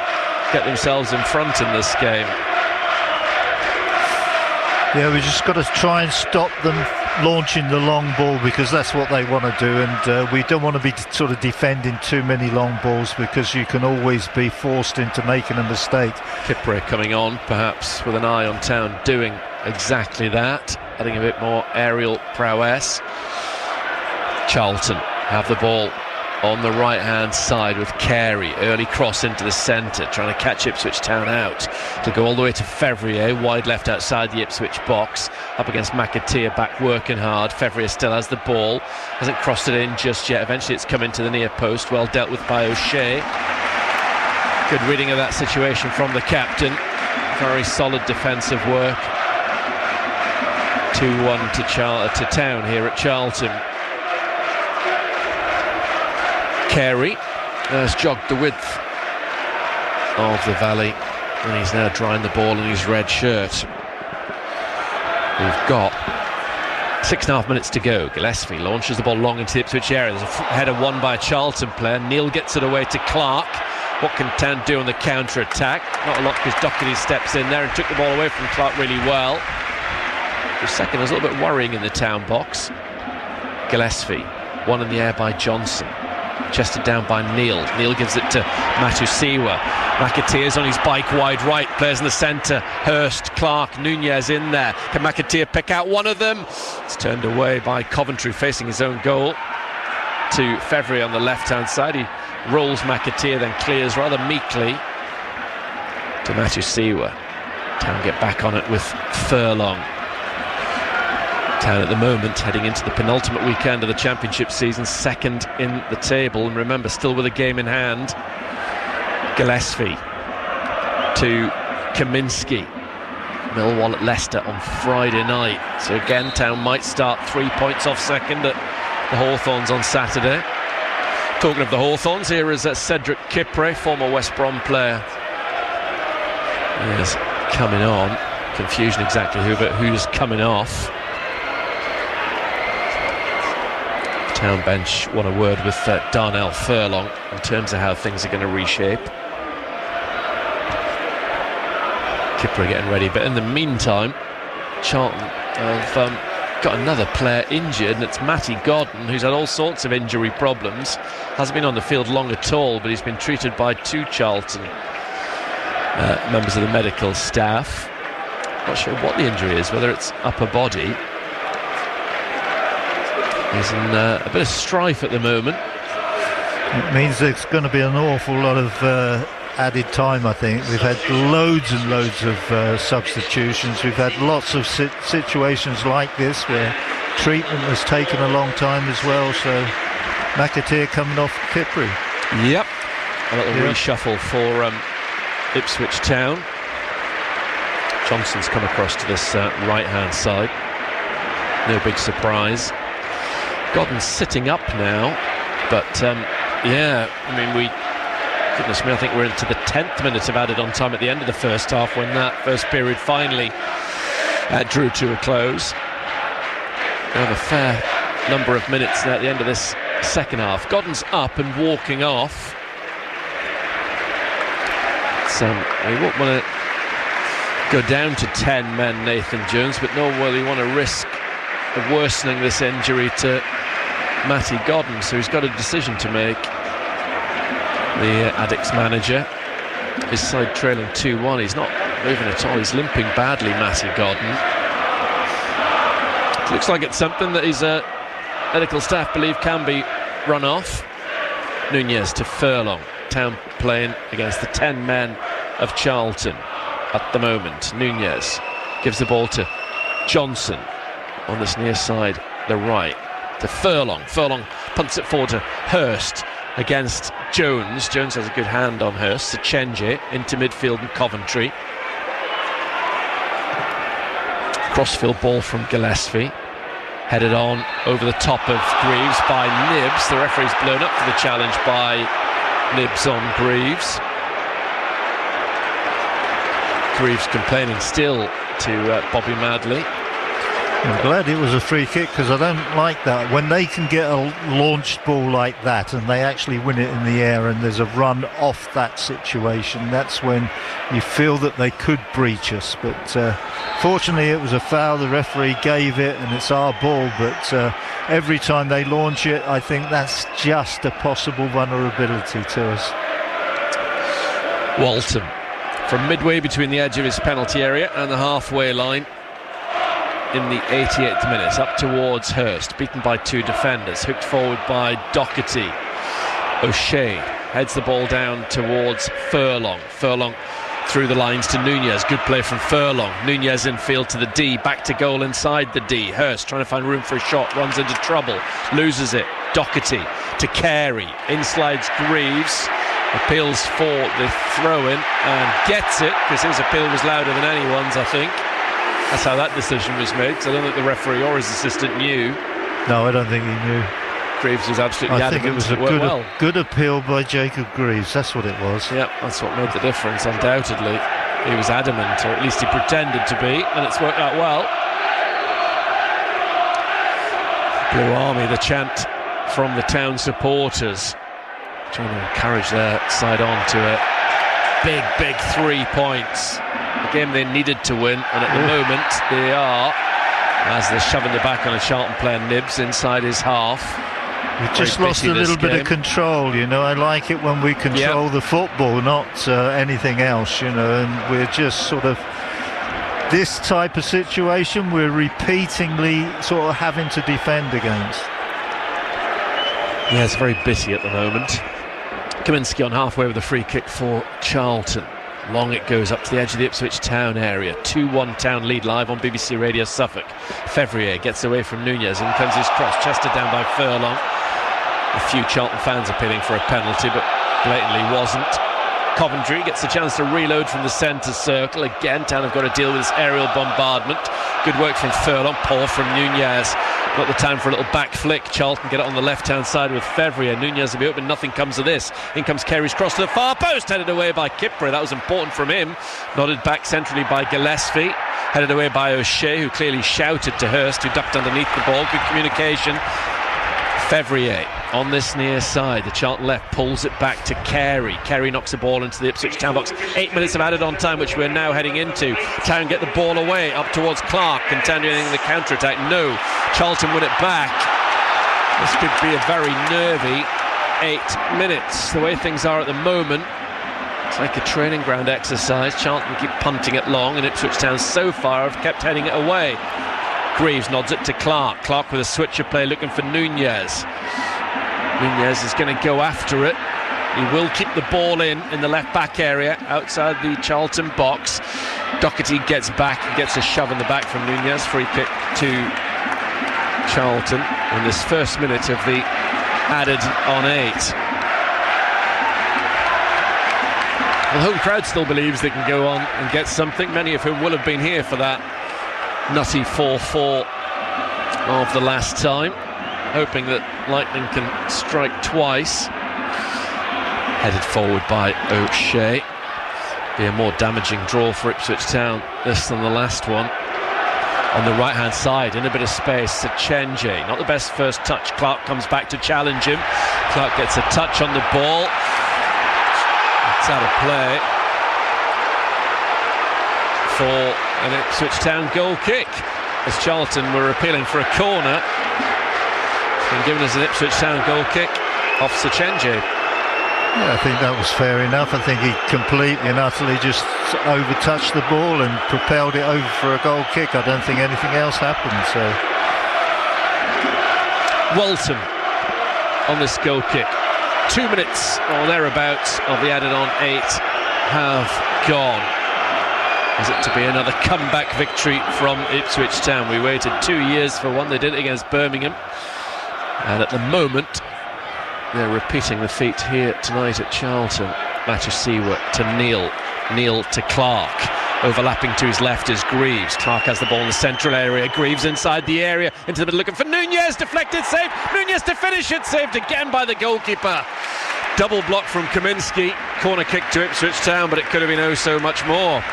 get themselves in front in this game. Yeah, we just got to try and stop them launching the long ball, because that's what they want to do, and we don't want to be sort of defending too many long balls, because you can always be forced into making a mistake. Kipre coming on, perhaps with an eye on Town doing exactly that, adding a bit more aerial prowess. Charlton have the ball on the right hand side with Carey. Early cross into the centre, trying to catch Ipswich Town out. To go all the way to Fevrier, wide left outside the Ipswich box, up against McAteer, back working hard. Fevrier still has the ball, hasn't crossed it in just yet. Eventually it's come into the near post, well dealt with by O'Shea. Good reading of that situation from the captain. Very solid defensive work. 2-1 to Town here at Charlton. Carey has jogged the width of the valley, and he's now drying the ball in his red shirt. We've got 6.5 minutes to go. Gillespie launches the ball long into the Ipswich area. There's a header won by a Charlton player. Neal gets it away to Clark. What can Town do on the counter-attack? Not a lot, because Doherty steps in there and took the ball away from Clark really well. The second was a little bit worrying in the Town box. Gillespie, one in the air by Johnson. Chested down by Neal. Neal gives it to Matusiwa. McAteer's on his bike wide right. Players in the centre. Hurst, Clark, Nunez in there. Can McAteer pick out one of them? It's turned away by Coventry, facing his own goal. To Fevrier on the left-hand side. He rolls McAteer, then clears rather meekly to Matusiwa. Town get back on it with Furlong. Town at the moment heading into the penultimate weekend of the Championship season, second in the table, and remember, still with a game in hand. Gillespie to Kaminsky. Millwall at Leicester on Friday night, so again Town might start 3 points off second at the Hawthorns on Saturday. Talking of the Hawthorns, here is Cedric Kipre, former West Brom player. He is coming on. Confusion exactly who, but who's coming off. Town bench want a word with Darnell Furlong in terms of how things are going to reshape. Kipre getting ready, but in the meantime Charlton have got another player injured, and it's Matty Godden, who's had all sorts of injury problems. Hasn't been on the field long at all, but he's been treated by 2 Charlton members of the medical staff. Not sure what the injury is, whether it's upper body. He's in a bit of strife at the moment. It means there's going to be an awful lot of added time, I think. We've had loads and loads of substitutions. We've had lots of situations like this where treatment has taken a long time as well. So McAteer coming off Kipri. Yep. A little reshuffle for Ipswich Town. Johnson's come across to this right-hand side. No big surprise. Godden's sitting up now, but yeah, I mean, goodness me, I think we're into the 10th minute of added on time at the end of the first half, when that first period finally drew to a close. We have a fair number of minutes now at the end of this second half. Godden's up and walking off. So we won't want to go down to 10 men, Nathan Jones, but nor will he want to risk of worsening this injury to Matty Godden, so he's got a decision to make. The Addicts manager, his side trailing 2-1. He's not moving at all. He's limping badly, Matty Godden. Looks like it's something that his medical staff believe can be run off. Nunez to Furlong. Town playing against the 10 men of Charlton at the moment. Nunez gives the ball to Johnson on this near side, the right, to Furlong. Furlong punts it forward to Hurst against Jones. Jones has a good hand on Hurst to change it into midfield and Coventry. Crossfield ball from Gillespie, headed on over the top of Greaves by Nibbs. The referee's blown up for the challenge by Nibbs on Greaves. Greaves complaining still to Bobby Madley. I'm glad it was a free kick, because I don't like that. When they can get a launched ball like that and they actually win it in the air and there's a run off that situation, that's when you feel that they could breach us. But fortunately it was a foul. The referee gave it and it's our ball, but every time they launch it, I think that's just a possible vulnerability to us. Walton from midway between the edge of his penalty area and the halfway line in the 88th minute, up towards Hurst, beaten by 2 defenders, hooked forward by Doherty. O'Shea heads the ball down towards Furlong. Furlong through the lines to Nunez. Good play from Furlong. Nunez infield to the D, back to goal inside the D. Hurst trying to find room for a shot, runs into trouble, loses it. Doherty to Carey, in slides Greaves, appeals for the throw-in and gets it, because his appeal was louder than anyone's, I think. That's how that decision was made, so I don't think the referee or his assistant knew. No, I don't think he knew. Greaves was absolutely adamant. I think it was a good appeal by Jacob Greaves, that's what it was. Yeah, that's what made the difference, undoubtedly. He was adamant, or at least he pretended to be, and it's worked out well. Blue Army, the chant from the town supporters, trying to encourage their side on to a big 3 points. A game they needed to win, and at the moment they are, as they're shoving the back on a Charlton player, Nibbs, inside his half. We've just lost a little bit of control, you know. I like it when we control the football, not anything else, you know, and we're just sort of, this type of situation we're repeatedly sort of having to defend against. Yeah, it's very bitty at the moment. Kaminski on halfway with a free kick for Charlton. Long it goes up to the edge of the Ipswich Town area. 2-1 Town lead live on BBC Radio Suffolk. Fevrier gets away from Nunez. In comes his cross, chested down by Furlong. A few Charlton fans appealing for a penalty, but blatantly wasn't. Coventry gets a chance to reload from the centre circle. Again, Town have got to deal with this aerial bombardment. Good work from Furlong, poor from Nunez. Not the time for a little back flick. Charlton get it on the left-hand side with Fevrier. Nunez will be open, nothing comes of this. In comes Carey's cross to the far post, headed away by Kipre. That was important from him. Nodded back centrally by Gillespie. Headed away by O'Shea, who clearly shouted to Hurst, who ducked underneath the ball. Good communication. Fevrier on this near side. The Charlton left pulls it back to Carey. Carey knocks the ball into the Ipswich Town box. 8 minutes of added on time, which we're now heading into. Town get the ball away up towards Clark. Can Town do anything in the counter-attack? No. Charlton win it back. This could be a very nervy 8 minutes. The way things are at the moment, it's like a training ground exercise. Charlton keep punting it long, and Ipswich Town so far have kept heading it away. Greaves nods it to Clark. Clark with a switch of play looking for Nunez. Nunez is going to go after it. He will keep the ball in the left back area outside the Charlton box. Doherty gets back and gets a shove in the back from Nunez. Free kick to Charlton in this first minute of the added on 8. The home crowd still believes they can go on and get something, many of whom will have been here for that nutty 4-4 of the last time, hoping that Lightning can strike twice. Headed forward by O'Shea. Be a more damaging draw for Ipswich Town this than the last one. On the right hand side, in a bit of space, Sechenje, not the best first touch. Clark comes back to challenge him. Clark gets a touch on the ball. It's out of play for an Ipswich Town goal kick, as Charlton were appealing for a corner. It's been given as an Ipswich Town goal kick off Sechenje. Yeah, I think that was fair enough. I think he completely and utterly just overtouched the ball and propelled it over for a goal kick. I don't think anything else happened. So Walton on this goal kick. 2 minutes or thereabouts of the added on 8 have gone. Is it to be another comeback victory from Ipswich Town? We waited 2 years for one. They did it against Birmingham, and at the moment they're repeating the feat here tonight at Charlton. Matthew to Neil. Neil to Clark. Overlapping to his left is Greaves. Clark has the ball in the central area. Greaves inside the area, into the middle, looking for Nunez. Deflected, saved. Nunez to finish it, saved again by the goalkeeper. Double block from Kaminski. Corner kick to Ipswich Town, but it could have been oh so much more.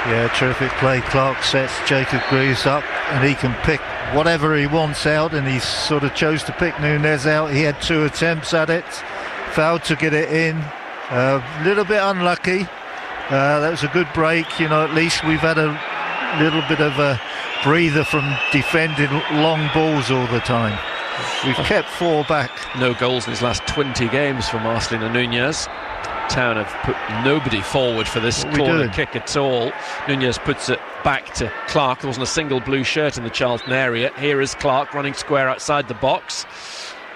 Yeah, terrific play. Clark sets Jacob Greaves up, and he can pick whatever he wants out, and he sort of chose to pick Nunez out. He had 2 attempts at it, failed to get it in. A little bit unlucky. That was a good break. You know, at least we've had a little bit of a breather from defending long balls all the time. We've kept 4 back. No goals in his last 20 games for Marcelino Nunez. Town have put nobody forward for this corner kick at all. Nunez puts it back to Clark. There wasn't a single blue shirt in the Charlton area. Here is Clark running square outside the box.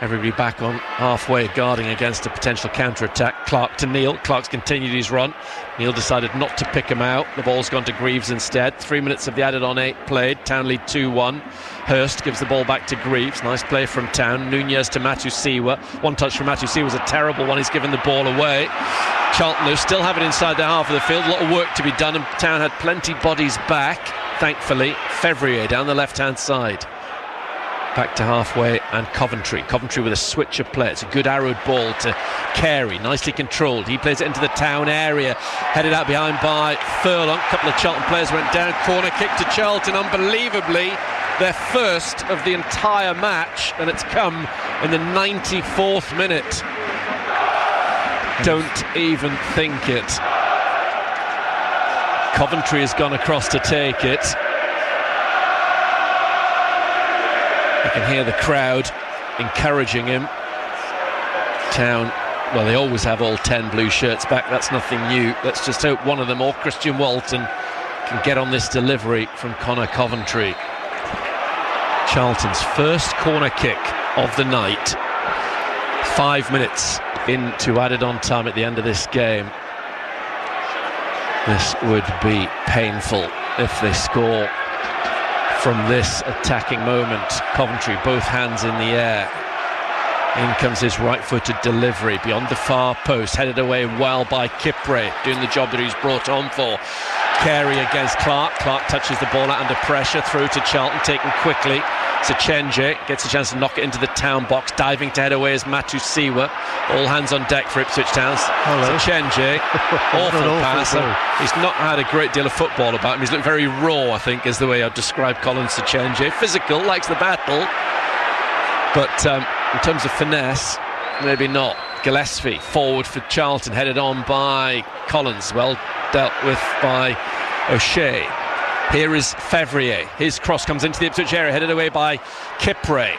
Everybody back on halfway, guarding against a potential counter-attack. Clark to Neil. Clark's continued his run. Neil decided not to pick him out. The ball's gone to Greaves instead. 3 minutes of the added on 8 played. Town lead 2-1. Hurst gives the ball back to Greaves. Nice play from Town. Nunez to Matthew Siwa. One touch from Matthew Siwa was a terrible one. He's given the ball away. Charlton, though, still have it inside their half of the field. A lot of work to be done, and Town had plenty bodies back, thankfully. Fevrier down the left-hand side. Back to halfway, and Coventry with a switch of play. It's a good arrowed ball to Carey, nicely controlled. He plays it into the Town area, headed out behind by Furlong. A couple of Charlton players went down. Corner kick to Charlton, unbelievably their first of the entire match, and it's come in the 94th minute. Don't even think it. Coventry has gone across to take it. You can hear the crowd encouraging him. Town, well, they always have all 10 blue shirts back. That's nothing new. Let's just hope one of them, or Christian Walton, can get on this delivery from Connor Coventry. Charlton's first corner kick of the night. 5 minutes into added on time at the end of this game. This would be painful if they score from this attacking moment. Coventry, both hands in the air. In comes his right-footed delivery beyond the far post, headed away well by Kipre, doing the job that he's brought on for. Carey against Clark. Clark touches the ball out under pressure, through to Charlton, taken quickly. Sechenje gets a chance to knock it into the Town box. Diving to head away is Matthew Siwa. All hands on deck for Ipswich Town. Sechenje, awful pass. He's not had a great deal of football about him. He's looked very raw, I think, is the way I'd describe Colin Sechenje. Physical, likes the battle, but in terms of finesse, maybe not. Gillespie forward for Charlton, headed on by Collins, well dealt with by O'Shea. Here is Fevrier. His cross comes into the Ipswich area, headed away by Kipre.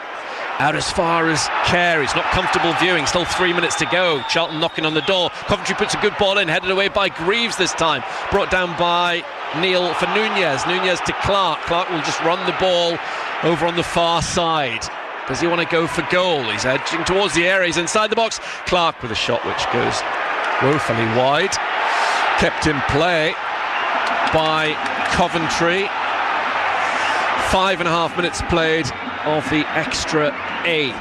Out as far as Carey. It's not comfortable viewing. Still 3 minutes to go. Charlton knocking on the door. Coventry puts a good ball in, headed away by Greaves this time. Brought down by Neil for Nunez. Nunez to Clark. Clark will just run the ball over on the far side. Does he want to go for goal? He's edging towards the area. He's inside the box. Clark with a shot which goes woefully wide. Kept in play by Coventry. 5.5 minutes played of the extra 8.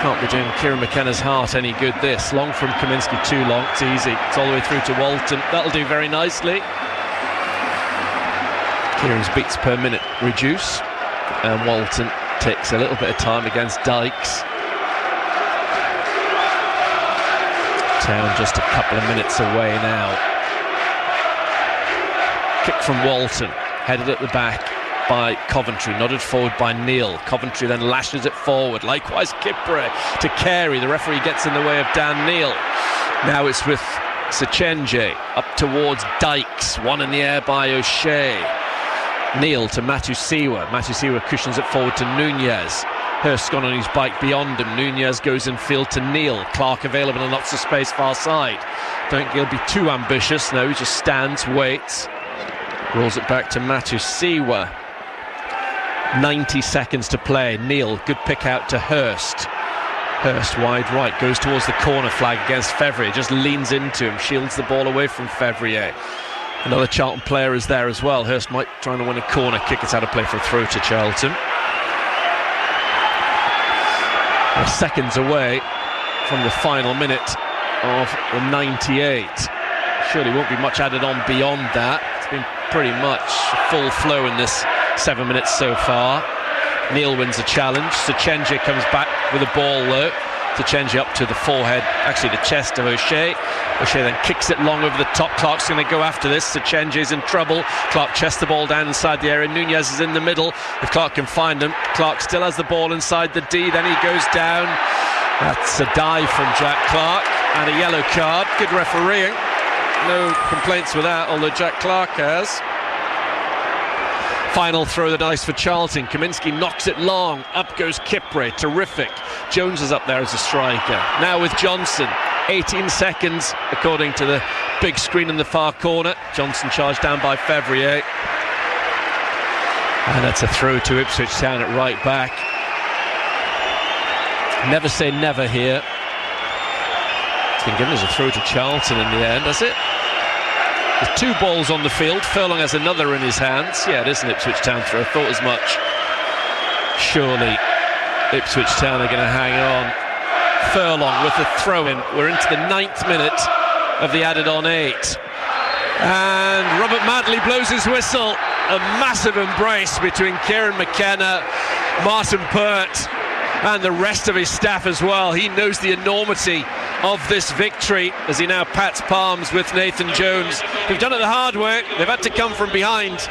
Can't be doing Kieran McKenna's heart any good this. Long from Kaminsky, too long. It's easy. It's all the way through to Walton. That'll do very nicely. Kieran's beats per minute reduce, and Walton takes a little bit of time against Dykes. Town just a couple of minutes away now. Kick from Walton, headed at the back by Coventry, nodded forward by Neil. Coventry then lashes it forward. Likewise Kipre to Carey. The referee gets in the way of Dan Neil. Now it's with Sechenje up towards Dykes. One in the air by O'Shea. Neil to Matusiwa. Matusiwa cushions it forward to Nunez. Hurst's gone on his bike beyond him. Nunez goes in field to Neil. Clark available and lots of space far side. Don't think he'll be too ambitious. No, he just stands, waits. Rolls it back to Matusiwa. 90 seconds to play. Neil, good pick out to Hurst. Hurst wide right, goes towards the corner flag against Fevrier, just leans into him, shields the ball away from Fevrier. Another Charlton player is there as well. Hurst might try to win a corner kick. It's out of play for a throw to Charlton. We're seconds away from the final minute of the 98. Surely won't be much added on beyond that. It's been pretty much full flow in this 7 minutes so far. Neil wins a challenge. Sechenje comes back with a ball though. Sechenje up to the forehead, actually the chest of O'Shea. O'Shea then kicks it long over the top. Clark's going to go after this. Sechenje's in trouble. Clark chests the ball down inside the area. Nunez is in the middle. If Clark can find him. Clark still has the ball inside the D. Then he goes down. That's a dive from Jack Clark and a yellow card. Good refereeing. No complaints with that, although Jack Clark has. Final throw of the dice for Charlton. Kaminsky knocks it long. Up goes Kipre. Terrific. Jones is up there as a striker. Now with Johnson. 18 seconds, according to the big screen in the far corner. Johnson charged down by Fevrier. And that's a throw to Ipswich Town at right back. Never say never here. It's been given as a throw to Charlton in the end, has it? With 2 balls on the field. Furlong has another in his hands. Yeah, it is an Ipswich Town throw. I thought as much. Surely Ipswich Town are going to hang on. Furlong with the throw-in. We're into the 9th minute of the added-on 8. And Robert Madley blows his whistle. A massive embrace between Kieran McKenna, Martin Pert, and the rest of his staff as well. He knows the enormity of this victory as he now pats palms with Nathan Jones. They've done it the hard way. They've had to come from behind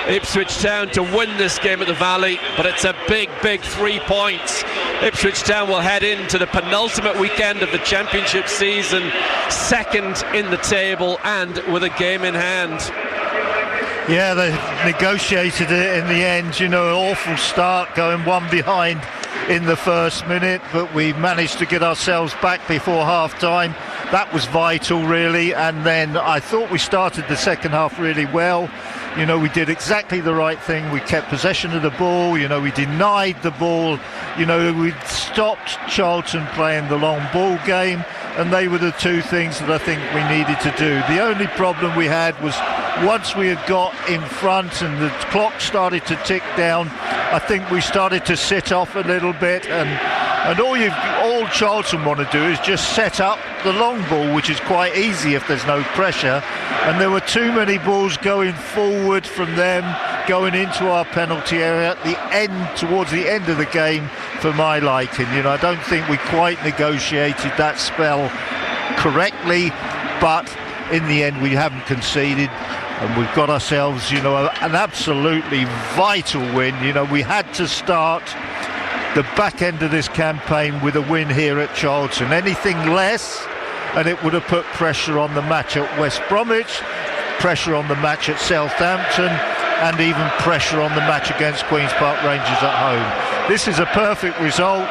Ipswich Town to win this game at the Valley, but it's a big, big 3 points. Ipswich Town will head into the penultimate weekend of the championship season, second in the table and with a game in hand. Yeah, they negotiated it in the end. You know, an awful start going one behind in the first minute, but we managed to get ourselves back before half-time. That was vital, really, and then I thought we started the second half really well. You know, we did exactly the right thing. We kept possession of the ball. You know, we denied the ball. You know, we stopped Charlton playing the long ball game, and they were the 2 things that I think we needed to do. The only problem we had was once we had got in front and the clock started to tick down, I think we started to sit off a little bit, and all Charlton want to do is just set up the long ball, which is quite easy if there's no pressure. And there were too many balls going forward from them, going into our penalty area at the end, towards the end of the game, for my liking. You know, I don't think we quite negotiated that spell correctly, but in the end we haven't conceded. And we've got ourselves, you know, an absolutely vital win. You know, we had to start the back end of this campaign with a win here at Charlton. Anything less and it would have put pressure on the match at West Bromwich, pressure on the match at Southampton, and even pressure on the match against Queen's Park Rangers at home. This is a perfect result.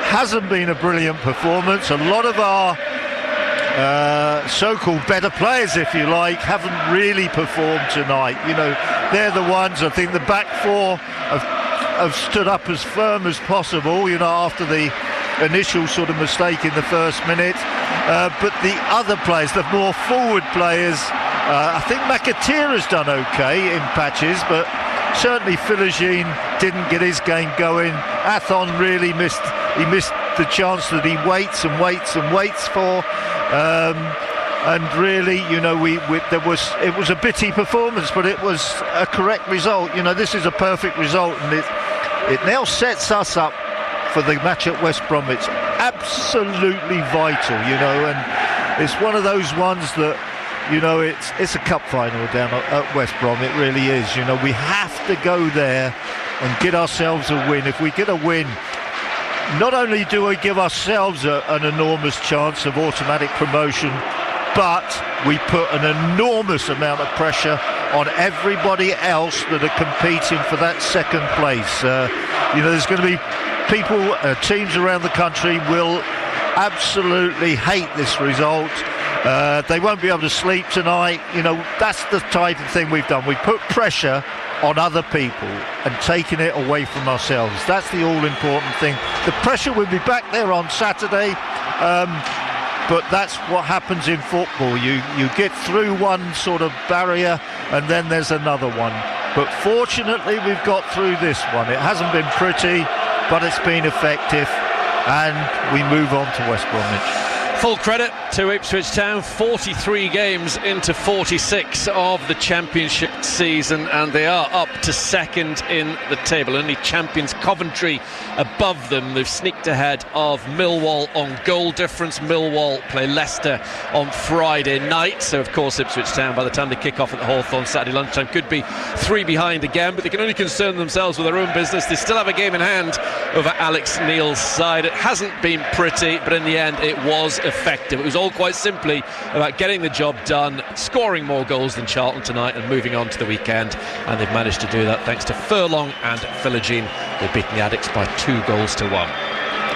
Hasn't been a brilliant performance. A lot of our so-called better players, if you like, haven't really performed tonight. You know, they're the ones, I think the back four have stood up as firm as possible, you know, after the initial sort of mistake in the first minute. But the other players, the more forward players, I think McAteer has done okay in patches, but certainly Philogene didn't get his game going. Athon really missed the chance that he waits and waits and waits for. And really, you know, it was a bitty performance, but it was a correct result. You know, this is a perfect result, and it now sets us up for the match at West Bromwich. Absolutely vital, you know, and it's one of those ones that, you know, it's a cup final down at West Brom. It really is. You know, we have to go there and get ourselves a win. If we get a win, not only do we give ourselves an enormous chance of automatic promotion, but we put an enormous amount of pressure on everybody else that are competing for that second place. You know, there's going to be people, teams around the country will absolutely hate this result. They won't be able to sleep tonight. You know, that's the type of thing we've done. We put pressure on other people and taking it away from ourselves. That's the all-important thing. The pressure will be back there on Saturday, but that's what happens in football. You get through one sort of barrier and then there's another one. But fortunately we've got through this one. It hasn't been pretty, but it's been effective, and we move on to West Bromwich. Full credit to Ipswich Town, 43 games into 46 of the Championship season, and they are up to second in the table. Only champions Coventry above them. They've sneaked ahead of Millwall on goal difference. Millwall play Leicester on Friday night, so of course Ipswich Town, by the time they kick off at the Hawthorn Saturday lunchtime, could be 3 behind again, but they can only concern themselves with their own business. They still have a game in hand over Alex Neil's side. It hasn't been pretty, but in the end it was effective. It was all quite simply about getting the job done, scoring more goals than Charlton tonight and moving on to the weekend, and they've managed to do that thanks to Furlong and Philogene. They've beaten the Addicts by 2 goals to 1.